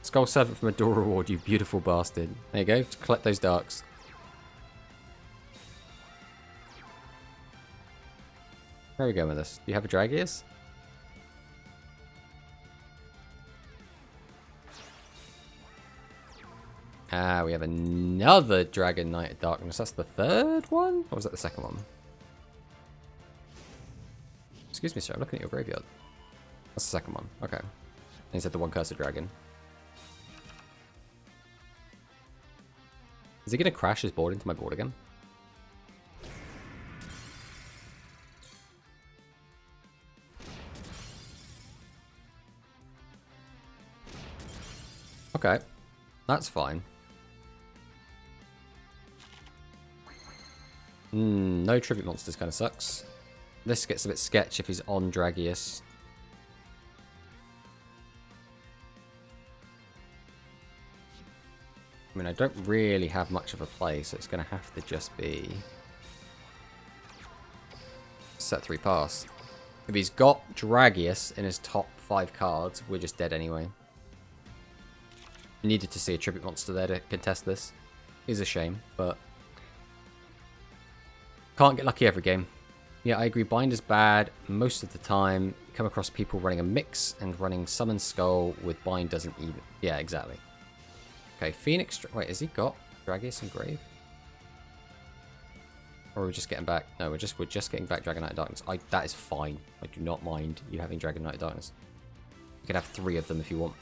Speaker 1: Skull Servant from a Door Reward, you beautiful bastard. There you go, to collect those darks. Where are we going with this? Do you have a Dragius? Ah, we have another Dragon Knight of Darkness. That's the 3rd one? Or was that the 2nd one? Excuse me, sir. I'm looking at your graveyard. That's the 2nd one. Okay. And he said the 1 Cursed Dragon. Is he going to crash his board into my board again? Okay. That's fine. No tribute monsters kind of sucks. This gets a bit sketch if he's on Dragius. I mean, I don't really have much of a play, so it's going to have to just be set 3 pass. If he's got Dragius in his top 5 cards, we're just dead anyway. Needed to see a tribute monster there to contest this. Is a shame, but can't get lucky every game. Yeah, I agree. Bind is bad most of the time. Come across people running a mix and running Summon Skull with Bind doesn't even. Yeah, exactly. Okay, Phoenix. Wait, has he got Dragius and Grave? Or are we just getting back? No, we're just getting back Dragon Knight of Darkness. That is fine. I do not mind you having Dragon Knight of Darkness. You can have 3 of them if you want.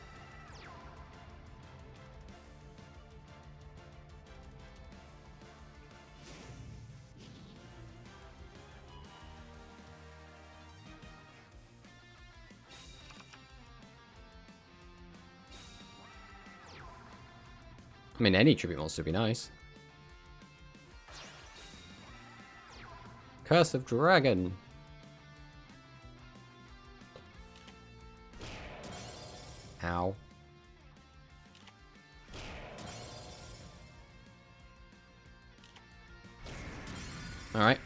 Speaker 1: I mean, any tribute monster would be nice. Curse of Dragon. Ow. Alright.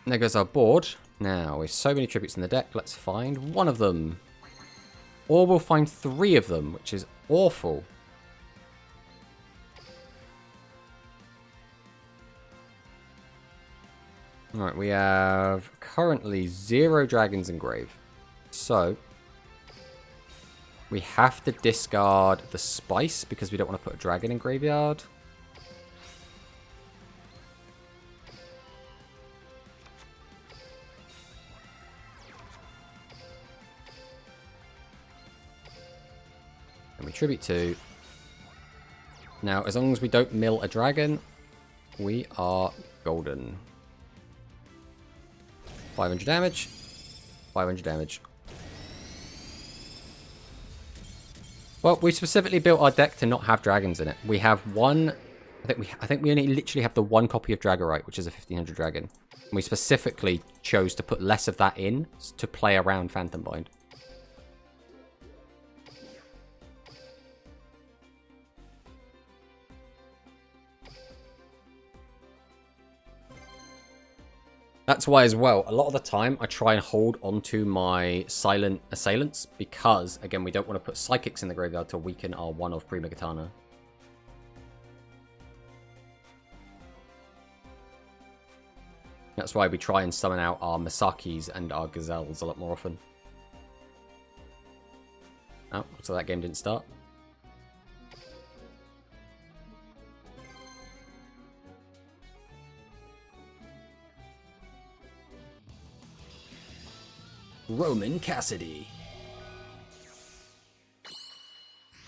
Speaker 1: There goes our board. Now, with so many tributes in the deck, let's find one of them. Or we'll find 3 of them, which is awful. Alright, we have currently 0 dragons in grave. So, we have to discard the spice because we don't want to put a dragon in graveyard. And we tribute 2. Now, as long as we don't mill a dragon, we are golden. 500 damage. 500 damage. Well, we specifically built our deck to not have dragons in it. We have one. I think we only literally have the one copy of Dragorite, which is a 1500 dragon. And we specifically chose to put less of that in to play around Phantom Bind. That's why as well, a lot of the time I try and hold onto my silent assailants because, again, we don't want to put psychics in the graveyard to weaken our one of Prima Katana. That's why we try and summon out our Masakis and our Gazelles a lot more often. Oh, so that game didn't start. Roman Cassidy.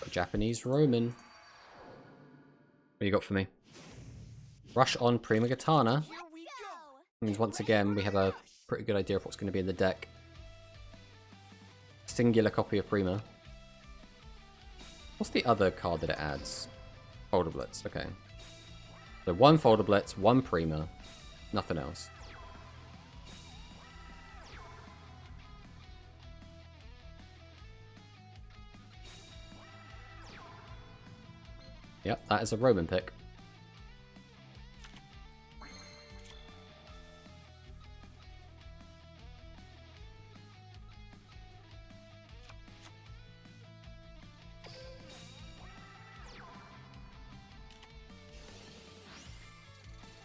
Speaker 1: A Japanese Roman. What do you got for me? Rush on Prima Katana. Means once again we have a pretty good idea of what's going to be in the deck. Singular copy of Prima. What's the other card that it adds? Folder Blitz, okay. So 1 Folder Blitz, 1 Prima, nothing else. Yep, that is a Roman pick.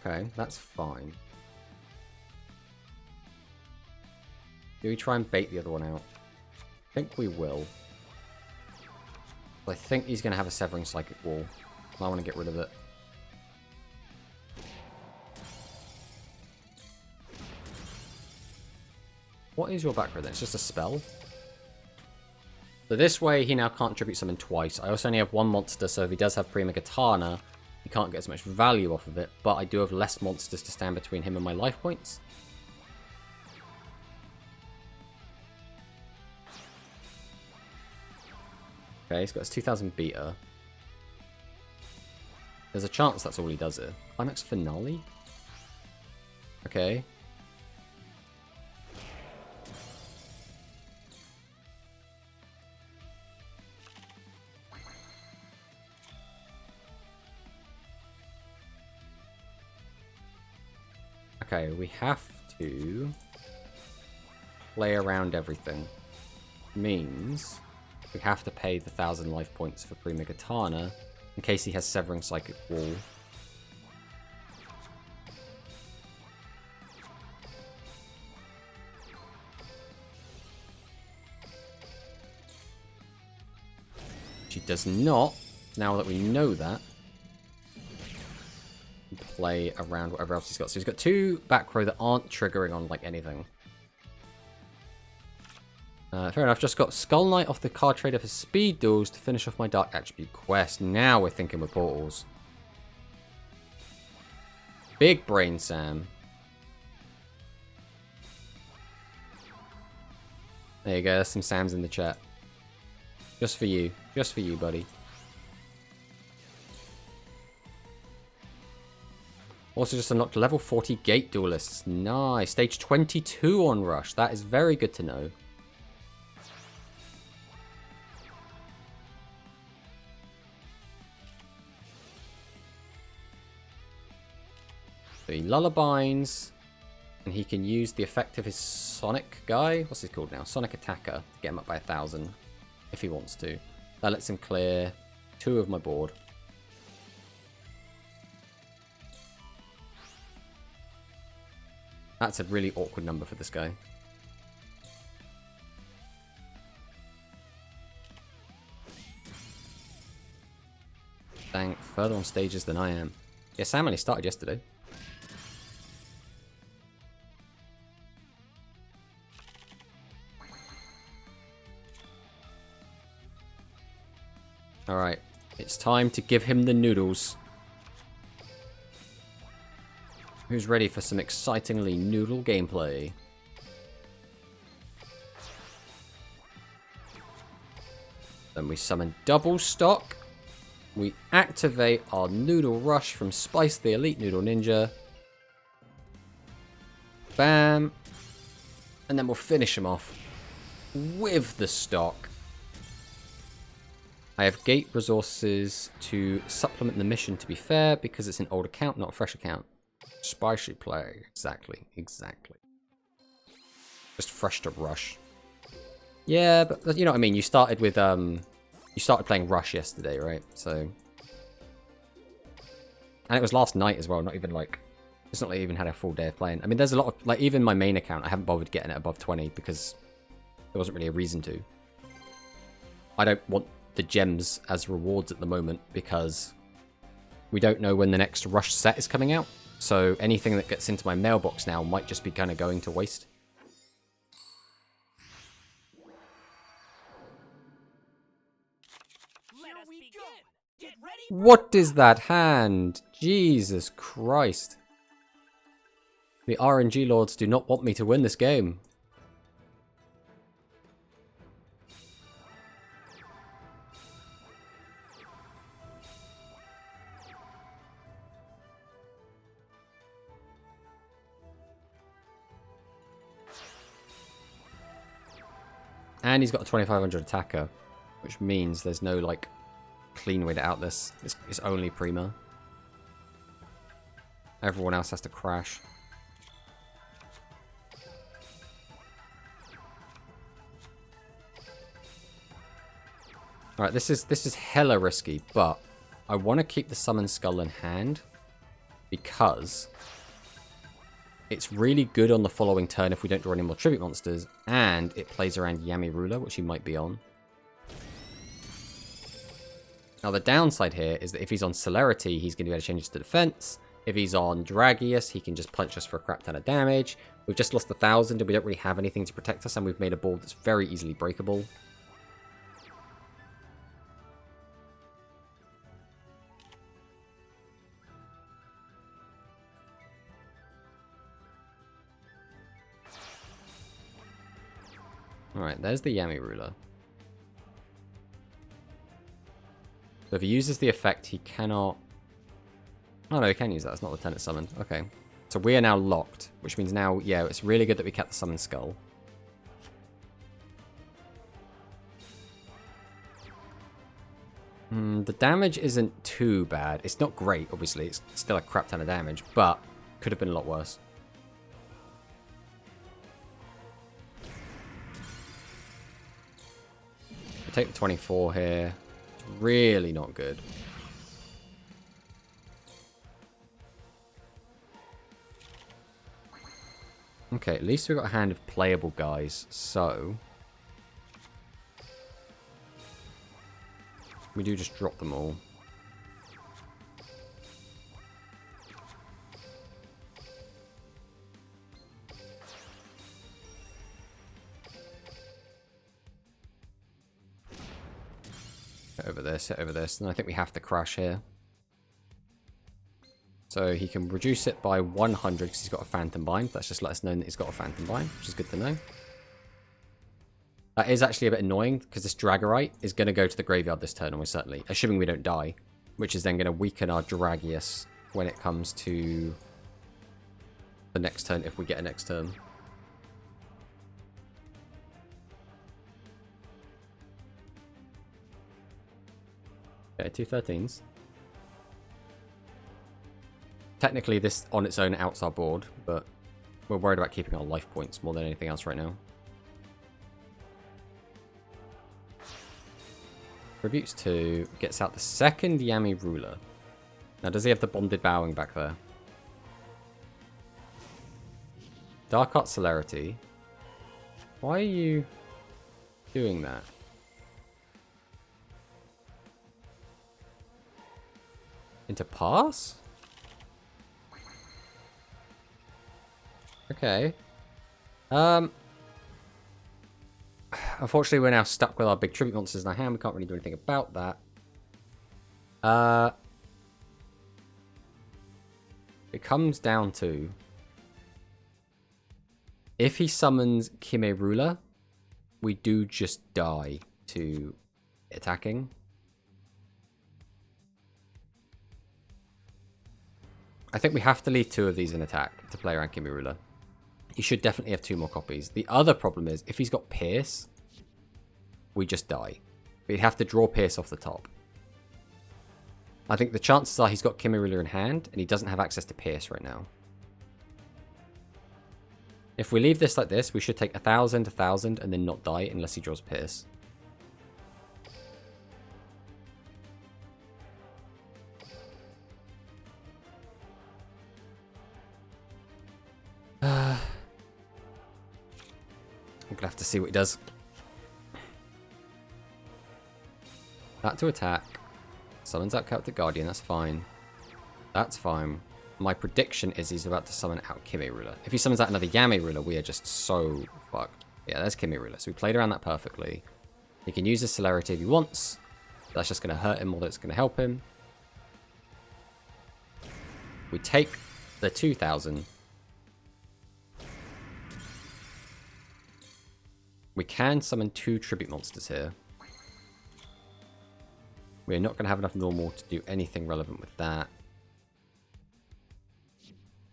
Speaker 1: Okay, that's fine. Do we try and bait the other one out? I think we will. I think he's going to have a Severing Psychic Wall. I want to get rid of it. What is your background then? It's just a spell? So this way he now can't tribute summon twice. I also only have 1 monster, so if he does have Prima Katana, he can't get as much value off of it. But I do have less monsters to stand between him and my life points. Okay, he's got his 2000 beta. There's a chance that's all he does here. Climax Finale? Okay. Okay, we have to play around everything. Means we have to pay the 1,000 life points for Prima-Katana in case he has Severing Psychic Wall. She does not. Now that we know that, play around whatever else he's got. So he's got 2 back row that aren't triggering on like anything. Fair enough. Just got Skull Knight off the card trader for speed duels to finish off my Dark Attribute quest. Now we're thinking with portals. Big brain, Sam. There you go. There's some Sams in the chat. Just for you. Just for you, buddy. Also just unlocked level 40 Gate Duelists. Nice. Stage 22 on Rush. That is very good to know. So he lullabines, and he can use the effect of his Sonic guy. What's he called now? Sonic Attacker to get him up by 1,000 if he wants to. That lets him clear 2 of my board. That's a really awkward number for this guy. Dang, further on stages than I am. Yeah, Sam only started yesterday. Alright, it's time to give him the noodles. Who's ready for some excitingly noodle gameplay? Then we summon Double Stock. We activate our Noodle Rush from Spice the Elite Noodle Ninja. Bam. And then we'll finish him off with the stock. I have gate resources to supplement the mission, to be fair, because it's an old account, not a fresh account. Spicy play. Exactly. Just fresh to Rush. Yeah, but you know what I mean? You started with, you started playing Rush yesterday, right? So... And it was last night as well, not even like... It's not like I even had a full day of playing. I mean, there's a lot of... Like, even my main account, I haven't bothered getting it above 20 because there wasn't really a reason to. I don't want the gems as rewards at the moment because we don't know when the next Rush set is coming out. So anything that gets into my mailbox now might just be kind of going to waste. What is that hand? Jesus Christ. The RNG lords do not want me to win this game. And he's got a 2500 attacker, which means there's no, like, clean way to out this. It's only Prima. Everyone else has to crash. Alright, this is hella risky, but I want to keep the Summon Skull in hand because it's really good on the following turn if we don't draw any more tribute monsters, and it plays around Yami Ruler, which he might be on. Now the downside here is that if he's on Celerity, he's going to be able to change this to defense. If he's on Dragius, he can just punch us for a crap ton of damage. We've just lost 1,000 and we don't really have anything to protect us, and we've made a board that's very easily breakable. Alright, there's the Yami Ruler. So if he uses the effect, he cannot... Oh no, he can use that. It's not the turn it's summoned. Okay. So we are now locked, which means now, yeah, it's really good that we kept the Summon Skull. The damage isn't too bad. It's not great, obviously. It's still a crap ton of damage, but could have been a lot worse. We take the 24 here. Really not good. Okay, at least we've got a hand of playable guys, so... we do just drop them all. Hit over this, hit over this, and I think we have to crash here. So he can reduce it by 100 because he's got a Phantom Bind. That's just let us know that he's got a Phantom Bind, which is good to know. That is actually a bit annoying because this Dragorite is going to go to the graveyard this turn, almost certainly, assuming we don't die, which is then going to weaken our Dragius when it comes to the next turn, if we get a next turn. Okay, 2 13s. Technically, this on its own outs our board, but we're worried about keeping our life points more than anything else right now. Tributes 2, gets out the second Yami Ruler. Now, does he have the Bonded Bowing back there? Dark Art Celerity. Why are you doing that? Into pass? Okay. Unfortunately, we're now stuck with our big tribute monsters in our hand. We can't really do anything about that. It comes down to... if he summons Kime Ruler, we do just die to attacking. I think we have to leave 2 of these in attack to play around Kime Ruler. He should definitely have 2 more copies. The other problem is, if he's got Pierce, we just die. We'd have to draw Pierce off the top. I think the chances are he's got Kime Ruler in hand, and he doesn't have access to Pierce right now. If we leave this like this, we should take 1,000, 1,000, and then not die unless he draws Pierce. I'm gonna have to see what he does. That to attack. Summons out Celtic Guardian, that's fine. That's fine. My prediction is he's about to summon out Kime Ruler. If he summons out another Yami Ruler, we are just so fucked. Yeah, there's Kime Ruler. So we played around that perfectly. He can use his Celerity if he wants. That's just going to hurt him more than it's going to help him. We take the 2,000. We can summon 2 tribute monsters here. We're not going to have enough normal to do anything relevant with that.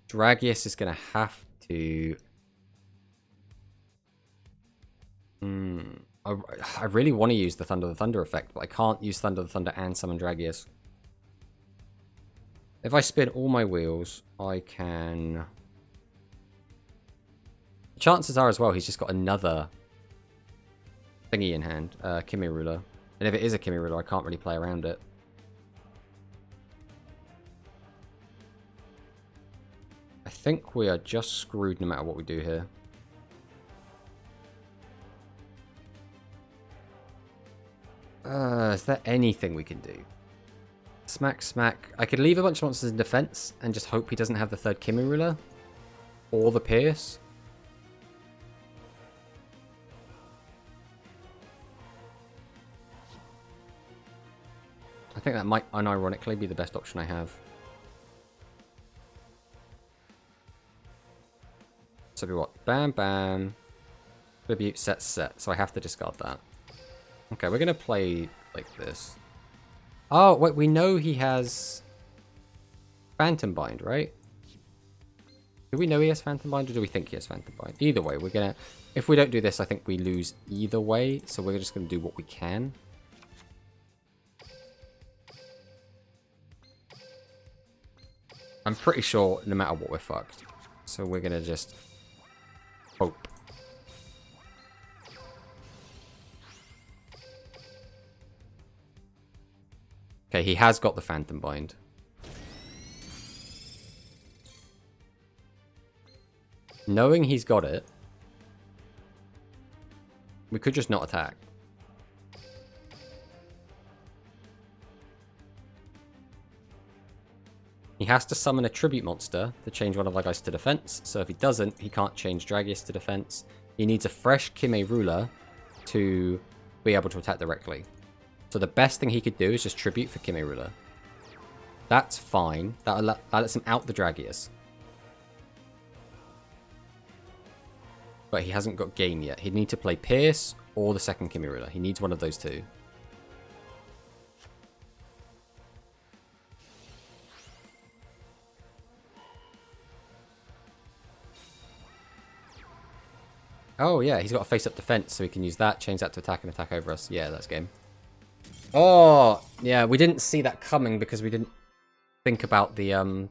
Speaker 1: Dragius is going to have to... I really want to use the Thunder effect, but I can't use Thunder and summon Dragius. If I spin all my wheels, I can... chances are as well, he's just got another thingy in hand, Kime Ruler. And if it is a Kime Ruler, I can't really play around it. I think we are just screwed no matter what we do here. Is there anything we can do? Smack, smack. I could leave a bunch of monsters in defense and just hope he doesn't have the 3rd Kime Ruler. Or the Pierce. I think that might unironically be the best option I have. So we what? Bam, bam. Tribute, set, set. So I have to discard that. Okay, we're going to play like this. Oh, wait, we know he has Phantom Bind, right? Do we know he has Phantom Bind, or do we think he has Phantom Bind? Either way, we're going to... if we don't do this, I think we lose either way. So we're just going to do what we can. I'm pretty sure no matter what, we're fucked. So we're going to just hope. Okay, he has got the Phantom Bind. Knowing he's got it, we could just not attack. He has to summon a tribute monster to change one of our guys to defense. So if he doesn't, he can't change Dragius to defense. He needs a fresh Kime Ruler to be able to attack directly. So the best thing he could do is just tribute for Kime Ruler. That's fine. That lets him out the Dragius. But he hasn't got game yet. He'd need to play Pierce or the second Kime Ruler. He needs one of those two. Oh, yeah, he's got a face-up defense, so he can use that, change that to attack and attack over us. Yeah, that's game. Oh, yeah, we didn't see that coming because we didn't think about the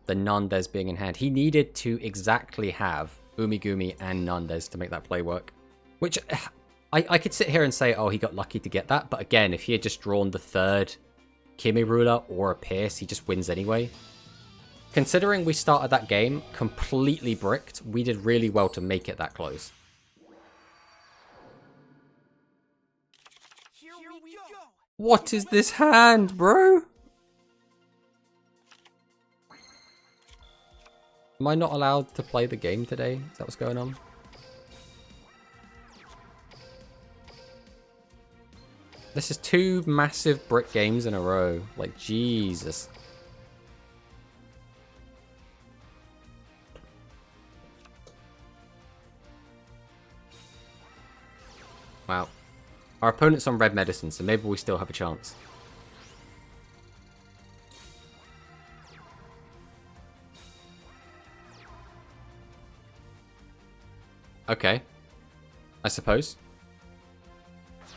Speaker 1: Nandes being in hand. He needed to exactly have Umigumi and Nandes to make that play work. Which, I could sit here and say, oh, he got lucky to get that. But again, if he had just drawn the third Kime Ruler or a Pierce, he just wins anyway. Considering we started that game completely bricked, we did really well to make it that close. What is this hand, bro? Am I not allowed to play the game today? Is that what's going on? This is 2 massive brick games in a row. Like, Jesus. Wow. Our opponent's on red medicine, so maybe we still have a chance. Okay. I suppose.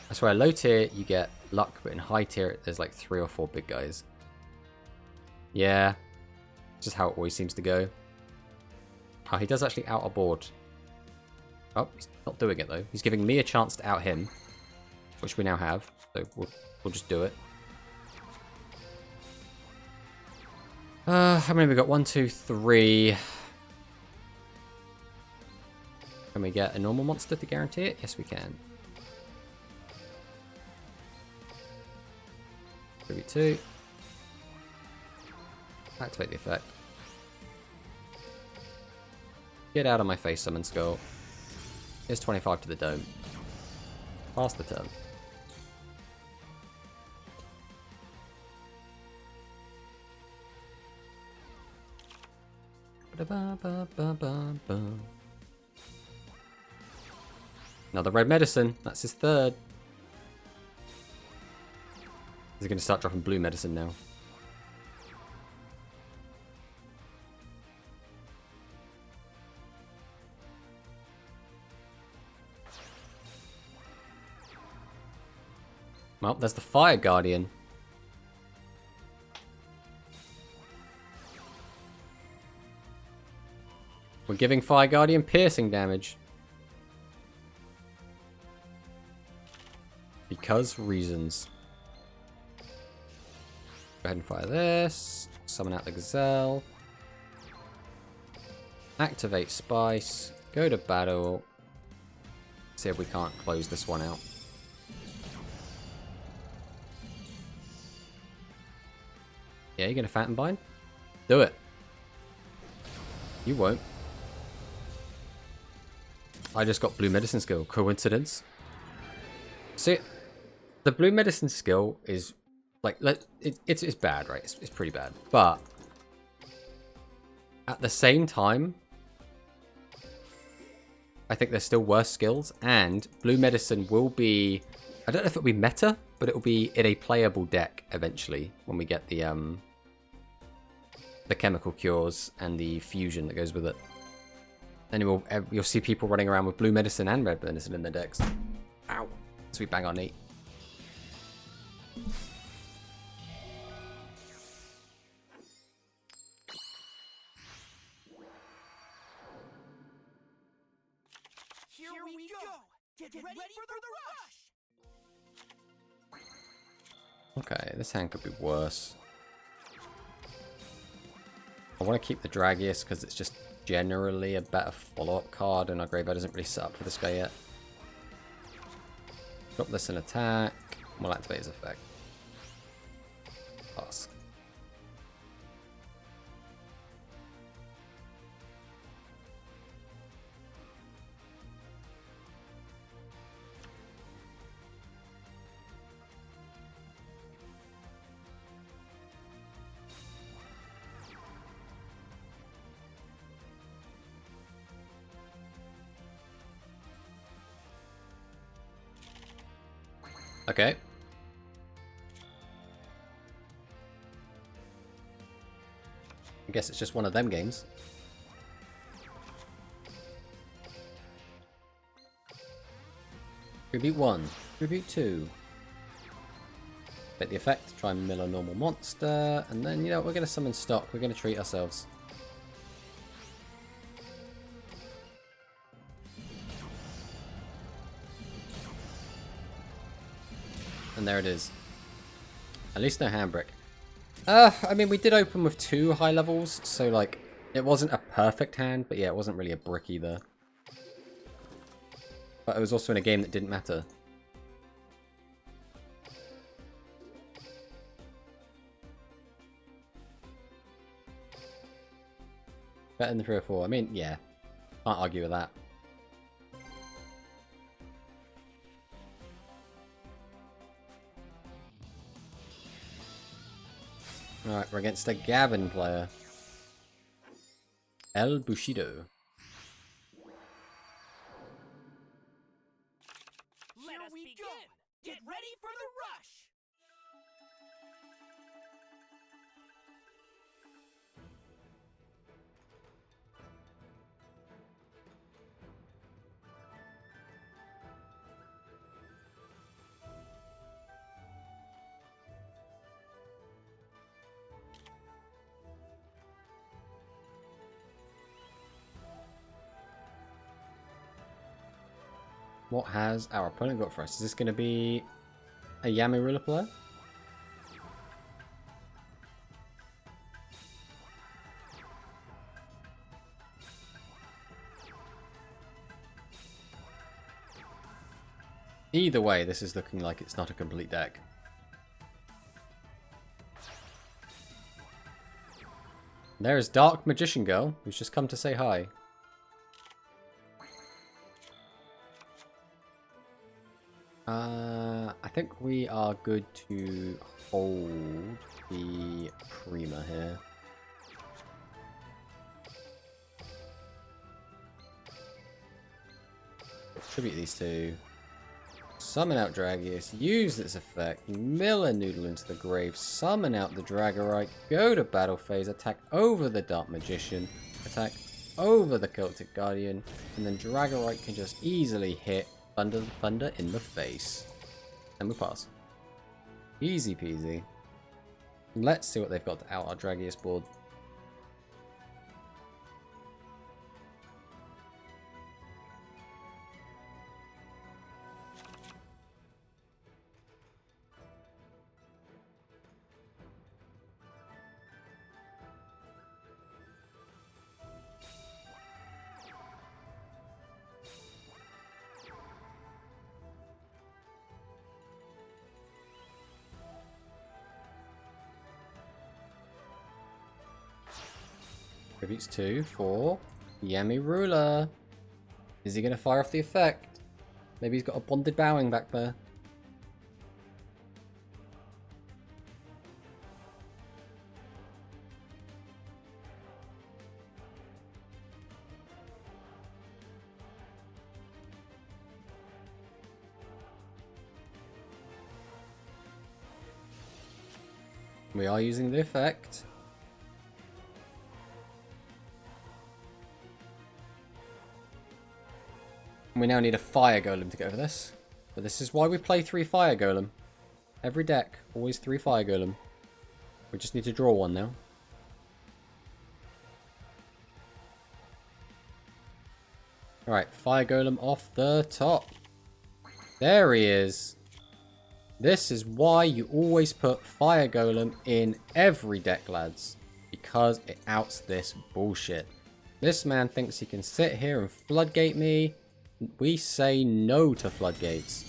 Speaker 1: I swear, low tier you get luck, but in high tier there's like 3 or 4 big guys. Yeah. Just how it always seems to go. Oh, he does actually out our board. Oh, he's not doing it though. He's giving me a chance to out him. Which we now have, so we'll just do it. How many have we got? 1, 2, 3. Can we get a normal monster to guarantee it? Yes, we can. 3v2. Activate the effect. Get out of my face, Summon Skull. Here's 25 to the dome. Pass the turn. Another red medicine. That's his third. Is he going to start dropping blue medicine now? Well, there's the Fire Guardian. We're giving Fire Guardian piercing damage. Because reasons. Go ahead and fire this. Summon out the Gazelle. Activate Spice. Go to battle. See if we can't close this one out. Yeah, you're gonna Phantom Bind? Do it. You won't. I just got blue medicine skill. Coincidence? See, the blue medicine skill is like it's bad, right? It's pretty bad, but at the same time, I think there's still worse skills, and blue medicine will be. I don't know if it'll be meta, but it'll be in a playable deck eventually when we get the chemical cures and the fusion that goes with it. Then you'll see people running around with blue medicine and red medicine in their decks. Ow. So we bang on 8.
Speaker 2: Here we go! Get ready for the rush!
Speaker 1: Okay, this hand could be worse. I want to keep the Dragius because it's just generally a better follow-up card, and our graveyard isn't really set up for this guy yet. Drop this in attack. We'll activate his effect. Pass. Okay. I guess it's just one of them games. Tribute 1. Tribute 2. Get the effect, try and mill a normal monster, and then, you know, we're going to summon stock. We're going to treat ourselves. And there it is. At least no handbrake. I mean, we did open with 2 high levels, so, like, it wasn't a perfect hand, but yeah, it wasn't really a brick either. But it was also in a game that didn't matter. Better than 3 or 4. I mean, yeah. Can't argue with that. Alright, we're against a Gavin player. El Bushido.
Speaker 2: Let us begin! Get ready for the rush!
Speaker 1: What has our opponent got for us? Is this going to be a Yami Ruler player? Either way, this is looking like it's not a complete deck. There is Dark Magician Girl, who's just come to say hi. I think we are good to hold the Prima here. Tribute these two. Summon out Dragius, use this effect, mill a Noodle into the grave, summon out the Dragorite, go to battle phase, attack over the Dark Magician, attack over the Celtic Guardian, and then Dragorite can just easily hit Thunder in the face. And we pass. Easy peasy. Let's see what they've got to out our Dragius board. Tributes 2 for Yami Ruler. Is he going to fire off the effect? Maybe he's got a bonded bowing back there. We are using the effect. We now need a Fire Golem to get over this. But this is why we play 3 Fire Golem. Every deck, always 3 Fire Golem. We just need to draw one now. Alright, Fire Golem off the top. There he is. This is why you always put Fire Golem in every deck, lads. Because it outs this bullshit. This man thinks he can sit here and floodgate me. We say no to floodgates.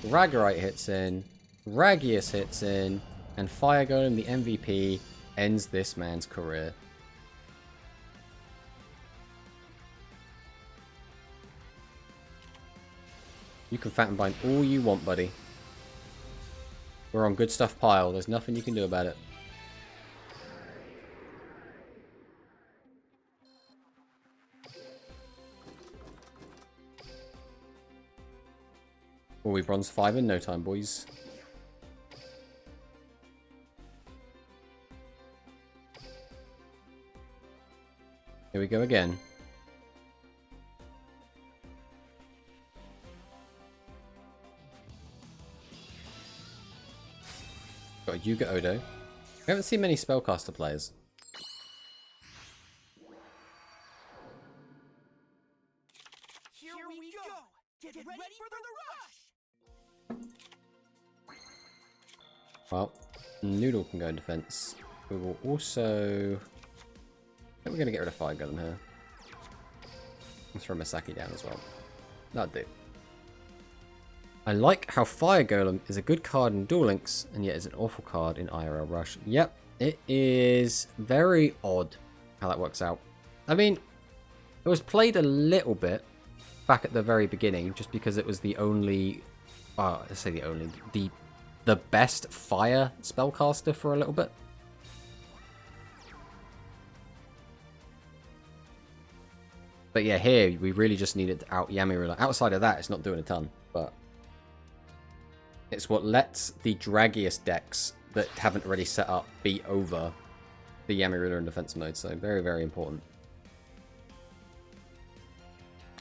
Speaker 1: Ragarite hits in, Ragius hits in, and Fire Golem, the MVP, ends this man's career. You can Phantom Bind all you want, buddy. We're on good stuff pile. There's nothing you can do about it. Oh, we bronze 5 in no time, boys. Here we go again. Got a Yuga Odo. We haven't seen many spellcaster players.
Speaker 2: Here we go. Get ready for the rush.
Speaker 1: Well, Noodle can go in defense. We will also... I think we're going to get rid of Fire Golem here. And throw Masaki down as well. That'd do. I like how Fire Golem is a good card in Duel Links, and yet is an awful card in IRL Rush. Yep, it is very odd how that works out. I mean, it was played a little bit back at the very beginning, just because it was the only... let's say the only... The best fire spellcaster for a little bit. But yeah, here we really just needed to out Yamirula. Outside of that, it's not doing a ton, but it's what lets the draggiest decks that haven't already set up beat over the Yamirula in defense mode. So very, very important.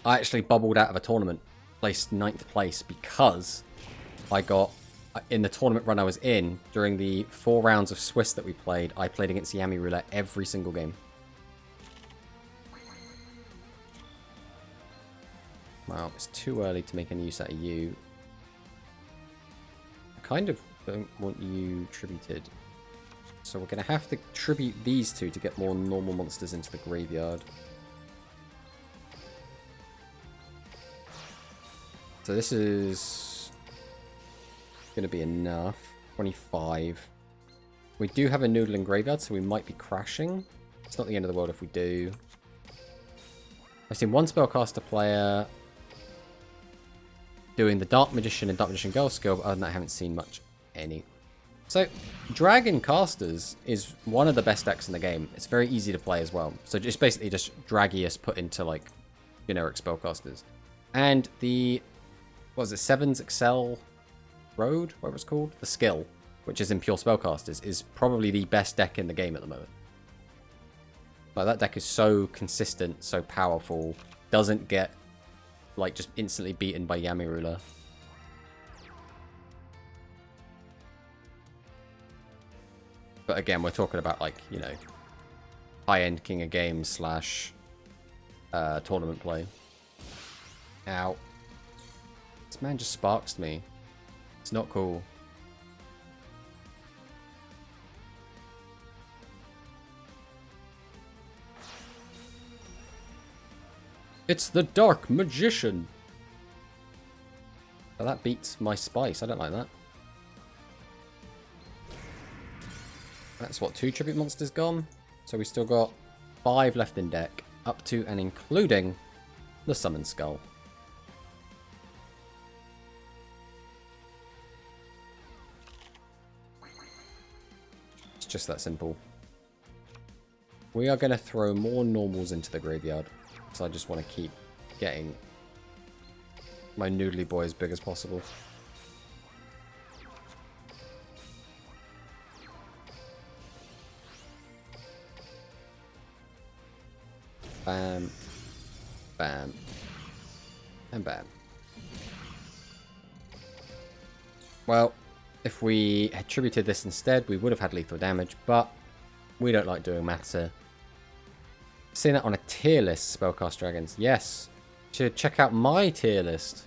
Speaker 1: I actually bubbled out of a tournament, placed 9th place, because I got, in the tournament run I was in, during the 4 rounds of Swiss that we played, I played against Yamirula every single game. Wow, it's too early to make any use out of you. I kind of don't want you tributed. So we're going to have to tribute these two to get more normal monsters into the graveyard. So this is going to be enough. 25. We do have a Noodle in graveyard, so we might be crashing. It's not the end of the world if we do. I've seen one spellcaster player doing the Dark Magician and Dark Magician Girl skill, but other than that, I haven't seen much any. So, Dragon Casters is one of the best decks in the game. It's very easy to play as well. So, it's basically just Dragius put into, like, generic spellcasters. And the, what was it, Sevens Excel Road, whatever it's called? The skill, which is in pure spellcasters, is probably the best deck in the game at the moment. Like, that deck is so consistent, so powerful, doesn't get like just instantly beaten by Yamirula. But again, we're talking about, like, you know, high-end King of Games slash tournament play. Ow. This man just sparks me. It's not cool. It's the Dark Magician. Well, that beats my Spice. I don't like that. That's what, 2 tribute monsters gone? So we still got 5 left in deck, up to and including the Summon Skull. It's just that simple. We are going to throw more normals into the graveyard. So I just want to keep getting my noodly boy as big as possible. Bam. Bam. And bam. Well, if we had tributed this instead, we would have had lethal damage, but we don't like doing maths here. Seeing that on a tier list, Spellcast Dragons. Yes. Should check out my tier list.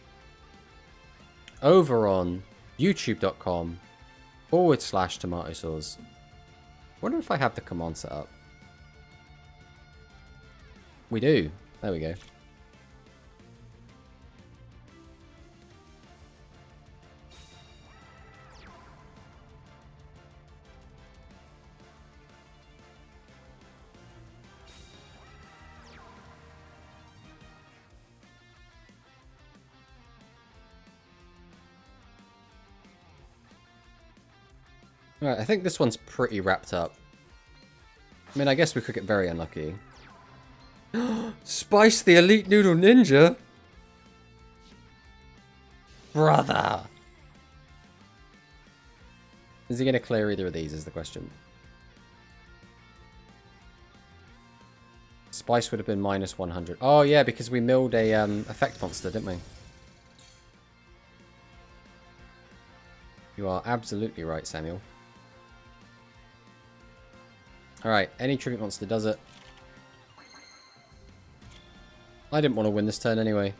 Speaker 1: Over on youtube.com/tomato sauce. Wonder if I have the command set up. We do. There we go. Alright, I think this one's pretty wrapped up. I mean, I guess we could get very unlucky. Spice the Elite Noodle Ninja? Brother! Is he going to clear either of these is the question. Spice would have been minus 100. Oh yeah, because we milled a effect monster, didn't we? You are absolutely right, Samuel. Alright, any tribute monster does it. I didn't want to win this turn anyway.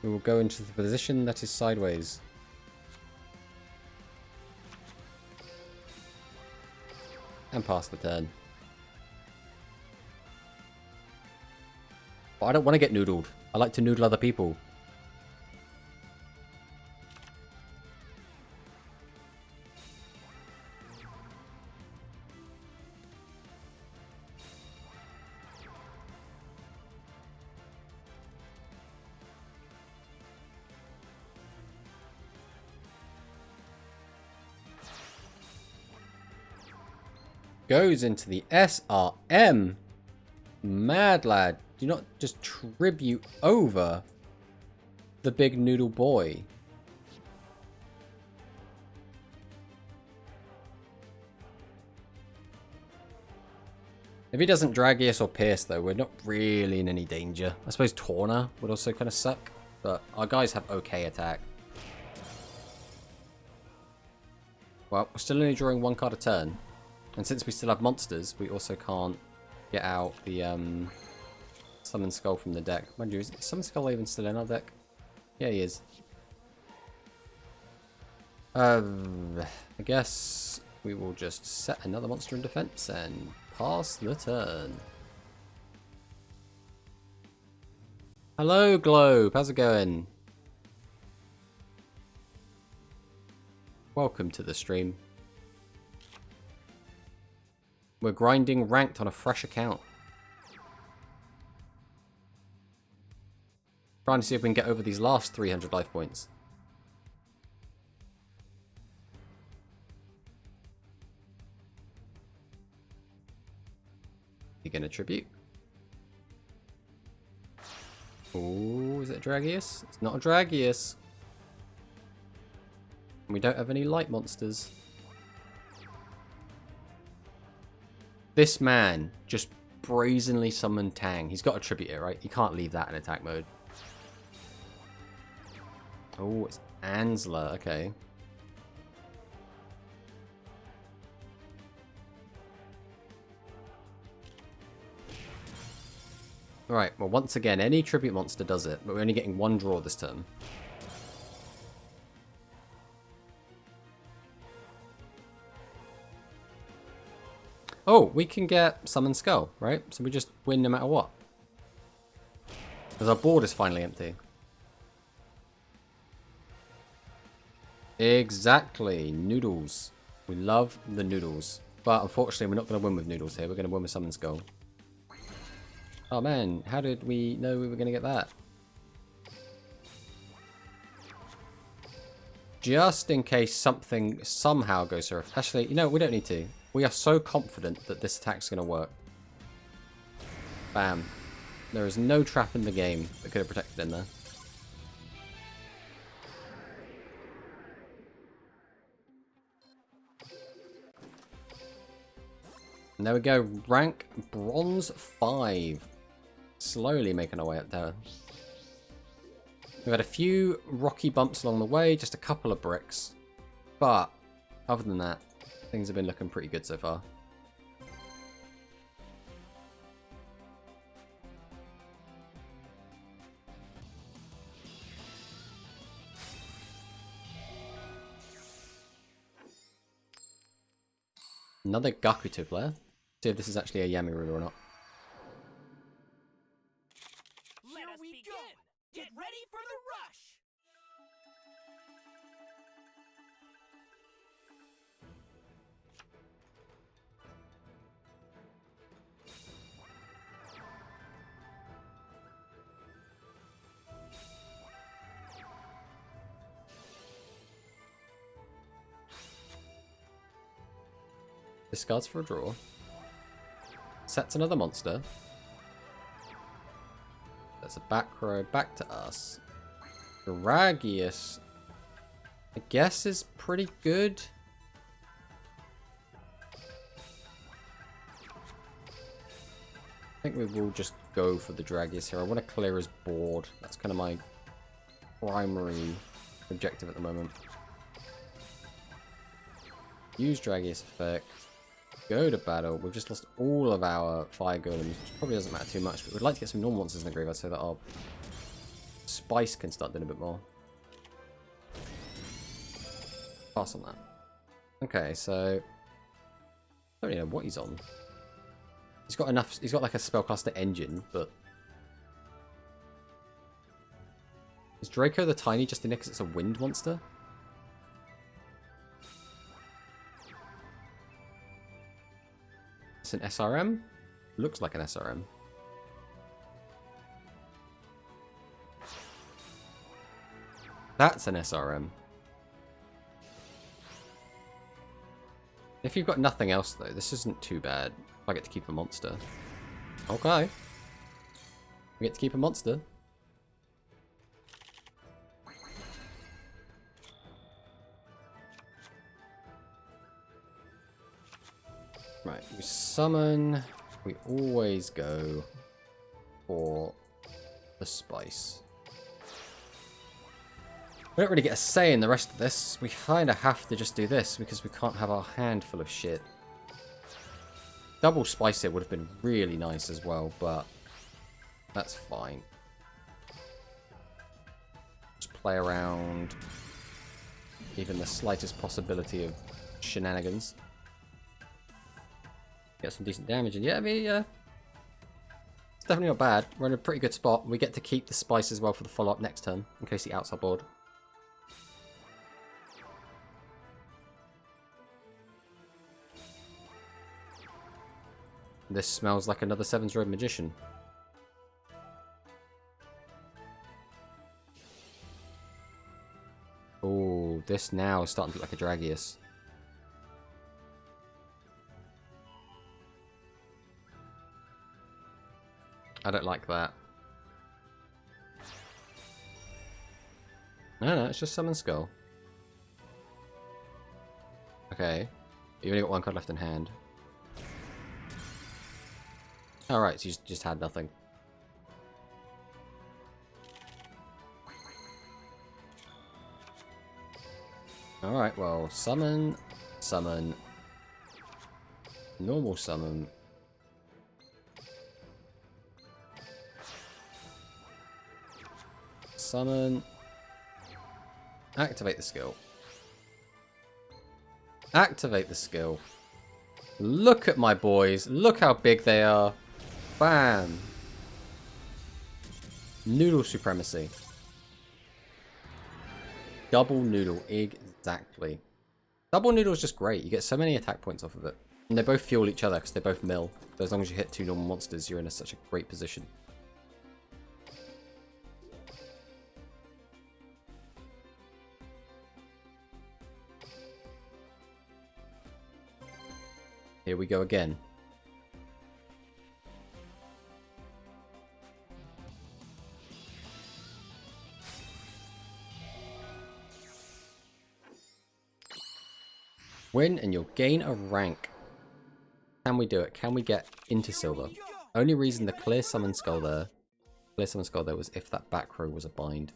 Speaker 1: We will go into the position that is sideways. And pass the turn. But I don't want to get noodled. I like to noodle other people. Goes into the SRM. Mad lad. Do not just tribute over the big noodle boy. If he doesn't Dragius or Pierce, though, we're not really in any danger. I suppose Torna would also kind of suck, but our guys have okay attack. Well, we're still only drawing one card a turn. And since we still have monsters, we also can't get out the Summon Skull from the deck. Mind you, is Summon Skull even still in our deck? Yeah, he is. I guess we will just set another monster in defense and pass the turn. Hello, Globe. How's it going? Welcome to the stream. We're grinding ranked on a fresh account. Trying to see if we can get over these last 300 life points. You gonna tribute? Oh, is it a Dragius? It's not a Dragius. We don't have any light monsters. This man just brazenly summoned Tang. He's got a tribute here, right? He can't leave that in attack mode. Oh, it's Ansler. Okay. Alright, well, once again, any tribute monster does it, but we're only getting one draw this turn. Oh, we can get Summon Skull, right? So we just win no matter what. Because our board is finally empty. Exactly. Noodles. We love the noodles. But unfortunately, we're not going to win with noodles here. We're going to win with Summon Skull. Oh man, how did we know we were going to get that? Just in case something somehow goes through. Actually, you know, we don't need to. We are so confident that this attack's going to work. Bam. There is no trap in the game that could have protected in there. And there we go. Rank Bronze 5. Slowly making our way up there. We've had a few rocky bumps along the way, just a couple of bricks. But, other than that, things have been looking pretty good so far. Another Gakuto player. See if this is actually a Yamiru or not.
Speaker 2: Let us begin! Get ready for the rush!
Speaker 1: Discards for a draw. Sets another monster. That's a back row back to us. Gragius, I guess, is pretty good. I think we will just go for the Dragius here. I want to clear his board. That's kind of my primary objective at the moment. Use Dragius effect. Go to battle. We've just lost all of our fire golems, which probably doesn't matter too much, but we'd like to get some normal monsters in the graveyard so that our spice can start doing a bit more. Pass on that. Okay, so I don't really know what he's on. He's got enough. He's got like a spellcaster engine, but is Draco the Tiny just in it because it's a wind monster? It's an SRM? Looks like an SRM. That's an SRM. If you've got nothing else though, this isn't too bad. I get to keep a monster. Okay. We get to keep a monster. Right, we summon. We always go for the spice. We don't really get a say in the rest of this. We kind of have to just do this because we can't have our hand full of shit. Double spice here would have been really nice as well, but that's fine. Just play around even the slightest possibility of shenanigans. Get some decent damage, and yeah, I mean, it's definitely not bad. We're in a pretty good spot. We get to keep the spice as well for the follow-up next turn, in case he outs our board. This smells like another Seven's Road Magician. Oh, this now is starting to look like a Dragius. I don't like that. No, it's just Summon Skull. Okay. You've only got one card left in hand. Alright, so you just had nothing. Alright, well, summon, summon, normal summon. Summon. Activate the skill. Activate the skill. Look at my boys. Look how big they are. Bam. Noodle supremacy. Double noodle. Exactly. Double noodle is just great. You get so many attack points off of it. And they both fuel each other because they both mill. So as long as you hit two normal monsters, you're in such a great position. Here we go again. Win and you'll gain a rank. Can we do it? Can we get into silver? Only reason the clear summon skull there was if that back row was a bind.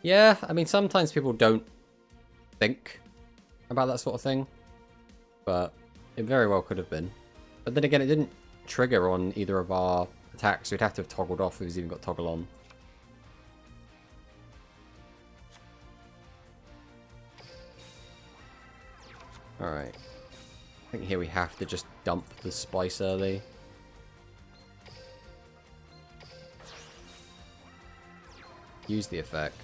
Speaker 1: Yeah, I mean sometimes people don't think about that sort of thing, but it very well could have been. But then again, it didn't trigger on either of our attacks, so we'd have to have toggled off if he's even got toggle on. Alright. I think here we have to just dump the spice early. Use the effect.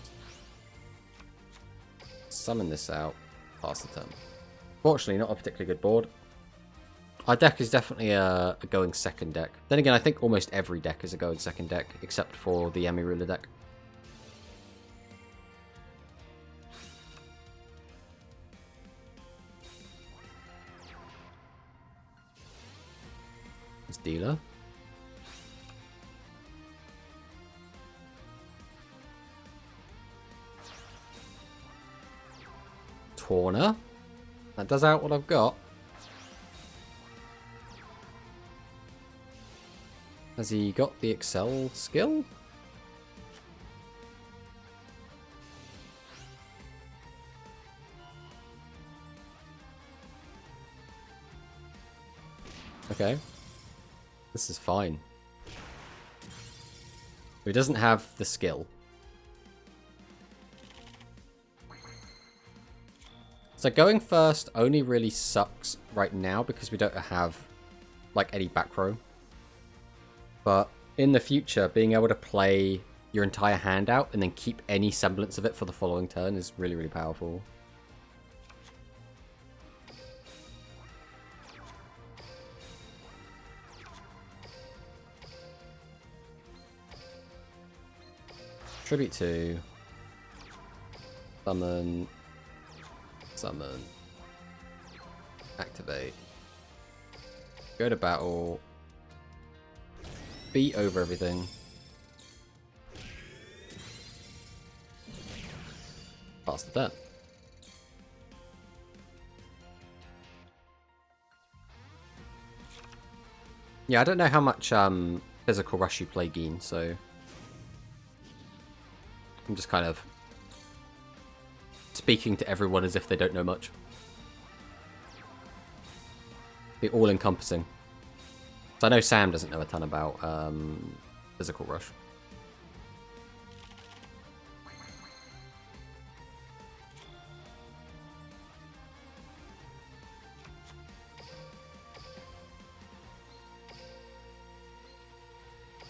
Speaker 1: Summon this out. Pass the turn. Fortunately, not a particularly good board. Our deck is definitely a going second deck. Then again, I think almost every deck is a going second deck, except for the Amirula deck. It's dealer. Torna. That does out what I've got. Has he got the Excel skill? Okay. This is fine. He doesn't have the skill. So going first only really sucks right now because we don't have like any back row. But in the future, being able to play your entire hand out and then keep any semblance of it for the following turn is really, really powerful. Tribute 2. Summon. Summon. Activate. Go to battle. Beat over everything. Pass the turn. Yeah, I don't know how much physical rush you play, Geen, so I'm just kind of speaking to everyone as if they don't know much. Be all-encompassing. So I know Sam doesn't know a ton about physical rush.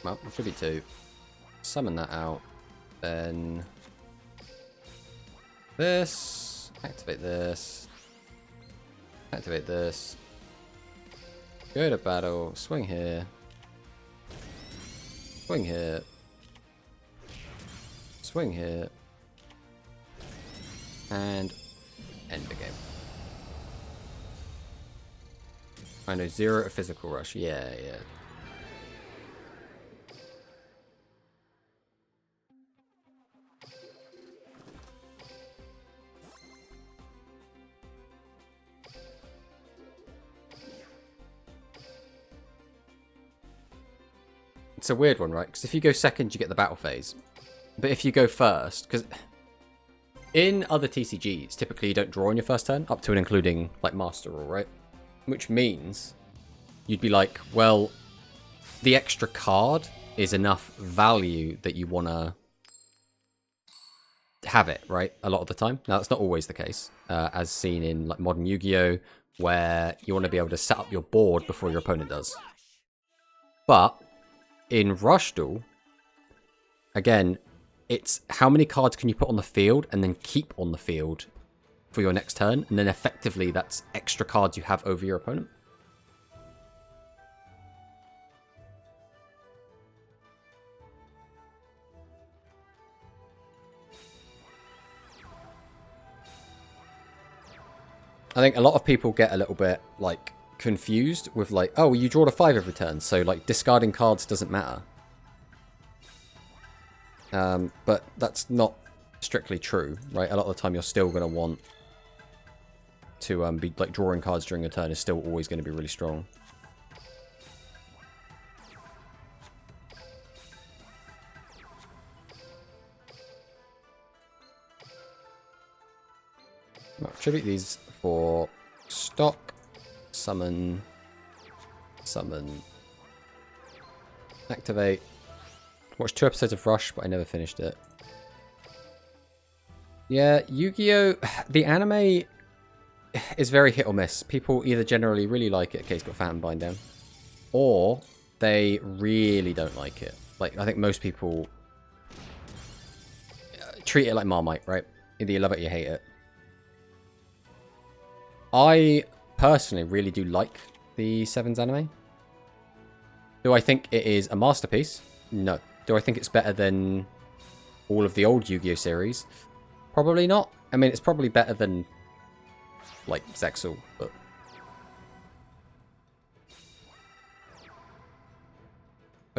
Speaker 1: Well, it should be 2. Summon that out. Then this. Activate this. Activate this. Go to battle. Swing here. Swing here. Swing here. And end the game. I know 0 physical rush. Yeah, yeah. It's a weird one, right? Because if you go second, you get the battle phase. But if you go first, because in other TCGs, typically you don't draw on your first turn, up to and including, like, Master Rule, right? Which means you'd be like, well, the extra card is enough value that you want to have it, right? A lot of the time. Now, that's not always the case, as seen in, like, modern Yu-Gi-Oh!, where you want to be able to set up your board before your opponent does. But in Rush Duel, again, it's how many cards can you put on the field and then keep on the field for your next turn, and then effectively that's extra cards you have over your opponent. I think a lot of people get a little bit, like, confused with, like, oh, you draw a 5 every turn, so, like, discarding cards doesn't matter. But that's not strictly true, right? A lot of the time you're still going to want to be, like, drawing cards during a turn is still always going to be really strong. I'll attribute these for stock. Summon. Summon. Activate. Watched 2 episodes of Rush, but I never finished it. Yeah, Yu-Gi-Oh! The anime is very hit or miss. People either generally really like it, okay, it's got Phantom Bind down, or they really don't like it. Like, I think most people treat it like Marmite, right? Either you love it or you hate it. I personally really do like the Sevens anime. Do I think it is a masterpiece? No. Do I think it's better than all of the old Yu-Gi-Oh series? Probably not. I mean, it's probably better than, like, Zexal, but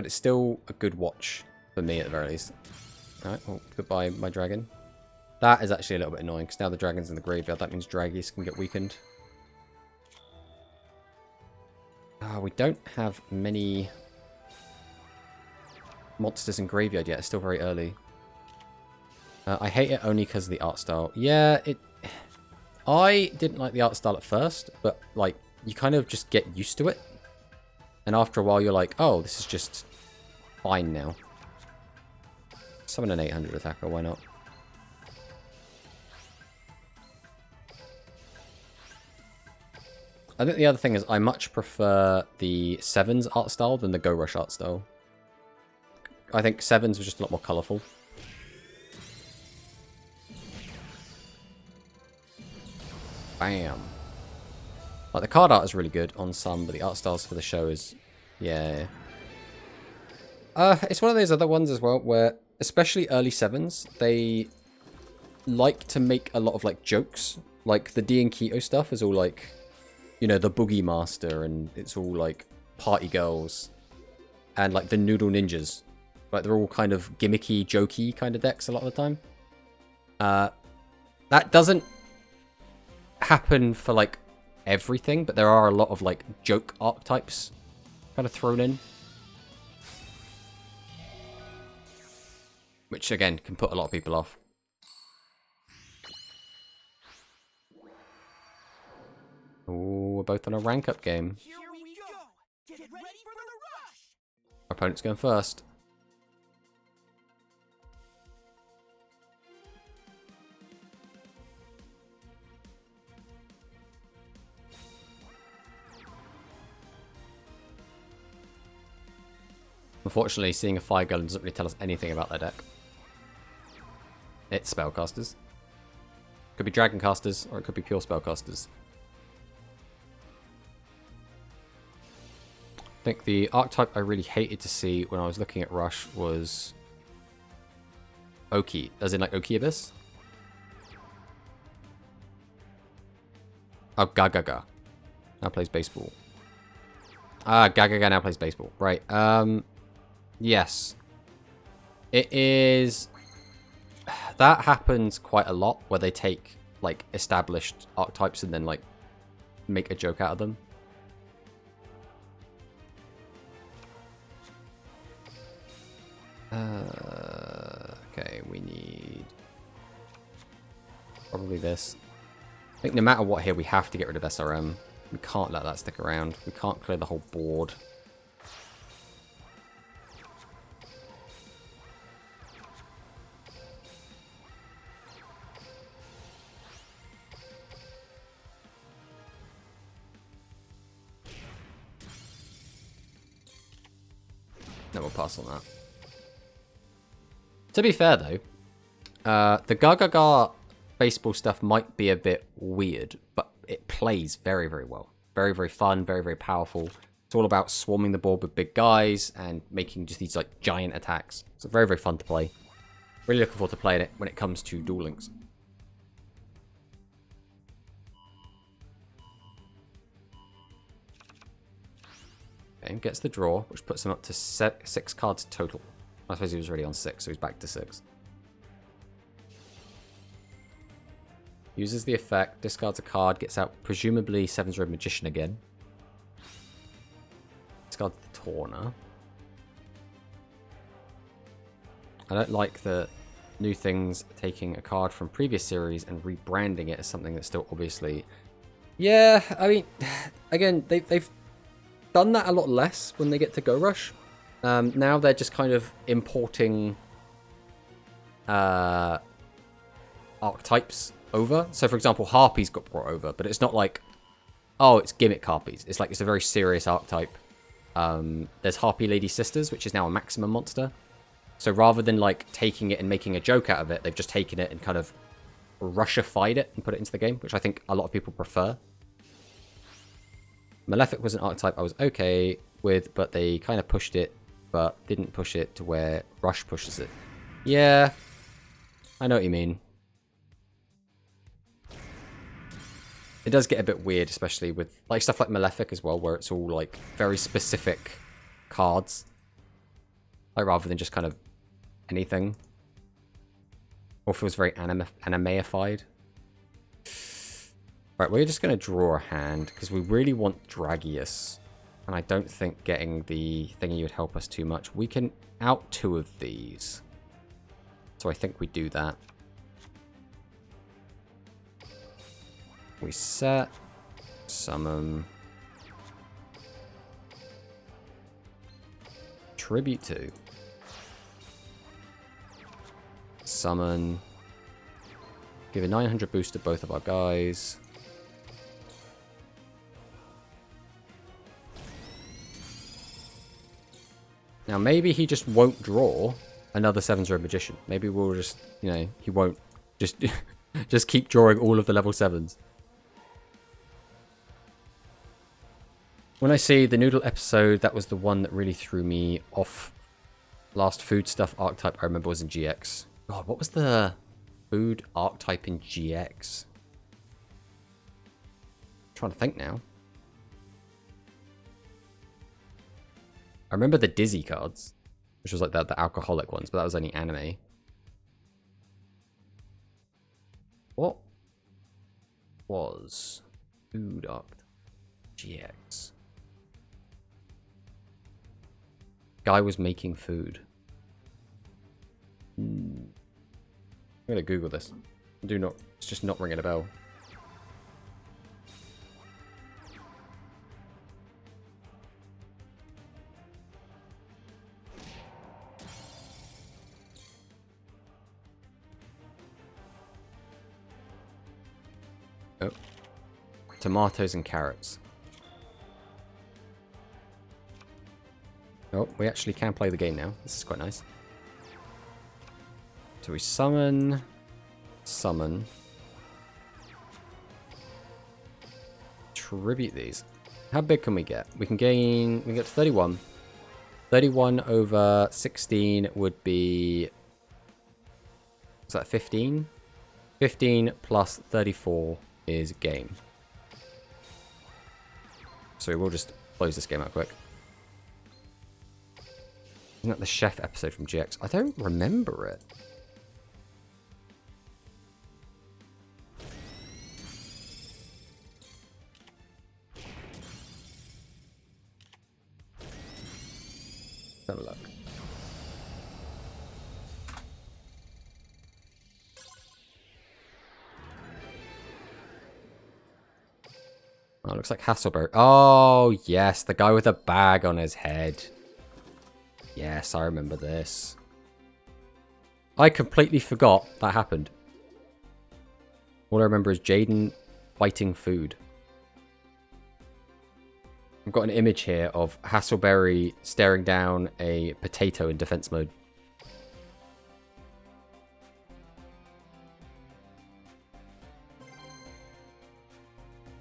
Speaker 1: it's still a good watch for me at the very least. Alright, well, goodbye, my dragon. That is actually a little bit annoying, because now the dragon's in the graveyard. That means Draggies can get weakened. We don't have many monsters in graveyard yet. It's still very early. I hate it only because of the art style. Yeah, I didn't like the art style at first, but, like, you kind of just get used to it. And after a while, you're like, oh, this is just fine now. Summon an 800 attacker, why not? I think the other thing is I much prefer the Sevens art style than the Go Rush art style. I think Sevens was just a lot more colourful. Bam. Like, the card art is really good on some, but the art styles for the show is... yeah. It's one of those other ones as well, where, especially early Sevens, they like to make a lot of, like, jokes. Like, the D and Keto stuff is all, like, you know, the Boogie Master, and it's all, like, party girls. And, like, the Noodle Ninjas. Like, they're all kind of gimmicky, jokey kind of decks a lot of the time. That doesn't happen for, like, everything, but there are a lot of, like, joke archetypes kind of thrown in. Which, again, can put a lot of people off. Oh, we're both on a rank up game.
Speaker 2: Here we go. Get ready for the rush.
Speaker 1: Our opponent's going first. Unfortunately, seeing a Fire Golem doesn't really tell us anything about their deck. It's Spellcasters. Could be Dragon Casters, or it could be pure Spellcasters. I think the archetype I really hated to see when I was looking at Rush was Oki, as in like Oki Abyss. Oh, Gagaga now plays baseball. Gagaga now plays baseball. Right. Yes. It is... that happens quite a lot, where they take, like, established archetypes and then, like, make a joke out of them. Okay, we need... probably this. I think no matter what here, we have to get rid of SRM. We can't let that stick around. We can't clear the whole board. No, we'll pass on that. To be fair, though, the Gagaga baseball stuff might be a bit weird, but it plays very, very well. Very, very fun, very, very powerful. It's all about swarming the board with big guys and making just these, like, giant attacks. So very, very fun to play. Really looking forward to playing it when it comes to Duel Links. Okay, gets the draw, which puts him up to 6 cards total. I suppose he was already on 6, so he's back to 6. Uses the effect, discards a card, gets out presumably 7's Red Magician again. Discards the Torna. I don't like the new things taking a card from previous series and rebranding it as something that's still obviously... yeah, I mean, again, they've done that a lot less when they get to Go Rush. Now they're just kind of importing archetypes over. So, for example, Harpies got brought over, but it's not like, oh, it's gimmick Harpies. It's like, it's a very serious archetype. There's Harpy Lady Sisters, which is now a maximum monster. So rather than like taking it and making a joke out of it, they've just taken it and kind of Rushified it and put it into the game, which I think a lot of people prefer. Malefic was an archetype I was okay with, but they kind of pushed it, but didn't push it to where Rush pushes it. Yeah, I know what you mean. It does get a bit weird, especially with like stuff like Malefic as well, where it's all like very specific cards. Like rather than just kind of anything. Or feels very animeified. Right, we're just going to draw a hand because we really want Dragius. And I don't think getting the thingy would help us too much. We can out 2 of these. So I think we do that. We set. Summon. Tribute to. Summon. Give a 900 boost to both of our guys. Now maybe he just won't draw another 7-0 Magician. Maybe we'll just, you know, he won't just just keep drawing all of the level 7s. When I see the Noodle episode, that was the one that really threw me off. Last food stuff archetype I remember was in GX. God, what was the food archetype in GX? I'm trying to think now. I remember the Dizzy cards, which was like the alcoholic ones, but that was only anime. What was food archetype GX? Guy was making food. I'm gonna Google this. It's just not ringing a bell. Oh. Tomatoes and carrots. Oh, we actually can play the game now. This is quite nice. So we summon. Tribute these. How big can we get? We can get to 31. 31 over 16 would be... Is that 15? 15 plus 34 is game. So we'll just close this game out quick. Isn't that the chef episode from GX? I don't remember it. Let's have a look. Oh, it looks like Hasselberg. Oh, yes, the guy with a bag on his head. Yes, I remember this. I completely forgot that happened. All I remember is Jaden biting food. I've got an image here of Hasselberry staring down a potato in defense mode.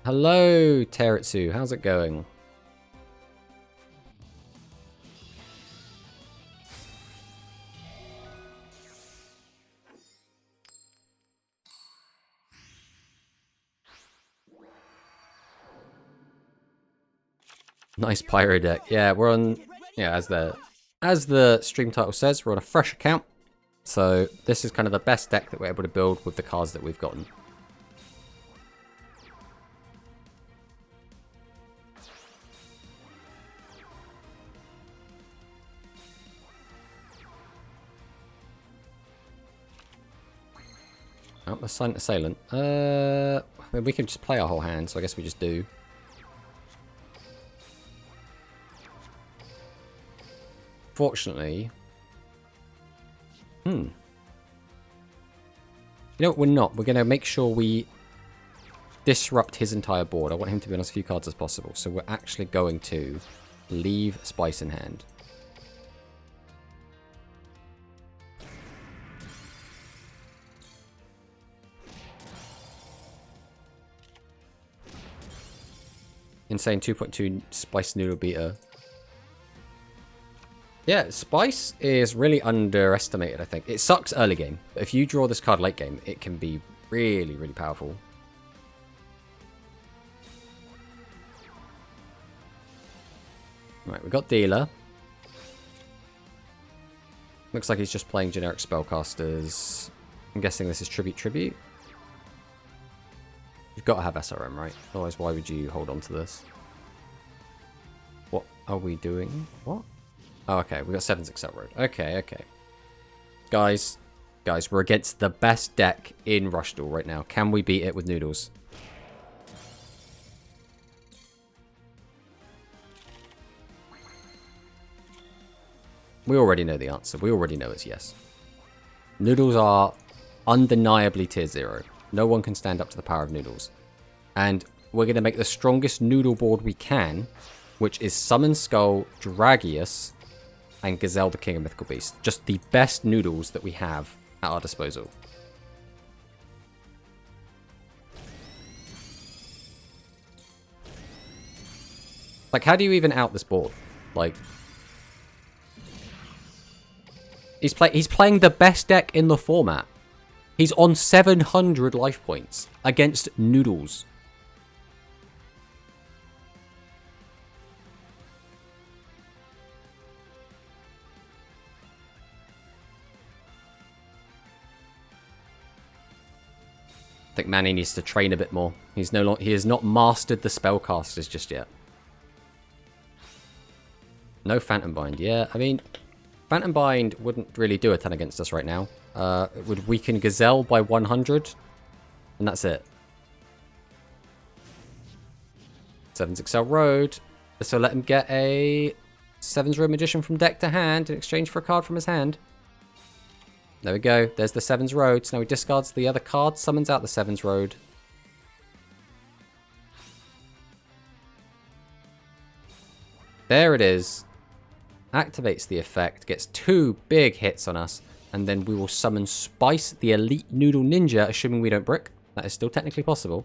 Speaker 1: Hello, Teritsu. How's it going? Nice pyro deck. Yeah, we're on. Yeah, as the stream title says, we're on a fresh account. So this is kind of the best deck that we're able to build with the cards that we've gotten. Oh, the Silent Assailant. I mean, we can just play our whole hand, so I guess we just do. Fortunately... You know what, we're not. We're going to make sure we disrupt his entire board. I want him to be on as few cards as possible. So we're actually going to leave Spice in hand. Insane 2.2 Spice Noodle Beater. Yeah, Spice is really underestimated, I think. It sucks early game, but if you draw this card late game, it can be really, really powerful. Right, we got Dealer. Looks like he's just playing generic spellcasters. I'm guessing this is Tribute. You've got to have SRM, right? Otherwise, why would you hold on to this? What are we doing? What? Oh, okay. We got 7's Excel Road. Okay. Guys, we're against the best deck in Rush Duel right now. Can we beat it with Noodles? We already know the answer. We already know it's yes. Noodles are undeniably tier 0. No one can stand up to the power of Noodles. And we're going to make the strongest Noodle board we can, which is Summon Skull, Dragius, and Gazelle the King of Mythical Beasts. Just the best Noodles that we have at our disposal. Like, how do you even out this board? Like, he's playing the best deck in the format. He's on 700 life points against Noodles. I think Manny needs to train a bit more. He has not mastered the spellcasters just yet. No Phantom Bind. Yeah, I mean, Phantom Bind wouldn't really do a ton against us right now. It would weaken Gazelle by 100, and that's it. 7's Excel Road. This will let him get a 7's Road Magician from deck to hand in exchange for a card from his hand. There we go. There's the 7's Road. So now he discards the other card, summons out the 7's Road. There it is. Activates the effect, gets 2 big hits on us, and then we will summon Spice, the Elite Noodle Ninja, assuming we don't brick. That is still technically possible.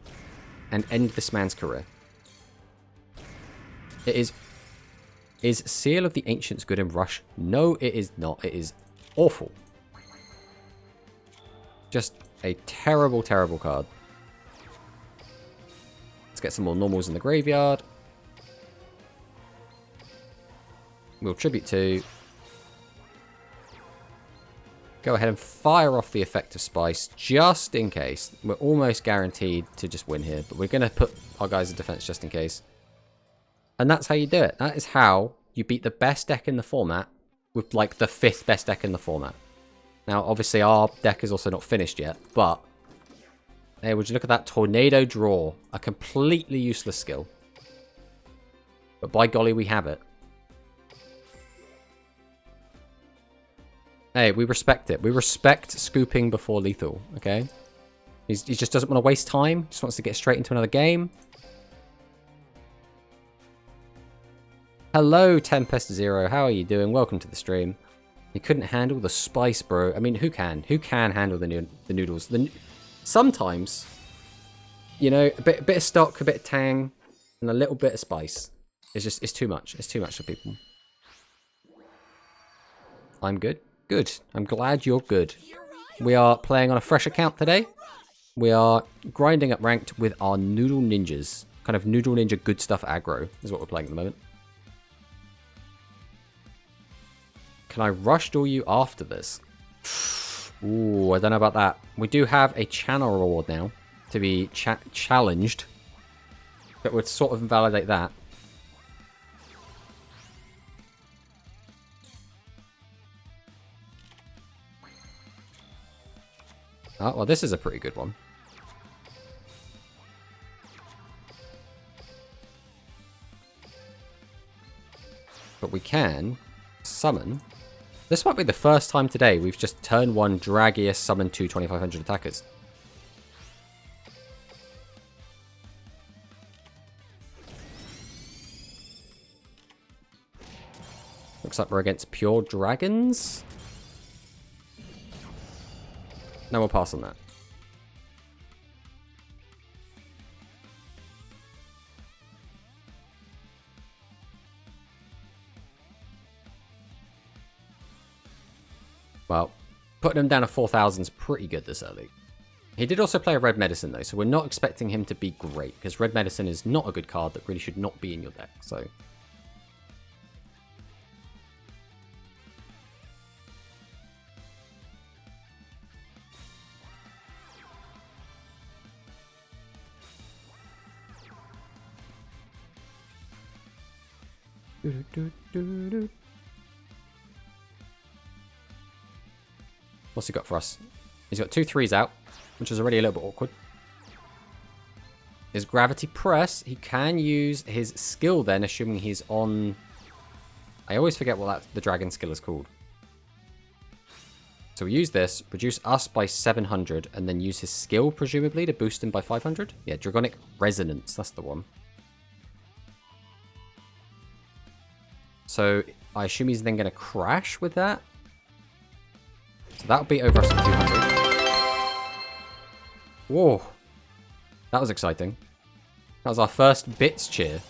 Speaker 1: And end this man's career. It is... Is Seal of the Ancients good in Rush? No, it is not. It is awful. Just a terrible, terrible card. Let's get some more normals in the graveyard. We'll Tribute 2. Go ahead and fire off the effect of Spice, just in case. We're almost guaranteed to just win here, but we're going to put our guys in defense just in case. And that's how you do it. That is how you beat the best deck in the format with, like, the 5th best deck in the format. Now, obviously, our deck is also not finished yet, but... Hey, would you look at that Tornado Draw? A completely useless skill. But by golly, we have it. Hey, we respect it. We respect scooping before lethal, okay? He just doesn't want to waste time. Just wants to get straight into another game. Hello, Tempest Zero. How are you doing? Welcome to the stream. You couldn't handle the spice, bro. I mean, who can? Who can handle the noodles? Sometimes, you know, a bit of stock, a bit of tang, and a little bit of spice. It's too much. It's too much for people. I'm good. Good. I'm glad you're good. We are playing on a fresh account today. We are grinding up ranked with our Noodle Ninjas. Kind of Noodle Ninja good stuff aggro is what we're playing at the moment. Can I rush duel you after this? Ooh, I don't know about that. We do have a channel reward now to be challenged. That would sort of invalidate that. Oh, well, this is a pretty good one. But we can summon. This might be the first time today we've just turn 1 Dragius summon 2 2500 attackers. up we're against pure dragons. No, we'll pass on that. Well, putting him down to 4,000 is pretty good this early. He did also play a red medicine though, so we're not expecting him to be great, because red medicine is not a good card that really should not be in your deck, so... What's he got for us? He's got 2 3s out, which is already a little bit awkward. His Gravity Press, he can use his skill then, assuming he's on... I always forget what the dragon skill is called. So we use this, reduce us by 700, and then use his skill, presumably, to boost him by 500? Yeah, Dragonic Resonance, that's the one. So I assume he's then going to crash with that. So that'll be over us at 200. Whoa. That was exciting. That was our first bits cheer.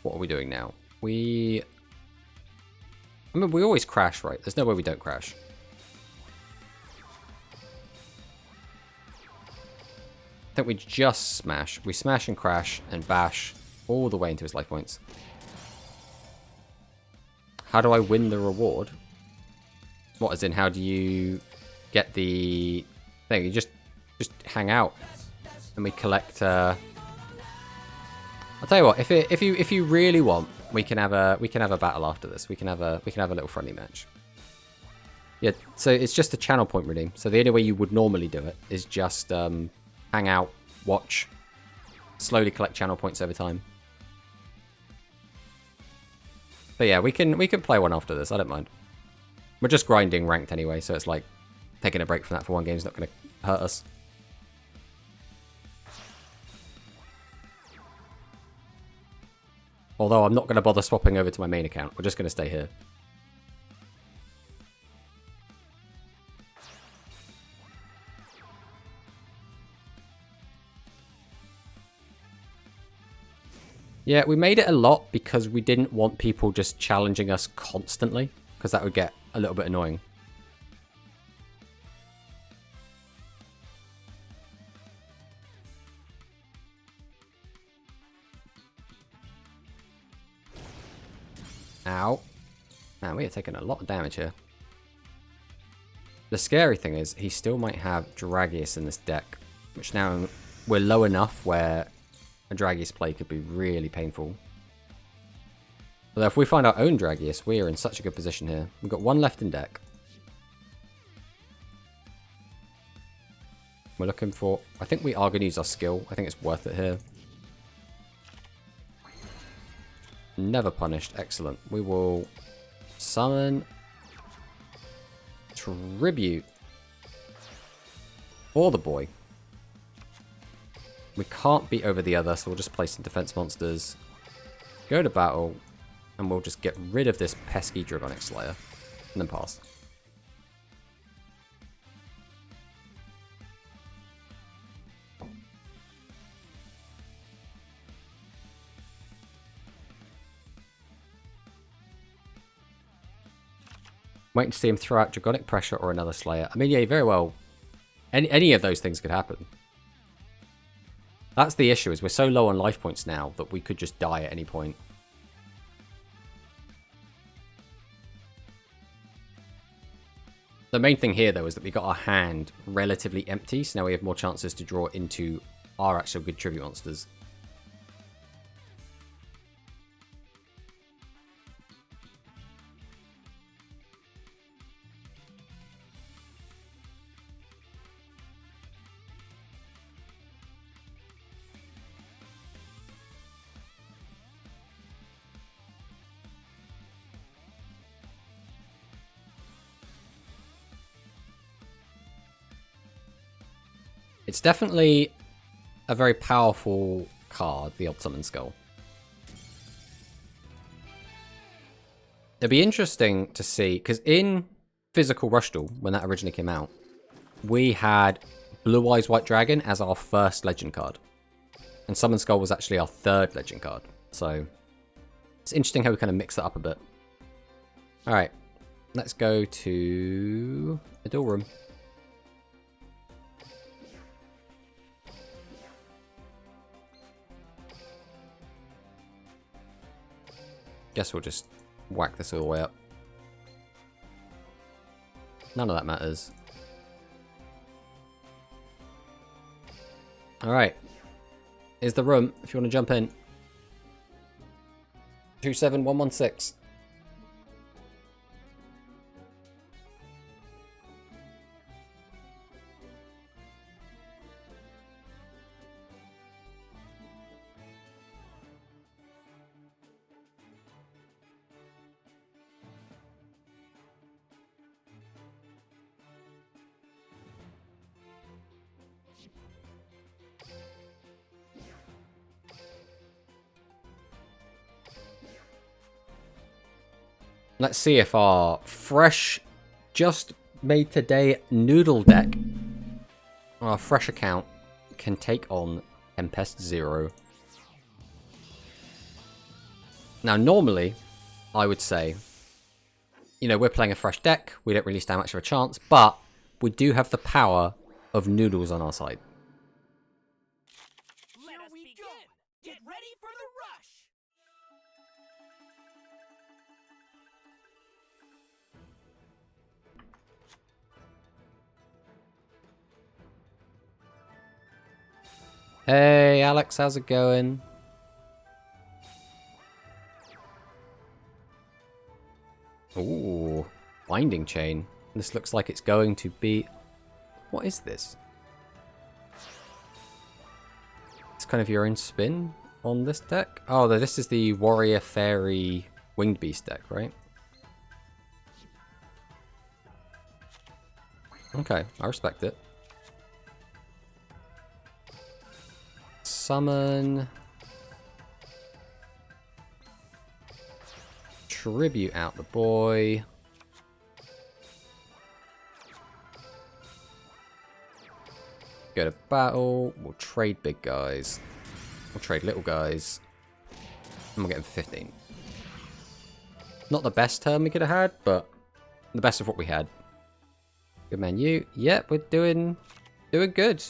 Speaker 1: What are we doing now? I mean, we always crash, right? There's no way we don't crash. I think we just smash. We smash and crash and bash all the way into his life points. How do I win the reward? What, as in, how do you get the thing? You just hang out and we collect. I'll tell you what. If you really want, we can have a battle after this. We can have a little friendly match. Yeah. So it's just a channel point redeem. So the only way you would normally do it is just hang out, watch, slowly collect channel points over time. But yeah, we can play one after this. I don't mind. We're just grinding ranked anyway, so it's like taking a break from that for one game is not going to hurt us. Although I'm not going to bother swapping over to my main account. We're just going to stay here. Yeah, we made it a lot because we didn't want people just challenging us constantly, because that would get a little bit annoying. Ow. Man, we are taking a lot of damage here. The scary thing is, he still might have Dragius in this deck, which now we're low enough where a Dragius play could be really painful. Although if we find our own Dragius, we are in such a good position here. We've got one left in deck. We're looking for... I think we are going to use our skill. I think it's worth it here. Never punished. Excellent. We will summon Tribute for the boy. We can't beat over the other, so we'll just play some defense monsters, go to battle, and we'll just get rid of this pesky Dragonic Slayer, and then pass. Waiting to see him throw out Dragonic Pressure or another Slayer. I mean, yeah, very well, any of those things could happen. That's the issue, is we're so low on life points now that we could just die at any point. The main thing here, though, is that we got our hand relatively empty, so now we have more chances to draw into our actual good tribute monsters. It's definitely a very powerful card, the Odd Summon Skull. It'd be interesting to see, because in Physical Rush Duel, when that originally came out, we had Blue Eyes White Dragon as our first legend card. And Summon Skull was actually our third legend card. So it's interesting how we kind of mix that up a bit. Alright, let's go to the duel room. Guess we'll just whack this all the way up. None of that matters. Alright. Here's the room if you want to jump in. 27116. Let's see if our fresh, just made today noodle deck, our fresh account, can take on Tempest Zero. Now, normally, I would say, you know, we're playing a fresh deck, we don't really stand much of a chance, but we do have the power of noodles on our side.
Speaker 2: Let us begin. Get ready for the rush.
Speaker 1: Hey, Alex, how's it going? Ooh, Binding Chain. This looks like it's going to be... What is this? It's kind of your own spin on this deck? Oh, this is the Warrior Fairy Winged Beast deck, right? Okay, I respect it. Summon. Tribute out the boy. Go to battle. We'll trade big guys. We'll trade little guys. And we'll get him 15. Not the best turn we could have had, but the best of what we had. Good menu. Yep, we're doing good.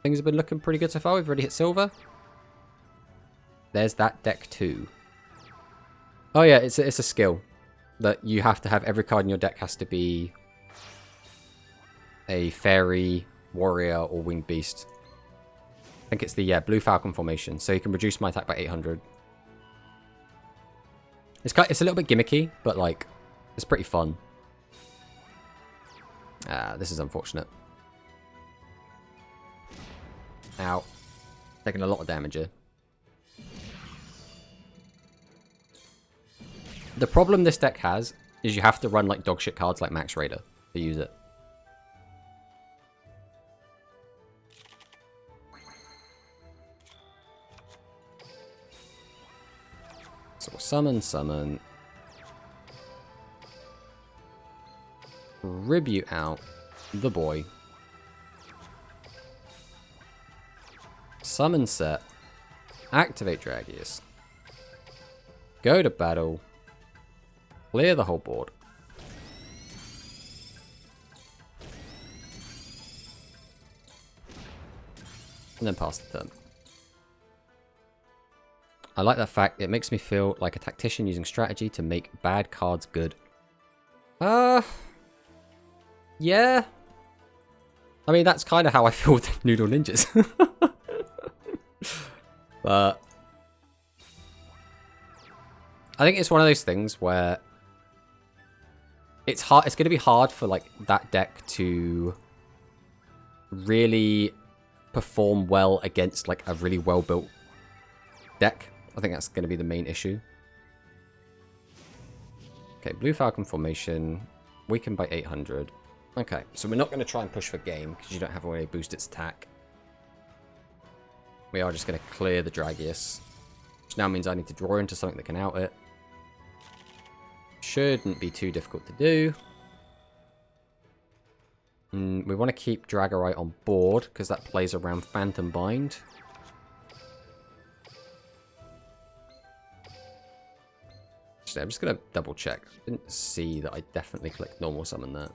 Speaker 1: Things have been looking pretty good so far. We've already hit silver. There's that deck too. Oh yeah, it's a skill that you have to have. Every card in your deck has to be a fairy, warrior, or winged beast. I think it's the blue falcon formation, so you can reduce my attack by 800. It's a little bit gimmicky, but like it's pretty fun. This is unfortunate. Ow. Taking a lot of damage here. The problem this deck has is you have to run like dogshit cards like Max Raider to use it. So we'll summon. Tribute out the boy. Summon set. Activate Dragius. Go to battle. Clear the whole board. And then pass the turn. I like that fact. It makes me feel like a tactician using strategy to make bad cards good. Yeah. I mean, that's kind of how I feel with Noodle Ninjas. But I think it's one of those things where it's hard. It's going to be hard for like that deck to really perform well against like a really well built deck. I think that's going to be the main issue. Okay, Blue Falcon formation. Weakened by 800. Okay, so we're not going to try and push for game because you don't have a way to boost its attack. We are just going to clear the Dragius. Which now means I need to draw into something that can out it. Shouldn't be too difficult to do. We want to keep Dragorite on board, because that plays around Phantom Bind. Actually, I'm just going to double check. Didn't see that I definitely clicked normal summon there.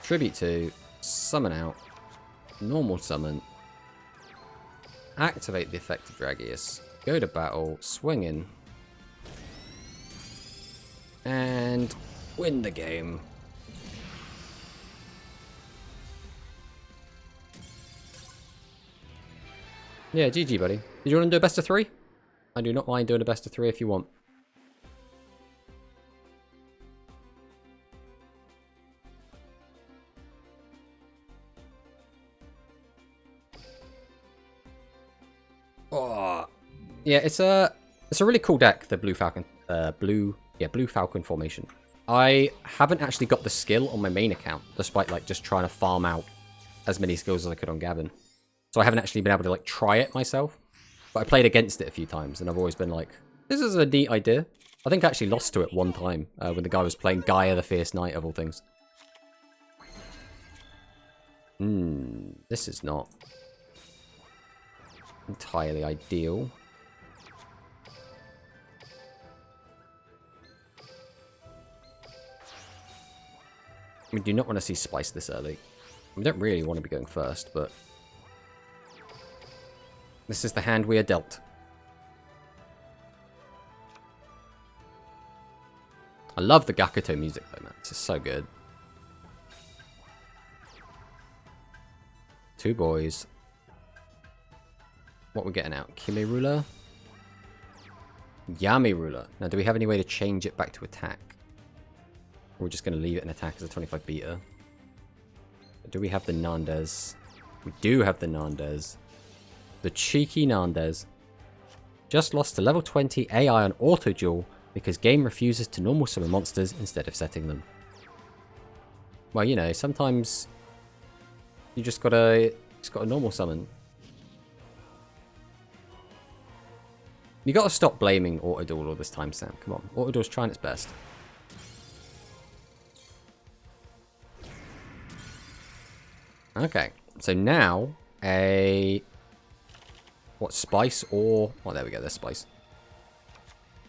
Speaker 1: Tribute to, summon out, normal summon, activate the effect of Dragius, go to battle, swing in, and win the game. Yeah, GG, buddy. Did you want to do a best of 3? I do not mind doing a best of 3 if you want. Oh, yeah, it's a really cool deck, the Blue Falcon, Blue Falcon formation. I haven't actually got the skill on my main account, despite like just trying to farm out as many skills as I could on Gavin. So I haven't actually been able to like try it myself. But I played against it a few times, and I've always been like, this is a neat idea. I think I actually lost to it one time when the guy was playing Gaia the Fierce Knight of all things. This is not entirely ideal. We do not want to see Spice this early. We don't really want to be going first, but this is the hand we are dealt. I love the Gakuto music though, man. This is so good. 2 boys. What we're getting out? Kime Ruler? Yami Ruler. Now, do we have any way to change it back to attack? Or we're just going to leave it in attack as a 25 beta? Do we have the Nandes? We do have the Nandes. The cheeky Nandes. Just lost to level 20 AI on Auto Duel because game refuses to normal summon monsters instead of setting them. Well, you know, sometimes you just gotta normal summon. You gotta stop blaming Auto Duel all this time, Sam. Come on, Auto Duel's trying its best. Okay, so now what, Spice or... Oh, there we go, there's Spice.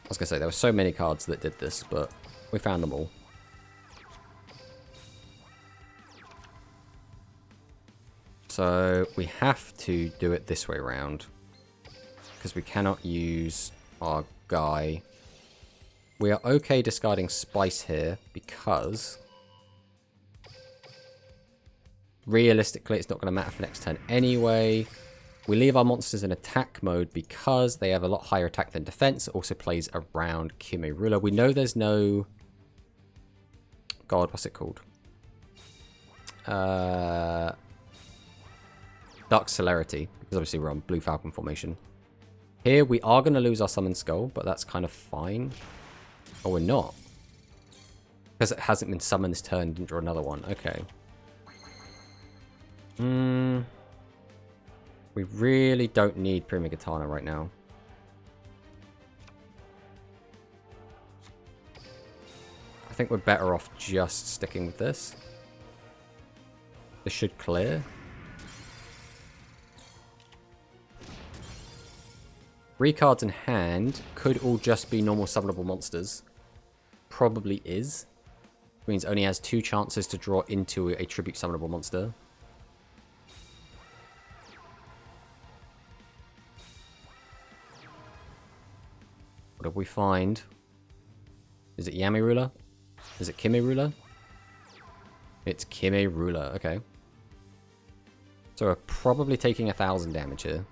Speaker 1: I was going to say, there were so many cards that did this, but we found them all. So we have to do it this way around, because we cannot use our guy. We are okay discarding Spice here, because realistically it's not going to matter for next turn anyway. We leave our monsters in attack mode because they have a lot higher attack than defense. It also plays around Kime Ruler. We know there's no... God, what's it called? Dark Celerity, because obviously we're on Blue Falcon formation. Here we are going to lose our Summon Skull, but that's kind of fine. Oh, we're not. Because it hasn't been summoned this turn, didn't draw another one. Okay. We really don't need Primogatana right now. I think we're better off just sticking with this. This should clear. 3 cards in hand could all just be normal summonable monsters. Probably is. Means only has 2 chances to draw into a tribute summonable monster. What did we find? Is it Yami Ruler? Is it Kime Ruler? It's Kime Ruler, okay. So we're probably taking 1,000 damage here.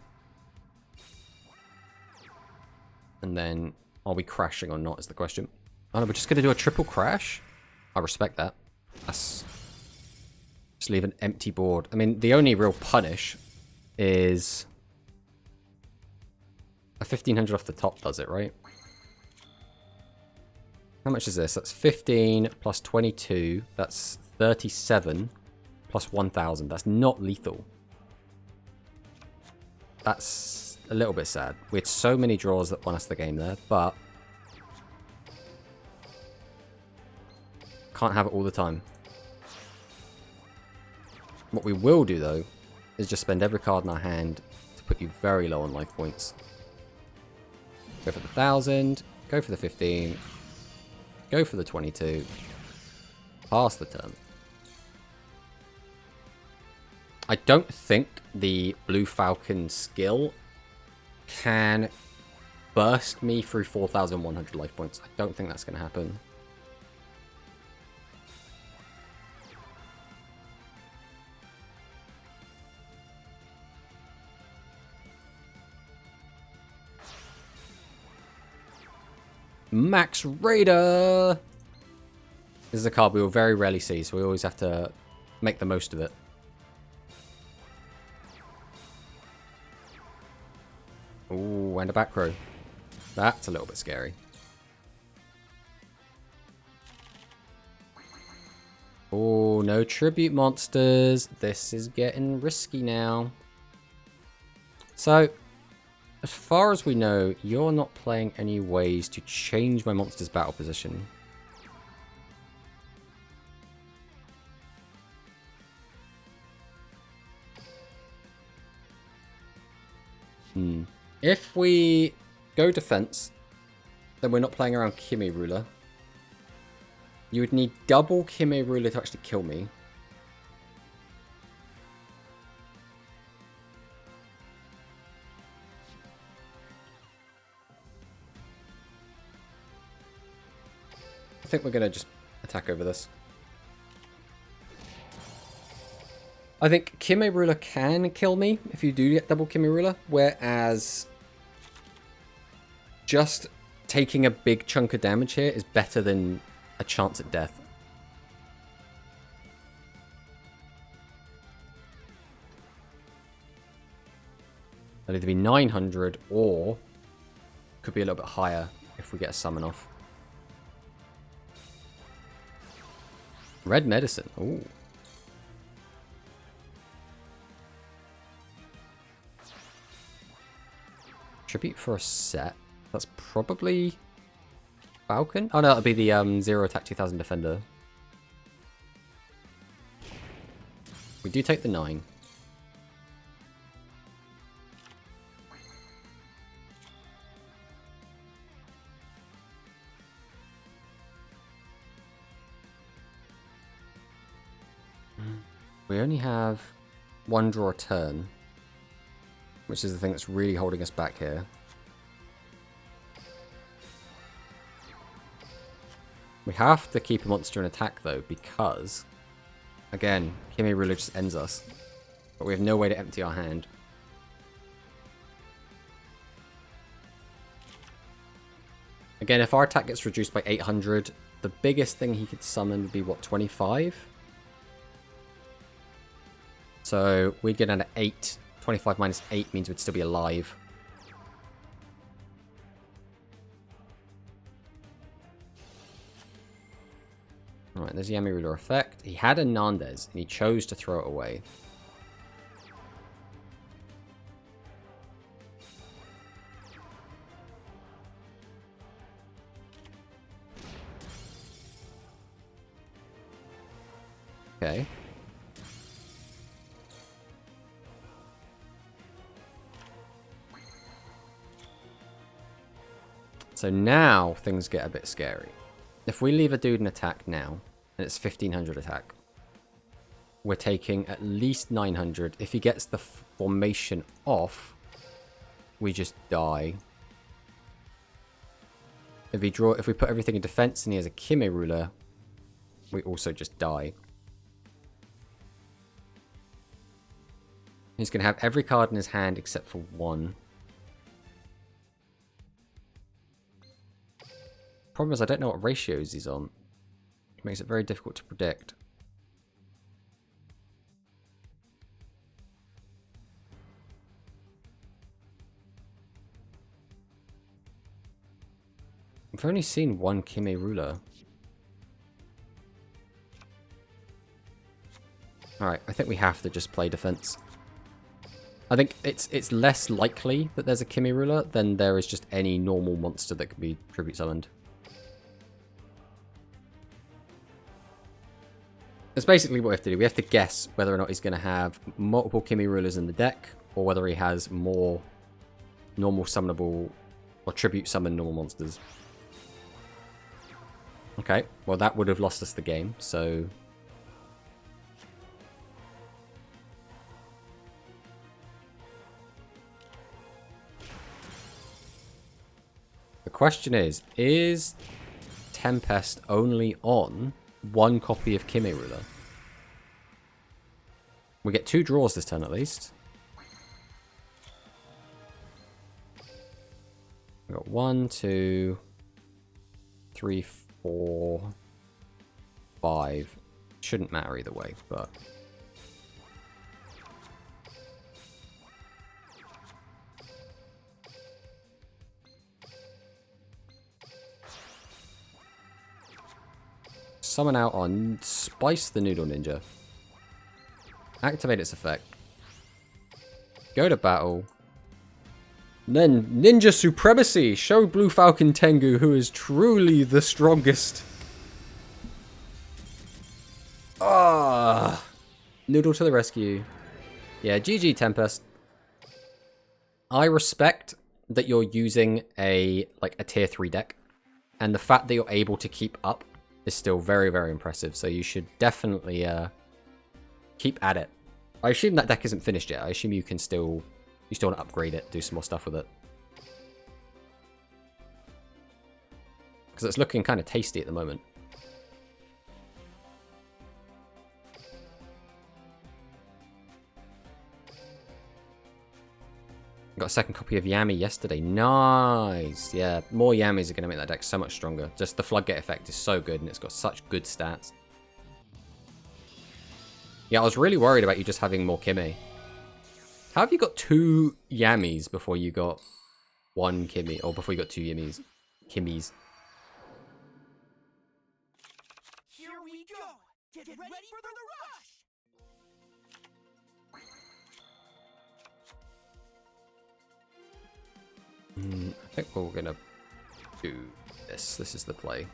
Speaker 1: And then, are we crashing or not is the question. Oh no, we're just going to do a triple crash? I respect that. That's... Just leave an empty board. I mean, the only real punish is... A 1,500 off the top does it, right? How much is this? That's 15 plus 22. That's 37 plus 1,000. That's not lethal. That's a little bit sad. We had so many draws that won us the game there, but can't have it all the time. What we will do, though, is just spend every card in our hand to put you very low on life points. Go for the 1,000, go for the 15, go for the 22, pass the turn. I don't think the Blue Falcon skill can burst me through 4,100 life points. I don't think that's going to happen. Max Raider! This is a card we will very rarely see, so we always have to make the most of it. Ooh, and a back row. That's a little bit scary. Oh, no tribute monsters. This is getting risky now. So, as far as we know, you're not playing any ways to change my monster's battle position. If we go defense, then we're not playing around Kimmy-Ruler. You would need double Kimmy-Ruler to actually kill me. I think we're going to just attack over this. I think Kimmy-Ruler can kill me if you do get double Kimmy-Ruler, whereas just taking a big chunk of damage here is better than a chance at death. It'll either be 900 or could be a little bit higher if we get a summon off. Red medicine. Ooh. Tribute for a set. That's probably Falcon. Oh no, that'll be the 0 attack 2000 defender. We do take the 9. We only have one draw a turn, which is the thing that's really holding us back here. We have to keep a monster in attack though, because, again, Kimmy-Ruler just ends us. But we have no way to empty our hand. Again, if our attack gets reduced by 800, the biggest thing he could summon would be, what, 25? So we'd get down to 8. 25 minus 8 means we'd still be alive. Alright, there's the Yami-Ruler effect. He had a Nandes, and he chose to throw it away. Okay. So now things get a bit scary. If we leave a dude in attack now, and it's 1500 attack, we're taking at least 900. If he gets the formation off, we just die. If we put everything in defense and he has a Kimmy-Ruler, we also just die. He's going to have every card in his hand except for one. Problem is I don't know what ratios he's on. It makes it very difficult to predict. I've only seen one Kimmy-Ruler. Alright, I think we have to just play defense. I think it's less likely that there's a Kimi Ruler than there is just any normal monster that can be tribute summoned. That's basically what we have to do. We have to guess whether or not he's going to have multiple Kimi Rulers in the deck, or whether he has more normal summonable or tribute summon normal monsters. Okay, well that would have lost us the game, so... The question is Tempest only on one copy of Kimi Ruler? We get 2 draws this turn at least. We got 1, 2, 3, 4, 5. Shouldn't matter either way, but... Summon out on Spice the Noodle Ninja. Activate its effect. Go to battle. Then Ninja Supremacy! Show Blue Falcon Tengu who is truly the strongest. Ah, Noodle to the rescue. Yeah, GG Tempest. I respect that you're using a tier 3 deck, and the fact that you're able to keep up is still very, very impressive. So you should definitely keep at it. I assume that deck isn't finished yet. I assume you still want to upgrade it, do some more stuff with it. Because it's looking kind of tasty at the moment. Got a second copy of Yami yesterday. Nice. Yeah, more Yamis are going to make that deck so much stronger. Just the Floodgate effect is so good, and it's got such good stats. Yeah, I was really worried about you just having more Kimi. How have you got 2 Yamis before you got 1 Kimi? Or before you got 2 Yamis? Kimis.
Speaker 2: Here we go. Get ready for the rush.
Speaker 1: I think we're going to do this. This is the play.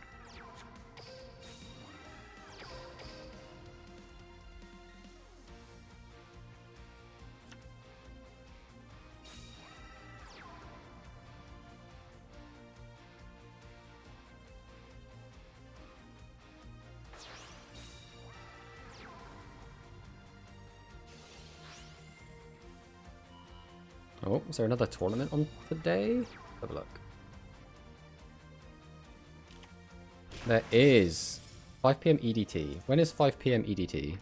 Speaker 1: Oh, is there another tournament on today? Let's have a look. There is. 5 PM EDT. When is 5 PM EDT?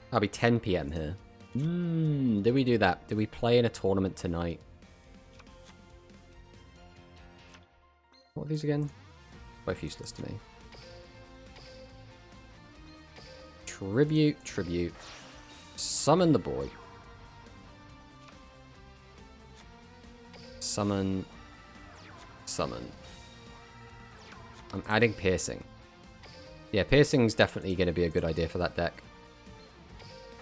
Speaker 1: That'll be 10 PM here. Did we do that? Did we play in a tournament tonight? What are these again? Both useless to me. Tribute. Summon the boy. Summon. I'm adding piercing. Yeah, piercing's definitely going to be a good idea for that deck.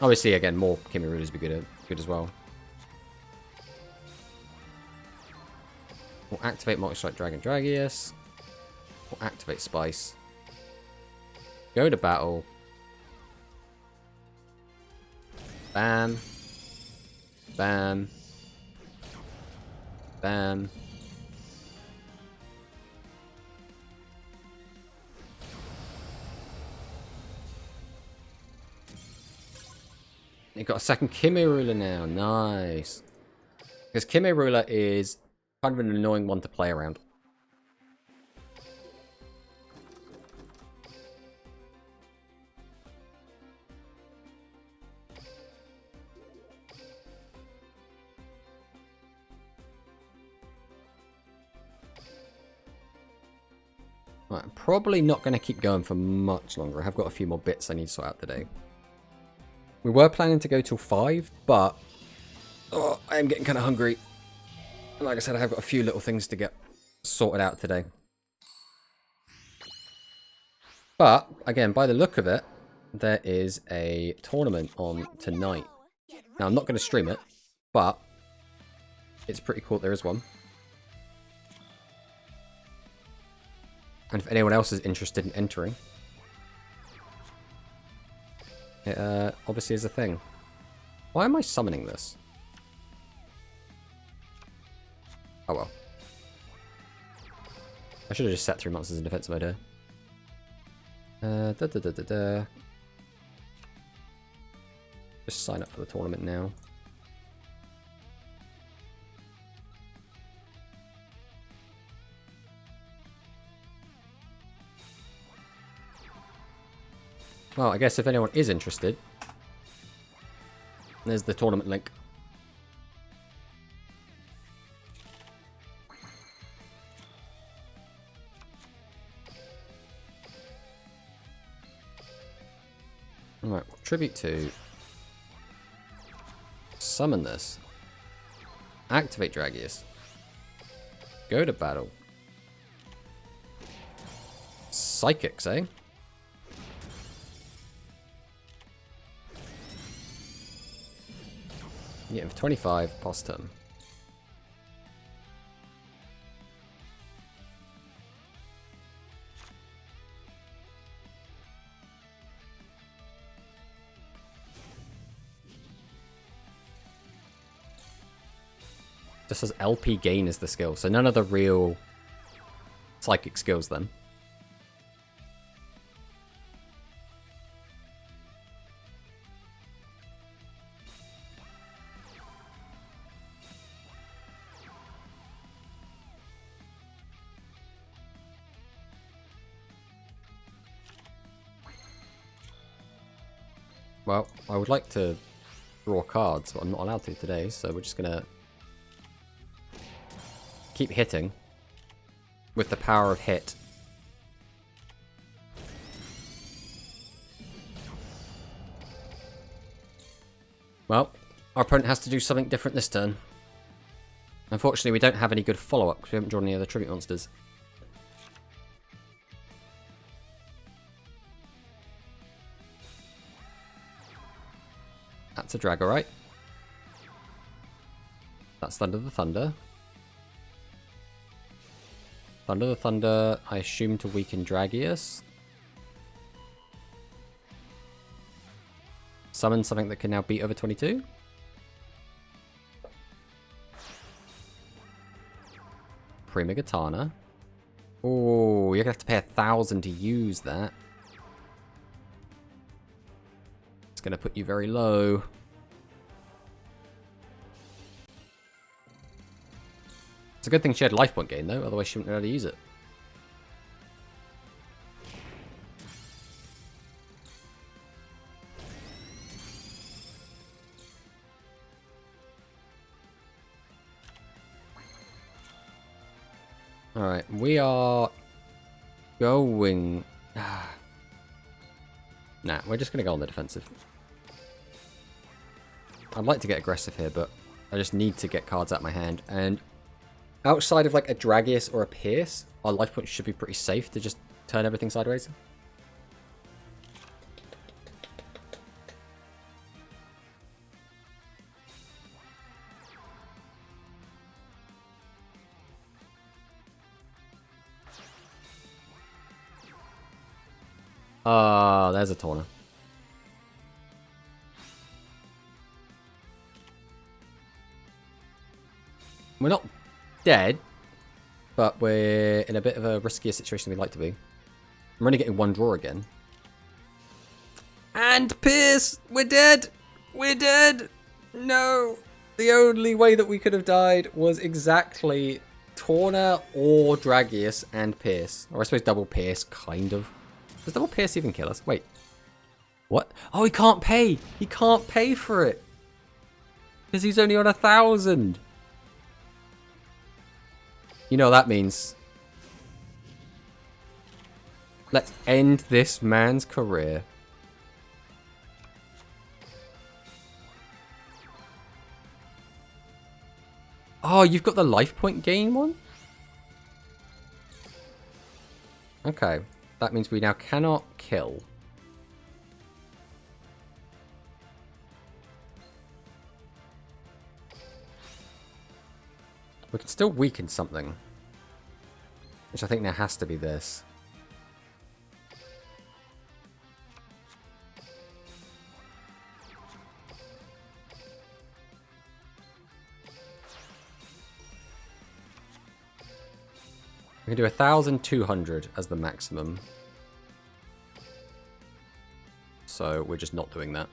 Speaker 1: Obviously, again, more Kimi Rulers would be good as well. We'll activate Multi-Strike Dragon Dragius. We'll activate Spice. Go to battle. Bam. Bam. Bam. You got a second Kimi Ruler now. Nice. Because Kimi Ruler is kind of an annoying one to play around. Right, I'm probably not going to keep going for much longer. I have got a few more bits I need to sort out today. We were planning to go till 5, but I am getting kind of hungry. And like I said, I have got a few little things to get sorted out today. But, again, by the look of it, there is a tournament on tonight. Now, I'm not going to stream it, but it's pretty cool there is one. And if anyone else is interested in entering, it obviously is a thing. Why am I summoning this? Oh well. I should have just set 3 monsters in defensive mode here. Just sign up for the tournament now. Well, I guess if anyone is interested, there's the tournament link. Alright, tribute to. Summon this. Activate Dragius. Go to battle. Psychics, eh? Yeah, for 25 past turn. Just as LP gain is the skill, so none of the real psychic skills then. Well, I would like to draw cards, but I'm not allowed to today, so we're just gonna keep hitting with the power of hit. Well, our opponent has to do something different this turn. Unfortunately, we don't have any good follow-up because we haven't drawn any other tribute monsters. That's a Dragorite. That's Thunder the Thunder. Thunder the Thunder, I assume to weaken Dragius. Summon something that can now beat over 22. Primogatana. Oh, you're gonna have to pay 1,000 to use that. It's gonna put you very low. It's a good thing she had life point gain though, otherwise she wouldn't know how to use it. Alright, we are going... Nah, we're just going to go on the defensive. I'd like to get aggressive here, but I just need to get cards out of my hand. And outside of like a Dragius or a Pierce, our life points should be pretty safe to just turn everything sideways. There's a Torna. We're not dead, but we're in a bit of a riskier situation than we'd like to be. I'm only getting one draw again. And Pierce! We're dead! We're dead! No! The only way that we could have died was exactly Torna or Dragius and Pierce. Or I suppose double Pierce, kind of. Does double Pierce even kill us? Wait. What? Oh, he can't pay! He can't pay for it! Because he's only on 1,000! You know what that means. Let's end this man's career. Oh, you've got the life point gain one? Okay. That means we now cannot kill. We can still weaken something. Which I think there has to be this. We can do 1,200 as the maximum. So we're just not doing that.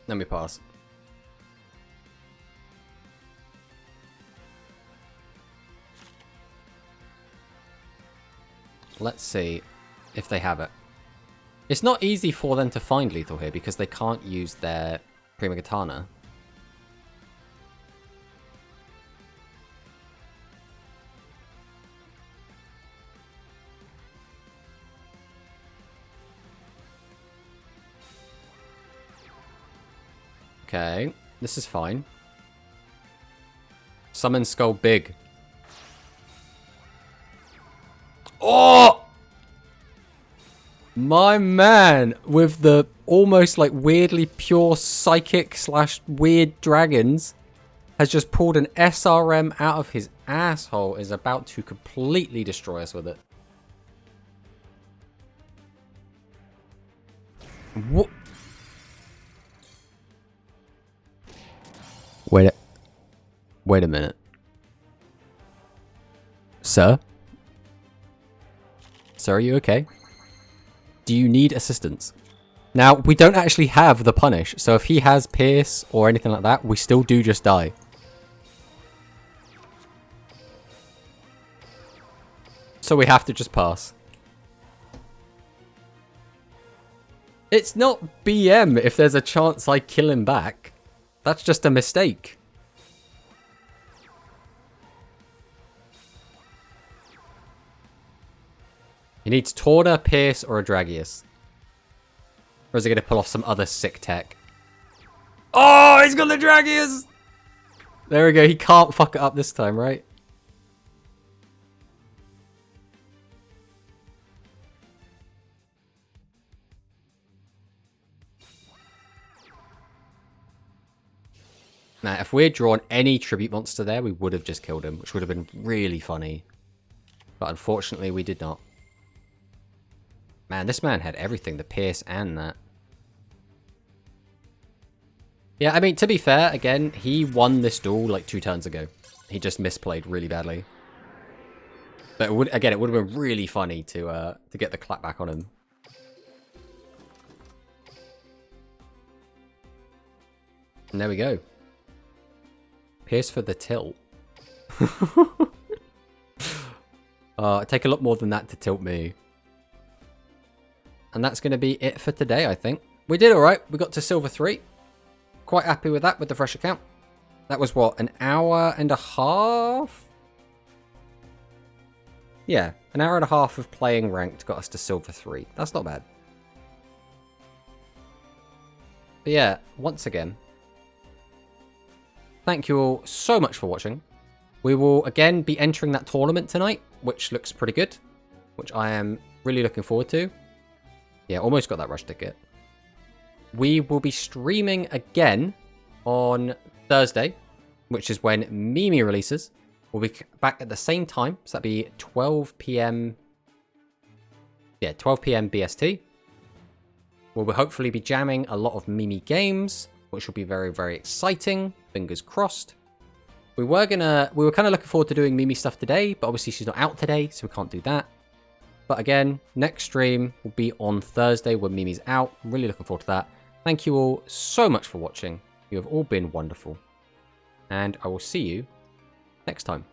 Speaker 1: Let me pass. Let's see if they have it. It's not easy for them to find lethal here because they can't use their Prima Katana. Okay, this is fine. Summon Skull Big. Oh! My man, with the almost like weirdly pure psychic / weird dragons, has just pulled an SRM out of his asshole, is about to completely destroy us with it. What? Wait a minute. Sir? Sir, are you okay? Do you need assistance? Now, we don't actually have the punish, so if he has Pierce or anything like that, we still do just die. So we have to just pass. It's not BM if there's a chance I kill him back. That's just a mistake. He needs Torna, Pierce, or a Dragius. Or is he going to pull off some other sick tech? Oh, he's got the Dragius! There we go. He can't fuck it up this time, right? Now, if we had drawn any tribute monster there, we would have just killed him, which would have been really funny. But unfortunately, we did not. Man, this man had everything, the Pierce and that. Yeah, I mean, to be fair, again, he won this duel like 2 turns ago. He just misplayed really badly. But it would, again, it would have been really funny to get the clap back on him. And there we go. Pierce for the tilt. It'd take a lot more than that to tilt me. And that's going to be it for today, I think. We did alright. We got to Silver 3. Quite happy with that, with the fresh account. That was, what, an hour and a half? Yeah, an hour and a half of playing ranked got us to Silver 3. That's not bad. But yeah, once again, thank you all so much for watching. We will, again, be entering that tournament tonight, which looks pretty good. Which I am really looking forward to. Yeah, almost got that rush ticket. We will be streaming again on Thursday, which is when Mimi releases. We'll be back at the same time, so that'll be 12 PM. Yeah, 12 PM BST. We'll hopefully be jamming a lot of Mimi games, which will be very, very exciting. Fingers crossed. We were kind of looking forward to doing Mimi stuff today, but obviously she's not out today, so we can't do that. But again, next stream will be on Thursday when Mimi's out. I'm really looking forward to that. Thank you all so much for watching. You have all been wonderful. And I will see you next time.